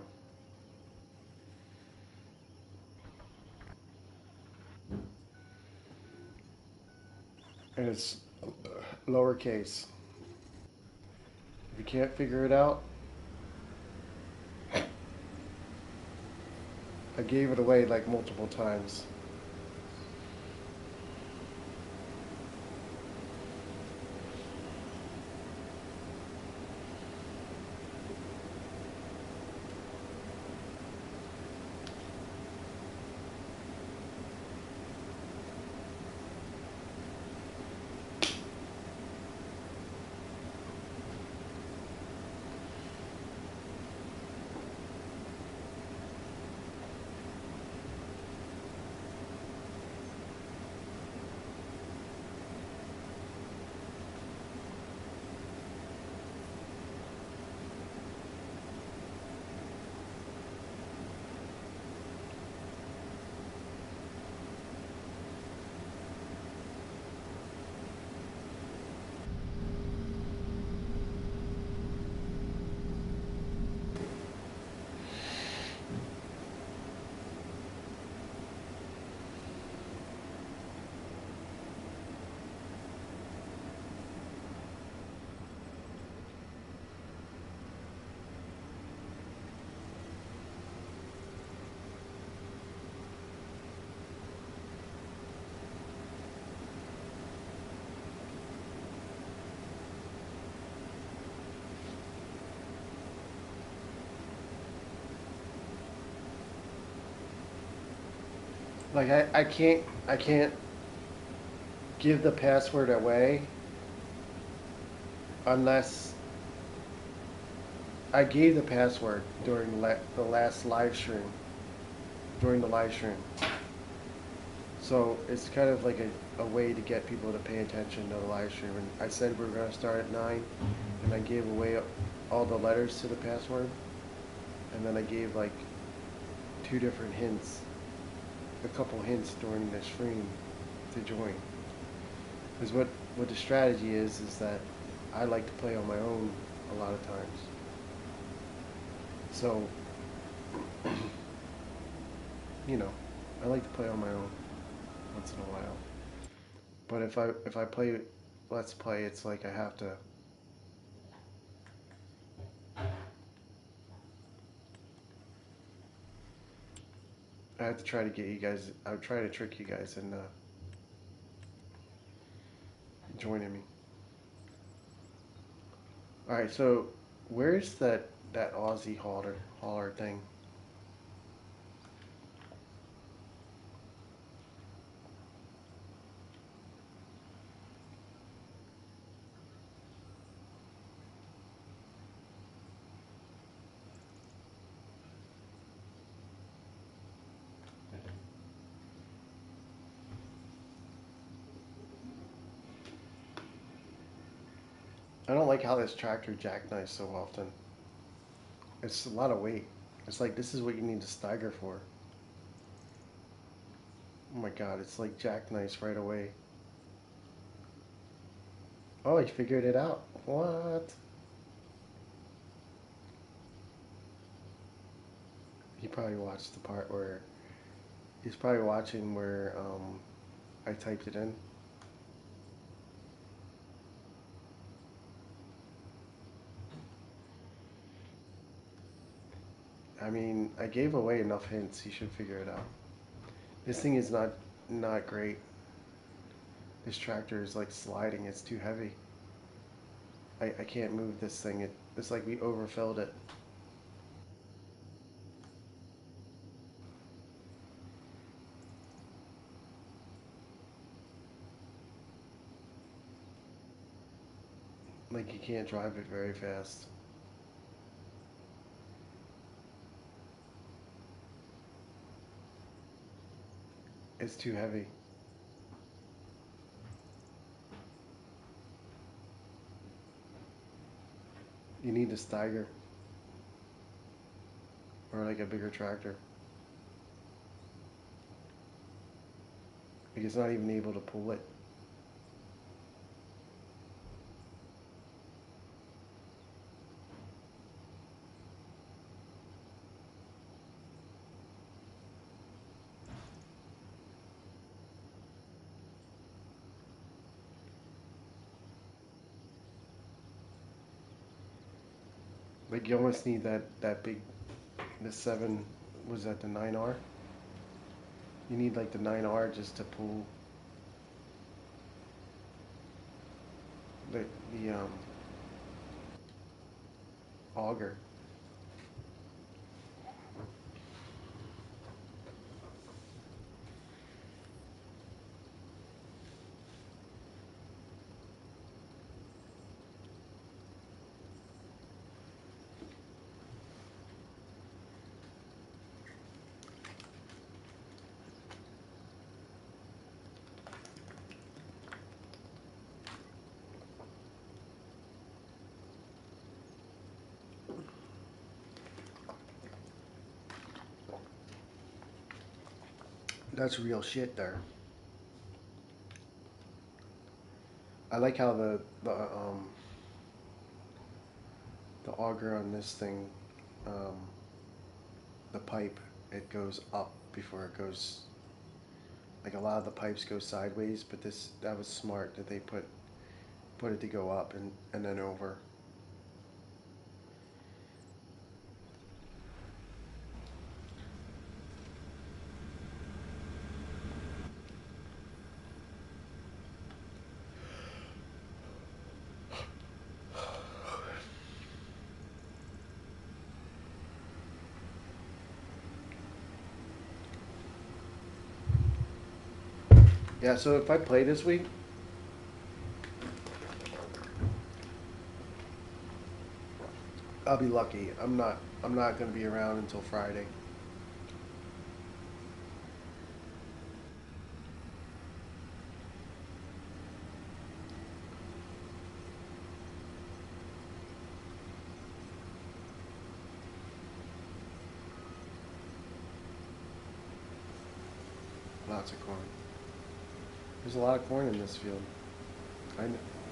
And it's lowercase. If you can't figure it out, I gave it away like multiple times. Like I can't give the password away unless I gave the password during the last live stream. During the live stream. So it's kind of like a way to get people to pay attention to the live stream. And I said we were going to start at 9, and I gave away all the letters to the password. And then I gave like 2 different hints, a couple hints during the stream to join. Because what the strategy is that I like to play on my own a lot of times. So, you know, I like to play on my own once in a while. But if I play Let's Play, it's like I have to try to get you guys. I would try to trick you guys into joining me. All right, so where's that Aussie hauler thing? I don't like how this tractor jackknives so often. It's a lot of weight. It's like this is what you need to stagger for. Oh my god, it's like jackknives right away. Oh, he figured it out. What? He probably watched the part where he's probably watching where I typed it in. I mean, I gave away enough hints. He should figure it out. This thing is not great. This tractor is like sliding. It's too heavy. I can't move this thing. It's like we overfilled it. Like you can't drive it very fast. It's too heavy. You need a Steiger or like a bigger tractor. Like it's not even able to pull it. Like you almost need that big, the 7, was that the 9R? You need like the 9R just to pull the the auger. That's real shit there. I like how the auger on this thing, um, the pipe, it goes up before it goes. Like a lot of the pipes go sideways, but that was smart that they put it to go up and then over. Yeah, so if I play this week, I'll be lucky. I'm not going to be around until Friday. Lots of corn. There's a lot of corn in this field. I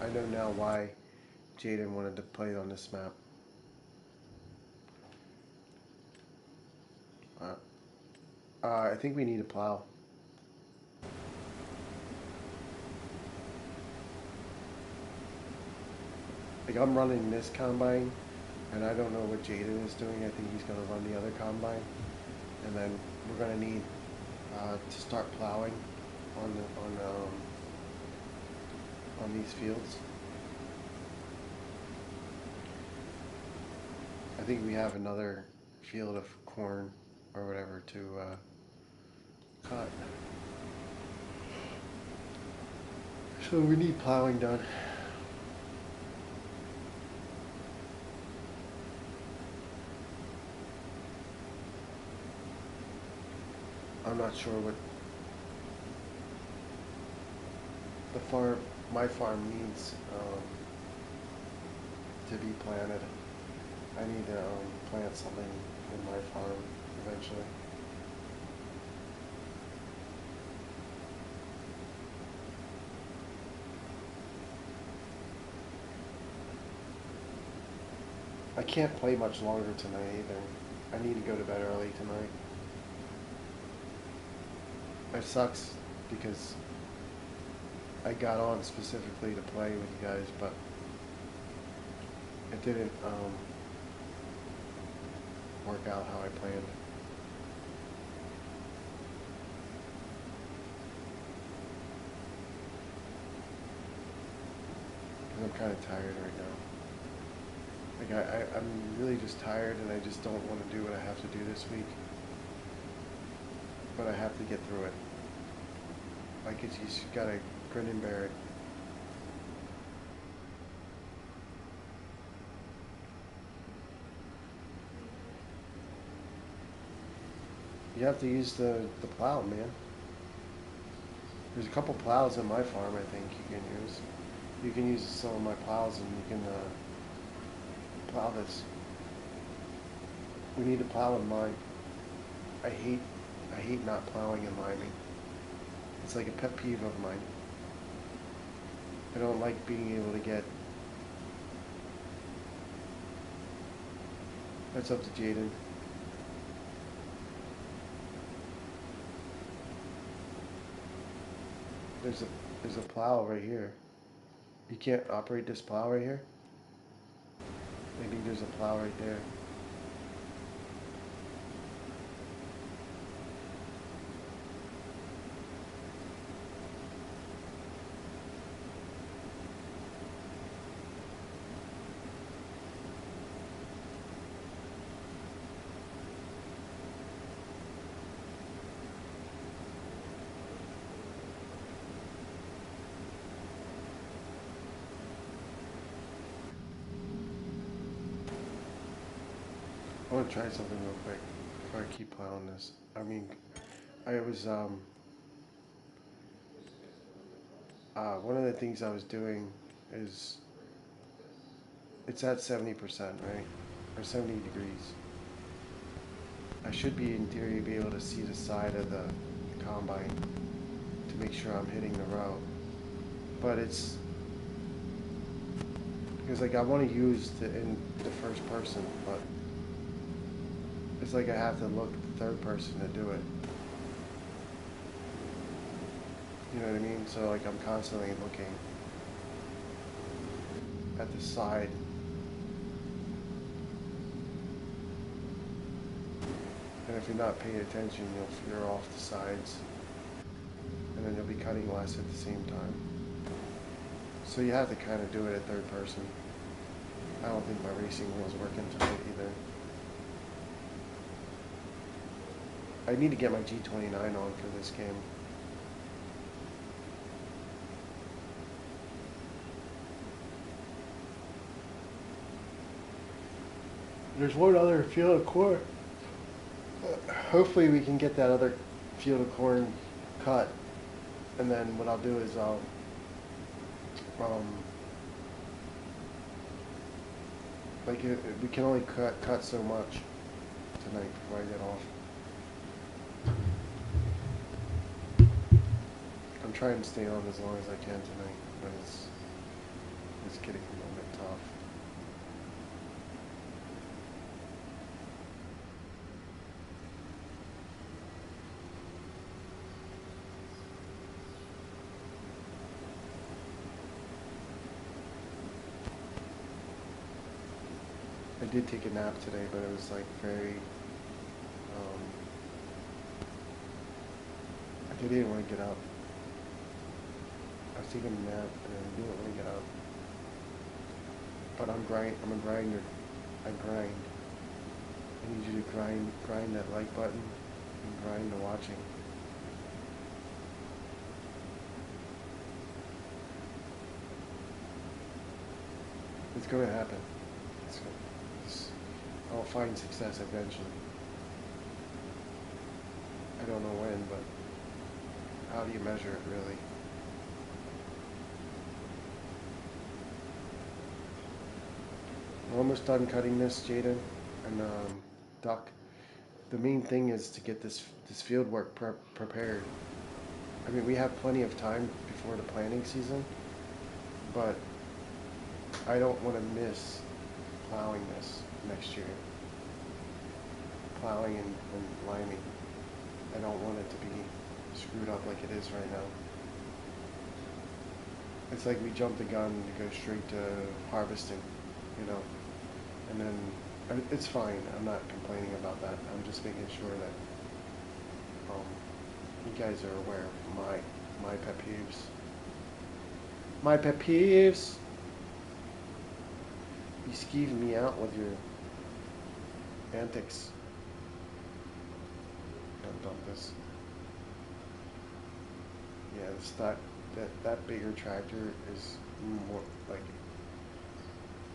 know now why Jaden wanted to play on this map. I think we need a plow. Like, I'm running this combine, and I don't know what Jaden is doing. I think he's going to run the other combine, and then we're going to need to start plowing on these fields. I think we have another field of corn or whatever to cut. So we need plowing done. I'm not sure what my farm needs to be planted. I need to plant something in my farm eventually. I can't play much longer tonight either. I need to go to bed early tonight. It sucks because I got on specifically to play with you guys, but it didn't work out how I planned. Because I'm kind of tired right now. Like I'm really just tired, and I just don't want to do what I have to do this week. But I have to get through it. Like, you just gotta grin and bear it. You have to use the plow, man. There's a couple plows in my farm I think you can use. You can use some of my plows and you can plow this. We need to plow in mine. I hate not plowing and liming. It's like a pet peeve of mine. I don't like being able to get... That's up to Jaden. There's a plow right here. You can't operate this plow right here? I think there's a plow right there. I want to try something real quick before I keep plowing this. I mean, I was, one of the things I was doing is, it's at 70%, right? Or 70 degrees. I should be, in theory, be able to see the side of the combine to make sure I'm hitting the row. But it's, because like I want to use in the first person, but it's like I have to look at the third person to do it. You know what I mean? So like I'm constantly looking at the side. And if you're not paying attention, you'll veer off the sides. And then you'll be cutting less at the same time. So you have to kind of do it at third person. I don't think my racing wheel's working tonight either. I need to get my G29 on for this game. There's one other field of corn. Hopefully we can get that other field of corn cut. And then what I'll do is I'll like we can only cut so much tonight before I get off. try and stay on as long as I can tonight, but it's getting a little bit tough. I did take a nap today, but it was like very, I didn't want to get up. I was taking a nap and I didn't want to get up. But I'm a grinder. I grind. I need you to grind that like button and grind the watching. It's gonna happen. I'll find success eventually. I don't know when, but how do you measure it really? We're almost done cutting this, Jaden and Duck. The main thing is to get this field work prepared. I mean, we have plenty of time before the planting season, but I don't want to miss plowing this next year. Plowing and liming. I don't want it to be screwed up like it is right now. It's like we jumped the gun to go straight to harvesting, you know. And then it's fine. I'm not complaining about that. I'm just making sure that you guys are aware of my pet peeves. My pet peeves. You skeeve me out with your antics. I'll dump this. Yeah, it's that bigger tractor is more like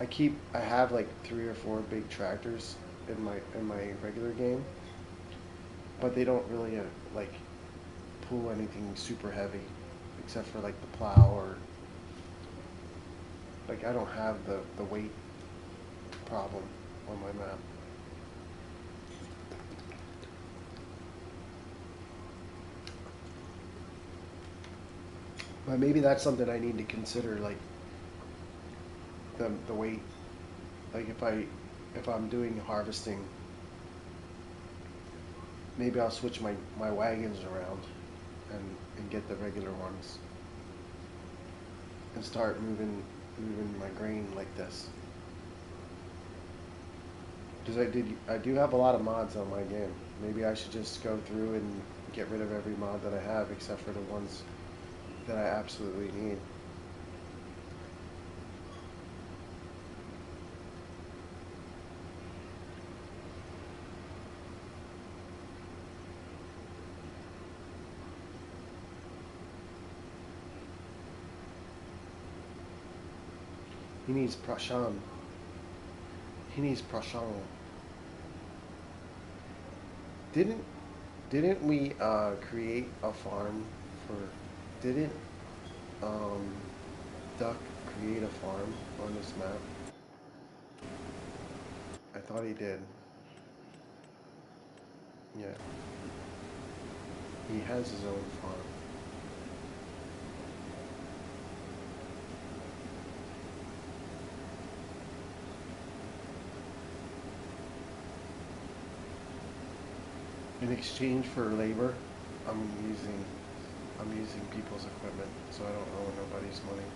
I have like 3 or 4 big tractors in my regular game, but they don't really like pull anything super heavy, except for like the plow or like I don't have the weight problem on my map. But maybe that's something I need to consider, like the weight. Like if I'm doing harvesting, maybe I'll switch my wagons around and get the regular ones and start moving my grain like this. Because I do have a lot of mods on my game. Maybe I should just go through and get rid of every mod that I have except for the ones that I absolutely need. He needs Prashan. He needs Prashan. Didn't we create a farm for? Didn't Duck create a farm on this map? I thought he did. Yeah. He has his own farm. In exchange for labor, I'm using people's equipment, so I don't owe nobody's money.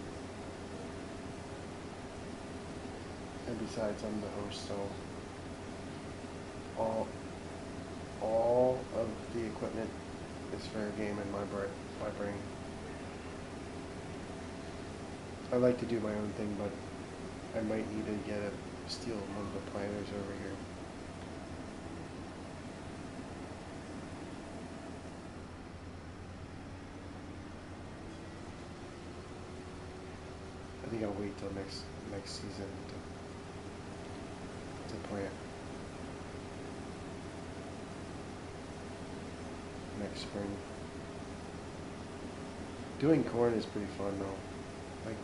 And besides, I'm the host, so all of the equipment is fair game in my brain. I like to do my own thing, but I might need to steal one of the planters over here. I think I'll wait till next season to plant. Next spring. Doing corn is pretty fun though. Like,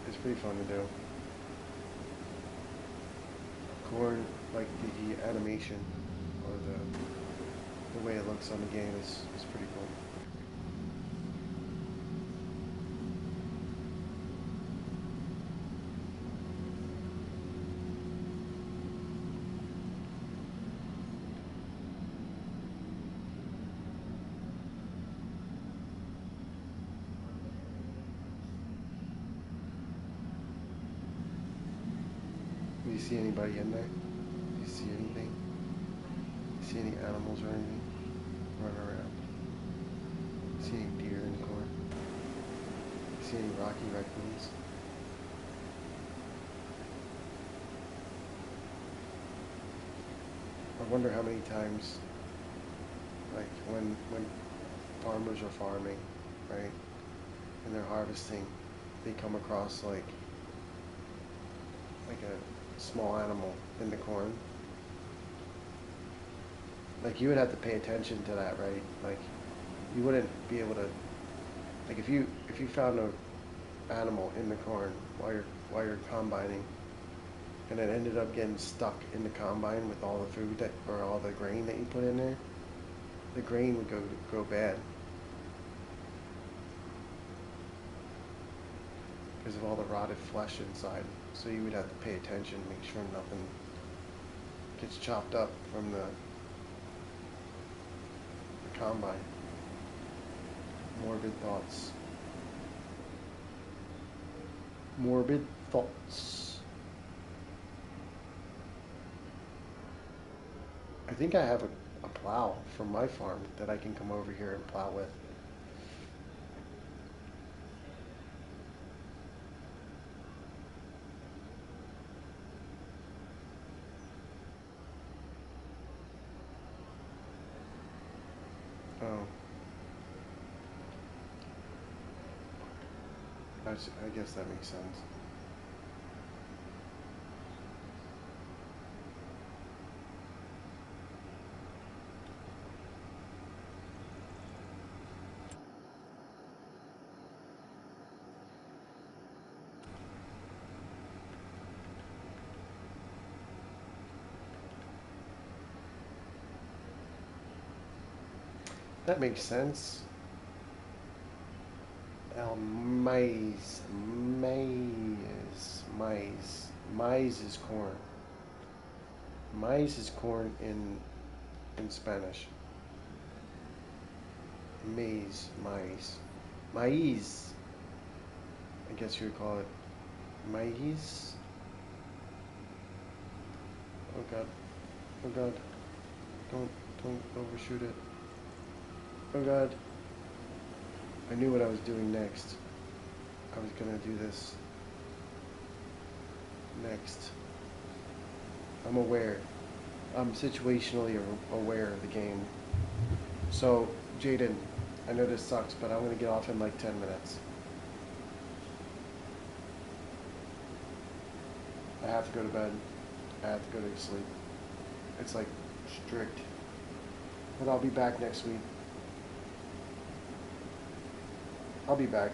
it's pretty fun to do. Corn, like the animation or the the way it looks on the game is pretty cool. Do you see anybody in there? Do you see anything? Do you see any animals or anything running around? Do you see any deer in the corn? Do you see any rocky raccoons? I wonder how many times, like when farmers are farming, right, and they're harvesting, they come across like a small animal in the corn. Like you would have to pay attention to that, right? Like you wouldn't be able to, like if you found a animal in the corn while you're combining, and it ended up getting stuck in the combine with all the food that or all the grain that you put in there, the grain would go bad because of all the rotted flesh inside. So you would have to pay attention, make sure nothing gets chopped up from the combine. Morbid thoughts. Morbid thoughts. I think I have a plow from my farm that I can come over here and plow with. Oh. I guess that makes sense. That makes sense. Maize. Maize. Maize. Maize is corn. Maize is corn in Spanish. Maize. Maize. Maize. I guess you would call it maize. Oh god. Oh god. Don't overshoot it. Oh god. I knew what I was doing next. I was gonna do this next. I'm aware. I'm situationally aware of the game. So, Jaden, I know this sucks, but I'm gonna get off in like 10 minutes. I have to go to bed. I have to go to sleep. It's like strict. But I'll be back next week. I'll be back.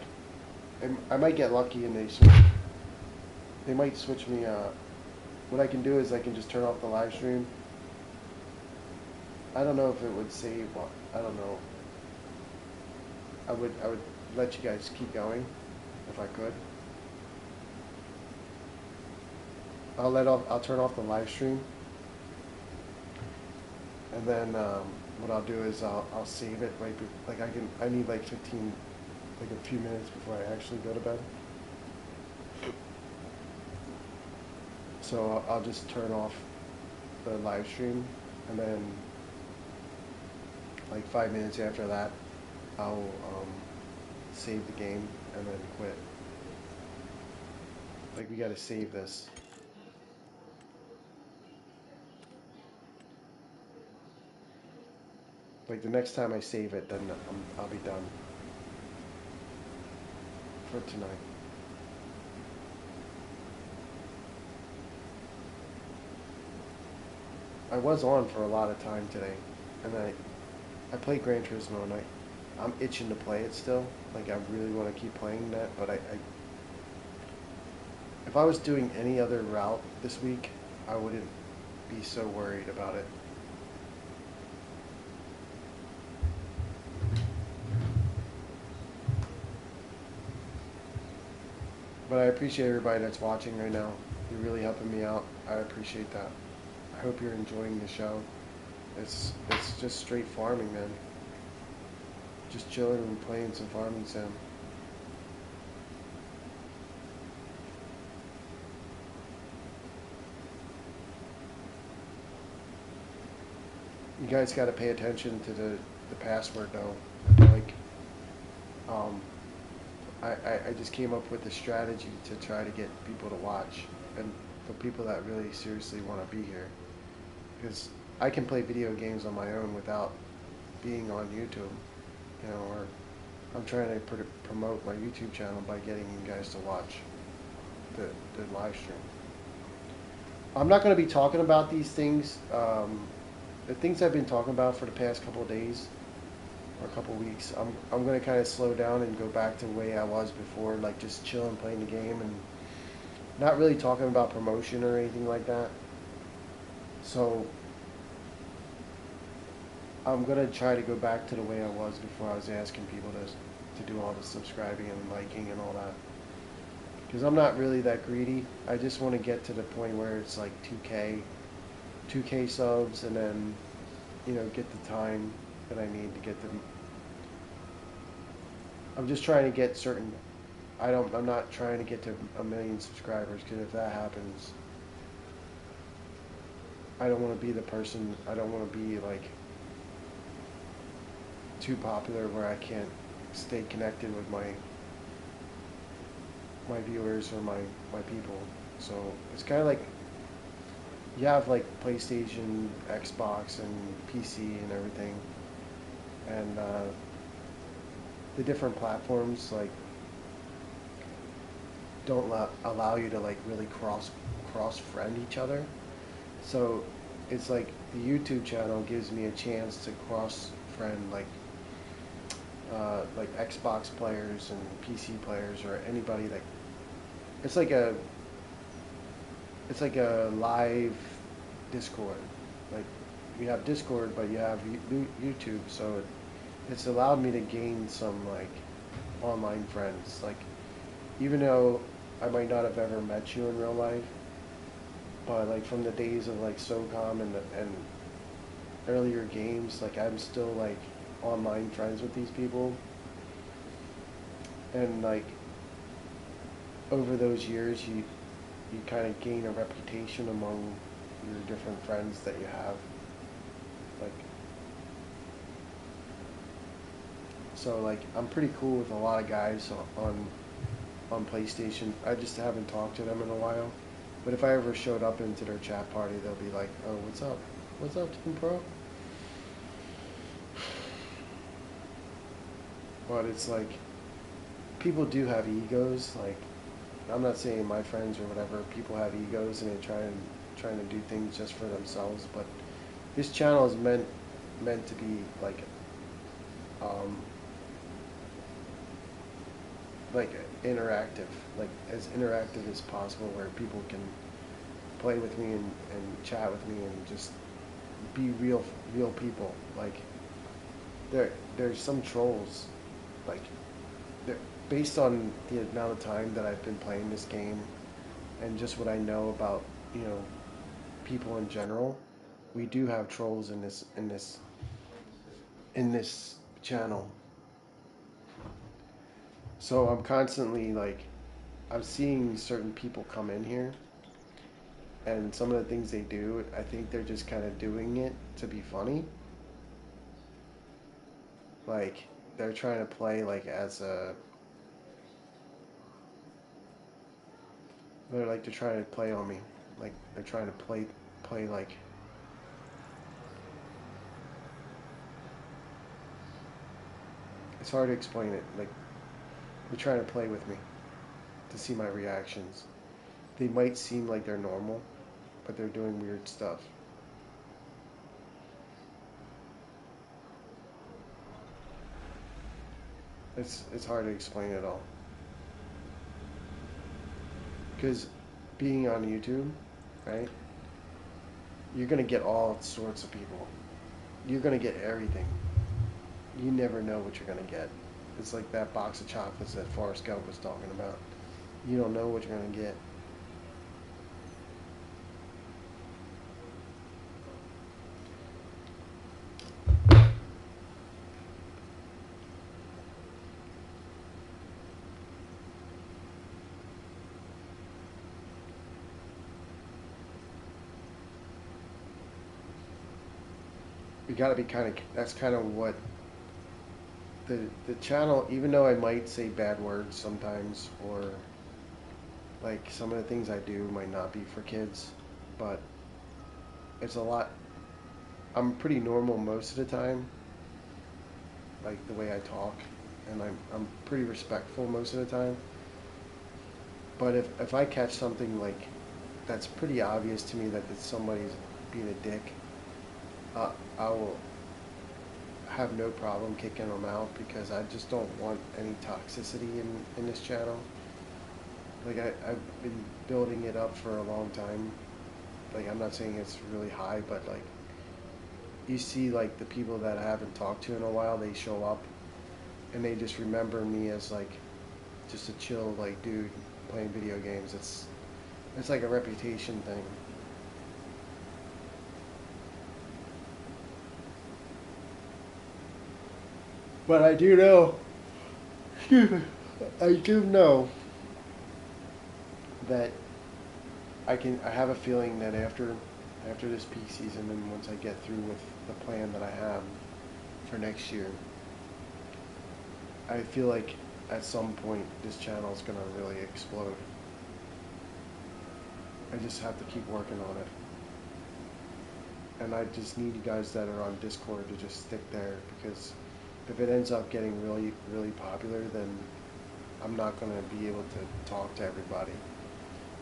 I might get lucky and they might switch me. What I can do is I can just turn off the live stream. I don't know if it would save. I don't know. I would let you guys keep going if I could. I'll turn off the live stream, and then what I'll do is I'll save it right. I need like 15. Like a few minutes before I actually go to bed. So I'll just turn off the live stream, and then like 5 minutes after that, I'll save the game and then quit. Like we gotta save this. Like the next time I save it, then I'll be done for tonight. I was on for a lot of time today, and I played Gran Turismo, and I'm itching to play it still. Like I really want to keep playing that, but if I was doing any other route this week, I wouldn't be so worried about it. But I appreciate everybody that's watching right now. You're really helping me out. I appreciate that. I hope you're enjoying the show. It's just straight farming, man. Just chilling and playing some farming sim. You guys got to pay attention to the password though. Like, um, I just came up with a strategy to try to get people to watch, and for people that really seriously want to be here, because I can play video games on my own without being on YouTube, you know, or I'm trying to promote my YouTube channel by getting you guys to watch the live stream. I'm not going to be talking about these things. The things I've been talking about for the past couple of days or a couple of weeks, I'm going to kind of slow down and go back to the way I was before, like just chilling, playing the game, and not really talking about promotion or anything like that. So I'm going to try to go back to the way I was before I was asking people to do all the subscribing and liking and all that. Because I'm not really that greedy. I just want to get to the point where it's like 2K subs, and then, you know, get the time that I need to get them. I'm just trying to get certain. I'm not trying to get to 1 million subscribers, because if that happens, I don't want to be the person. I don't want to be like too popular where I can't stay connected with my viewers or my people. So it's kind of like you have like PlayStation, Xbox, and PC and everything, and the different platforms like don't allow you to like really cross friend each other. So it's like the YouTube channel gives me a chance to cross friend like Xbox players and PC players or anybody that. It's like a live Discord. Like, you have Discord, but you have YouTube, so it's allowed me to gain some like online friends. Like, even though I might not have ever met you in real life, but like from the days of like SOCOM and earlier games, like I'm still like online friends with these people, and like over those years you kind of gain a reputation among your different friends that you have. Like, so like I'm pretty cool with a lot of guys on PlayStation. I just haven't talked to them in a while. But if I ever showed up into their chat party, they'll be like, "Oh, what's up? What's up, Team Pro?" But it's like people do have egos. Like, I'm not saying my friends or whatever, people have egos and they trying to do things just for themselves, but this channel is meant to be um like interactive, like as interactive as possible, where people can play with me and chat with me and just be real people. Like, there's some trolls, like, based on the amount of time that I've been playing this game and just what I know about, you know, people in general, we do have trolls in this channel. So I'm constantly like, I'm seeing certain people come in here, and some of the things they do, I think they're just kind of doing it to be funny. Like, they're trying to play like as a, they're trying to play on me. Like, they're trying to play like, it's hard to explain it. Like, they're trying to play with me to see my reactions. They might seem like they're normal, but they're doing weird stuff. It's hard to explain it all. Because being on YouTube, right? You're gonna get all sorts of people. You're gonna get everything. You never know what you're gonna get. It's like that box of chocolates that Forrest Gump was talking about. you don't know what you're gonna get. You gotta be kind of, that's kind of what the channel, even though I might say bad words sometimes, or like some of the things I do might not be for kids, but it's a lot. I'm pretty normal most of the time, like the way I talk, and I'm pretty respectful most of the time. But if I catch something like that's pretty obvious to me that it's somebody's being a dick, I will have no problem kicking them out because I just don't want any toxicity in this channel. Like I've been building it up for a long time. Like I'm not saying it's really high, but like you see like the people that I haven't talked to in a while, they show up and they just remember me as like just a chill like dude playing video games. It's like a reputation thing. But I do know, excuse me, I do know that I have a feeling that after this peak season and once I get through with the plan that I have for next year, I feel like at some point this channel is going to really explode. I just have to keep working on it. And I just need you guys that are on Discord to just stick there, because if it ends up getting really, really popular, then I'm not going to be able to talk to everybody.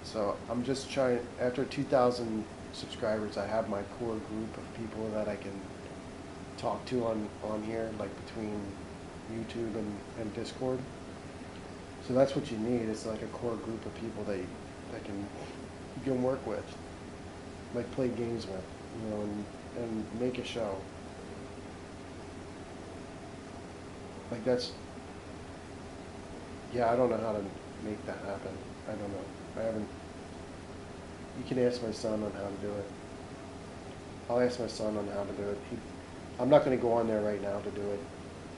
So I'm just trying, after 2,000 subscribers, I have my core group of people that I can talk to on here, like between YouTube and Discord. So that's what you need. It's like a core group of people that you can work with, like play games with, you know, and make a show. Like that's, yeah, I don't know how to make that happen. I don't know. I haven't, you can ask my son on how to do it. I'll ask my son on how to do it. I'm not going to go on there right now to do it.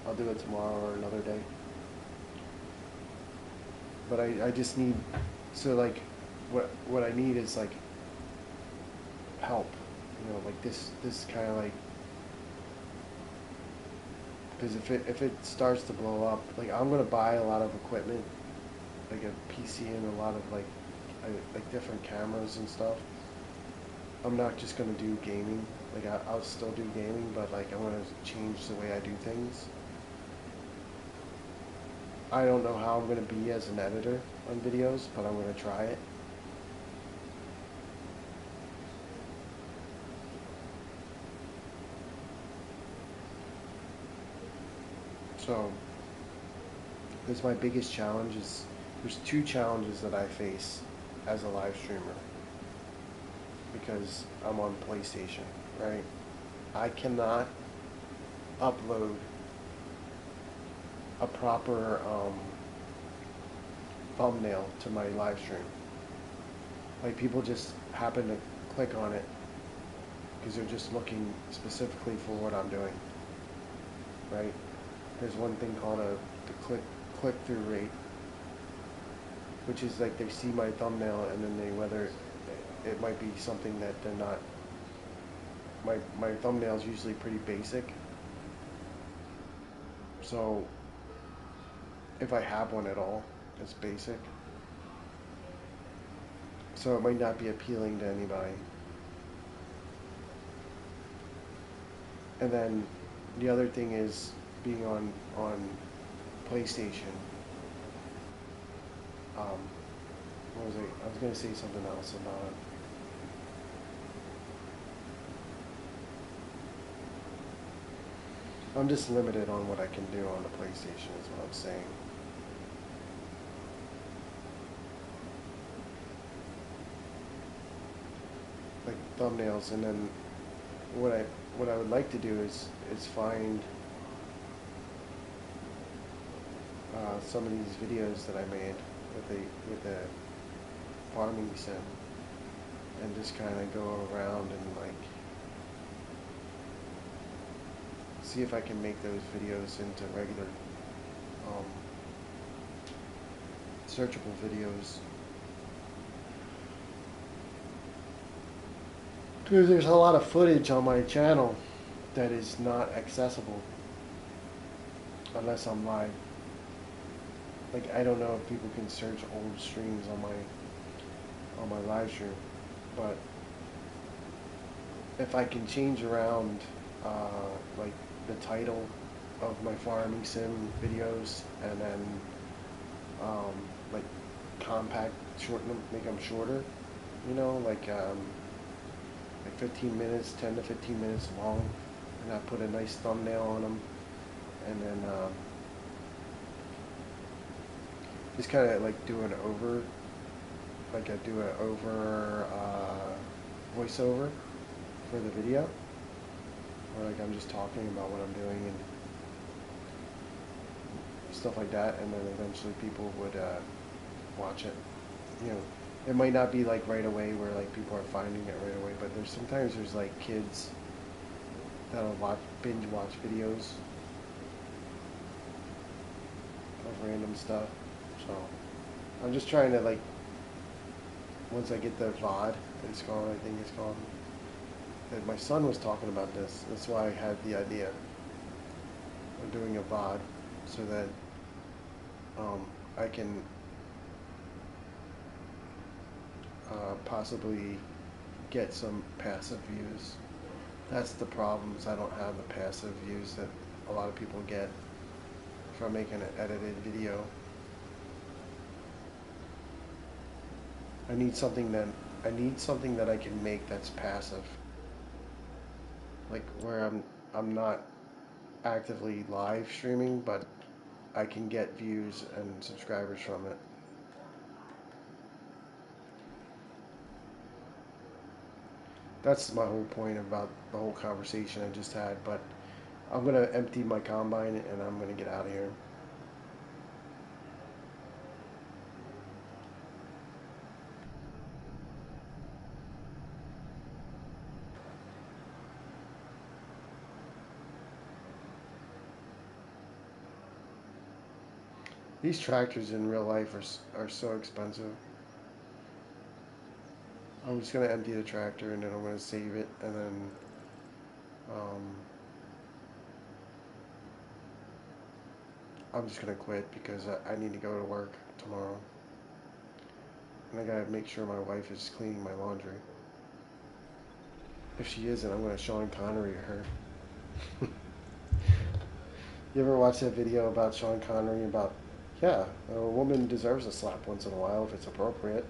I'll do it tomorrow or another day. But I just need, so like, what I need is like help, you know, like this kind of like, because if it starts to blow up, like I'm gonna buy a lot of equipment, like a PC and a lot of like different cameras and stuff. I'm not just gonna do gaming. Like I'll still do gaming, but like I'm gonna change the way I do things. I don't know how I'm gonna be as an editor on videos, but I'm gonna try it. So, that's my biggest challenge. Is there's two challenges that I face as a live streamer because I'm on PlayStation, right? I cannot upload a proper thumbnail to my live stream. Like people just happen to click on it because they're just looking specifically for what I'm doing, right? There's one thing called the click-through rate, which is like they see my thumbnail and then they, whether it might be something that they're not, my thumbnail is usually pretty basic, so if I have one at all, it's basic, so it might not be appealing to anybody. And then the other thing is being on PlayStation. What was I was going to say something else about it. I'm just limited on what I can do on the PlayStation is what I'm saying. Like thumbnails, and then what I would like to do is find some of these videos that I made with the farming sim, and just kind of go around and like see if I can make those videos into regular um, searchable videos. Because there's a lot of footage on my channel that is not accessible unless I'm live. Like I don't know if people can search old streams on my live stream, but if I can change around like the title of my farming sim videos and then like compact shorten them, make them shorter, you know, like 15 minutes, 10 to 15 minutes long, and I put a nice thumbnail on them, and then just kind of like do an over, like I do an over voiceover for the video, or like I'm just talking about what I'm doing and stuff like that, and then eventually people would watch it. You know, it might not be like right away where like people are finding it right away, but there's like kids that'll binge watch videos of random stuff. So I'm just trying to like, once I get the VOD, it's called, I think it's called. And my son was talking about this. That's why I had the idea of doing a VOD, so that I can possibly get some passive views. That's the problem, is I don't have the passive views that a lot of people get from making an edited video. I need something that I can make that's passive. Like where I'm not actively live streaming, but I can get views and subscribers from it. That's my whole point about the whole conversation I just had, but I'm gonna empty my combine and I'm gonna get out of here. These tractors in real life are so expensive. I'm just gonna empty the tractor and then I'm gonna save it, and then um, I'm just gonna quit because I need to go to work tomorrow, and I gotta make sure my wife is cleaning my laundry. If she isn't, I'm gonna Sean Connery her. You ever watch that video about Sean Connery about, yeah, a woman deserves a slap once in a while if it's appropriate.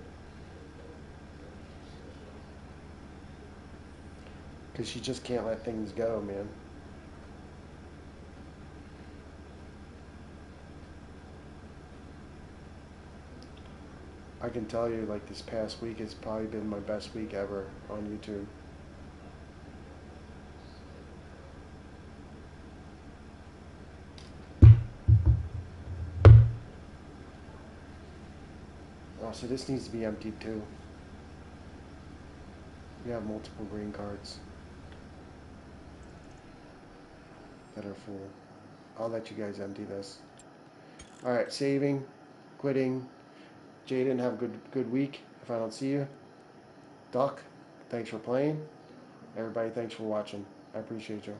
Because she just can't let things go, man. I can tell you, like, this past week has probably been my best week ever on YouTube. Oh, so this needs to be emptied too. We have multiple green cards that are full. I'll let you guys empty this. Alright, saving, quitting. Jaden, have a good week if I don't see you. Duck, thanks for playing. Everybody, thanks for watching. I appreciate you.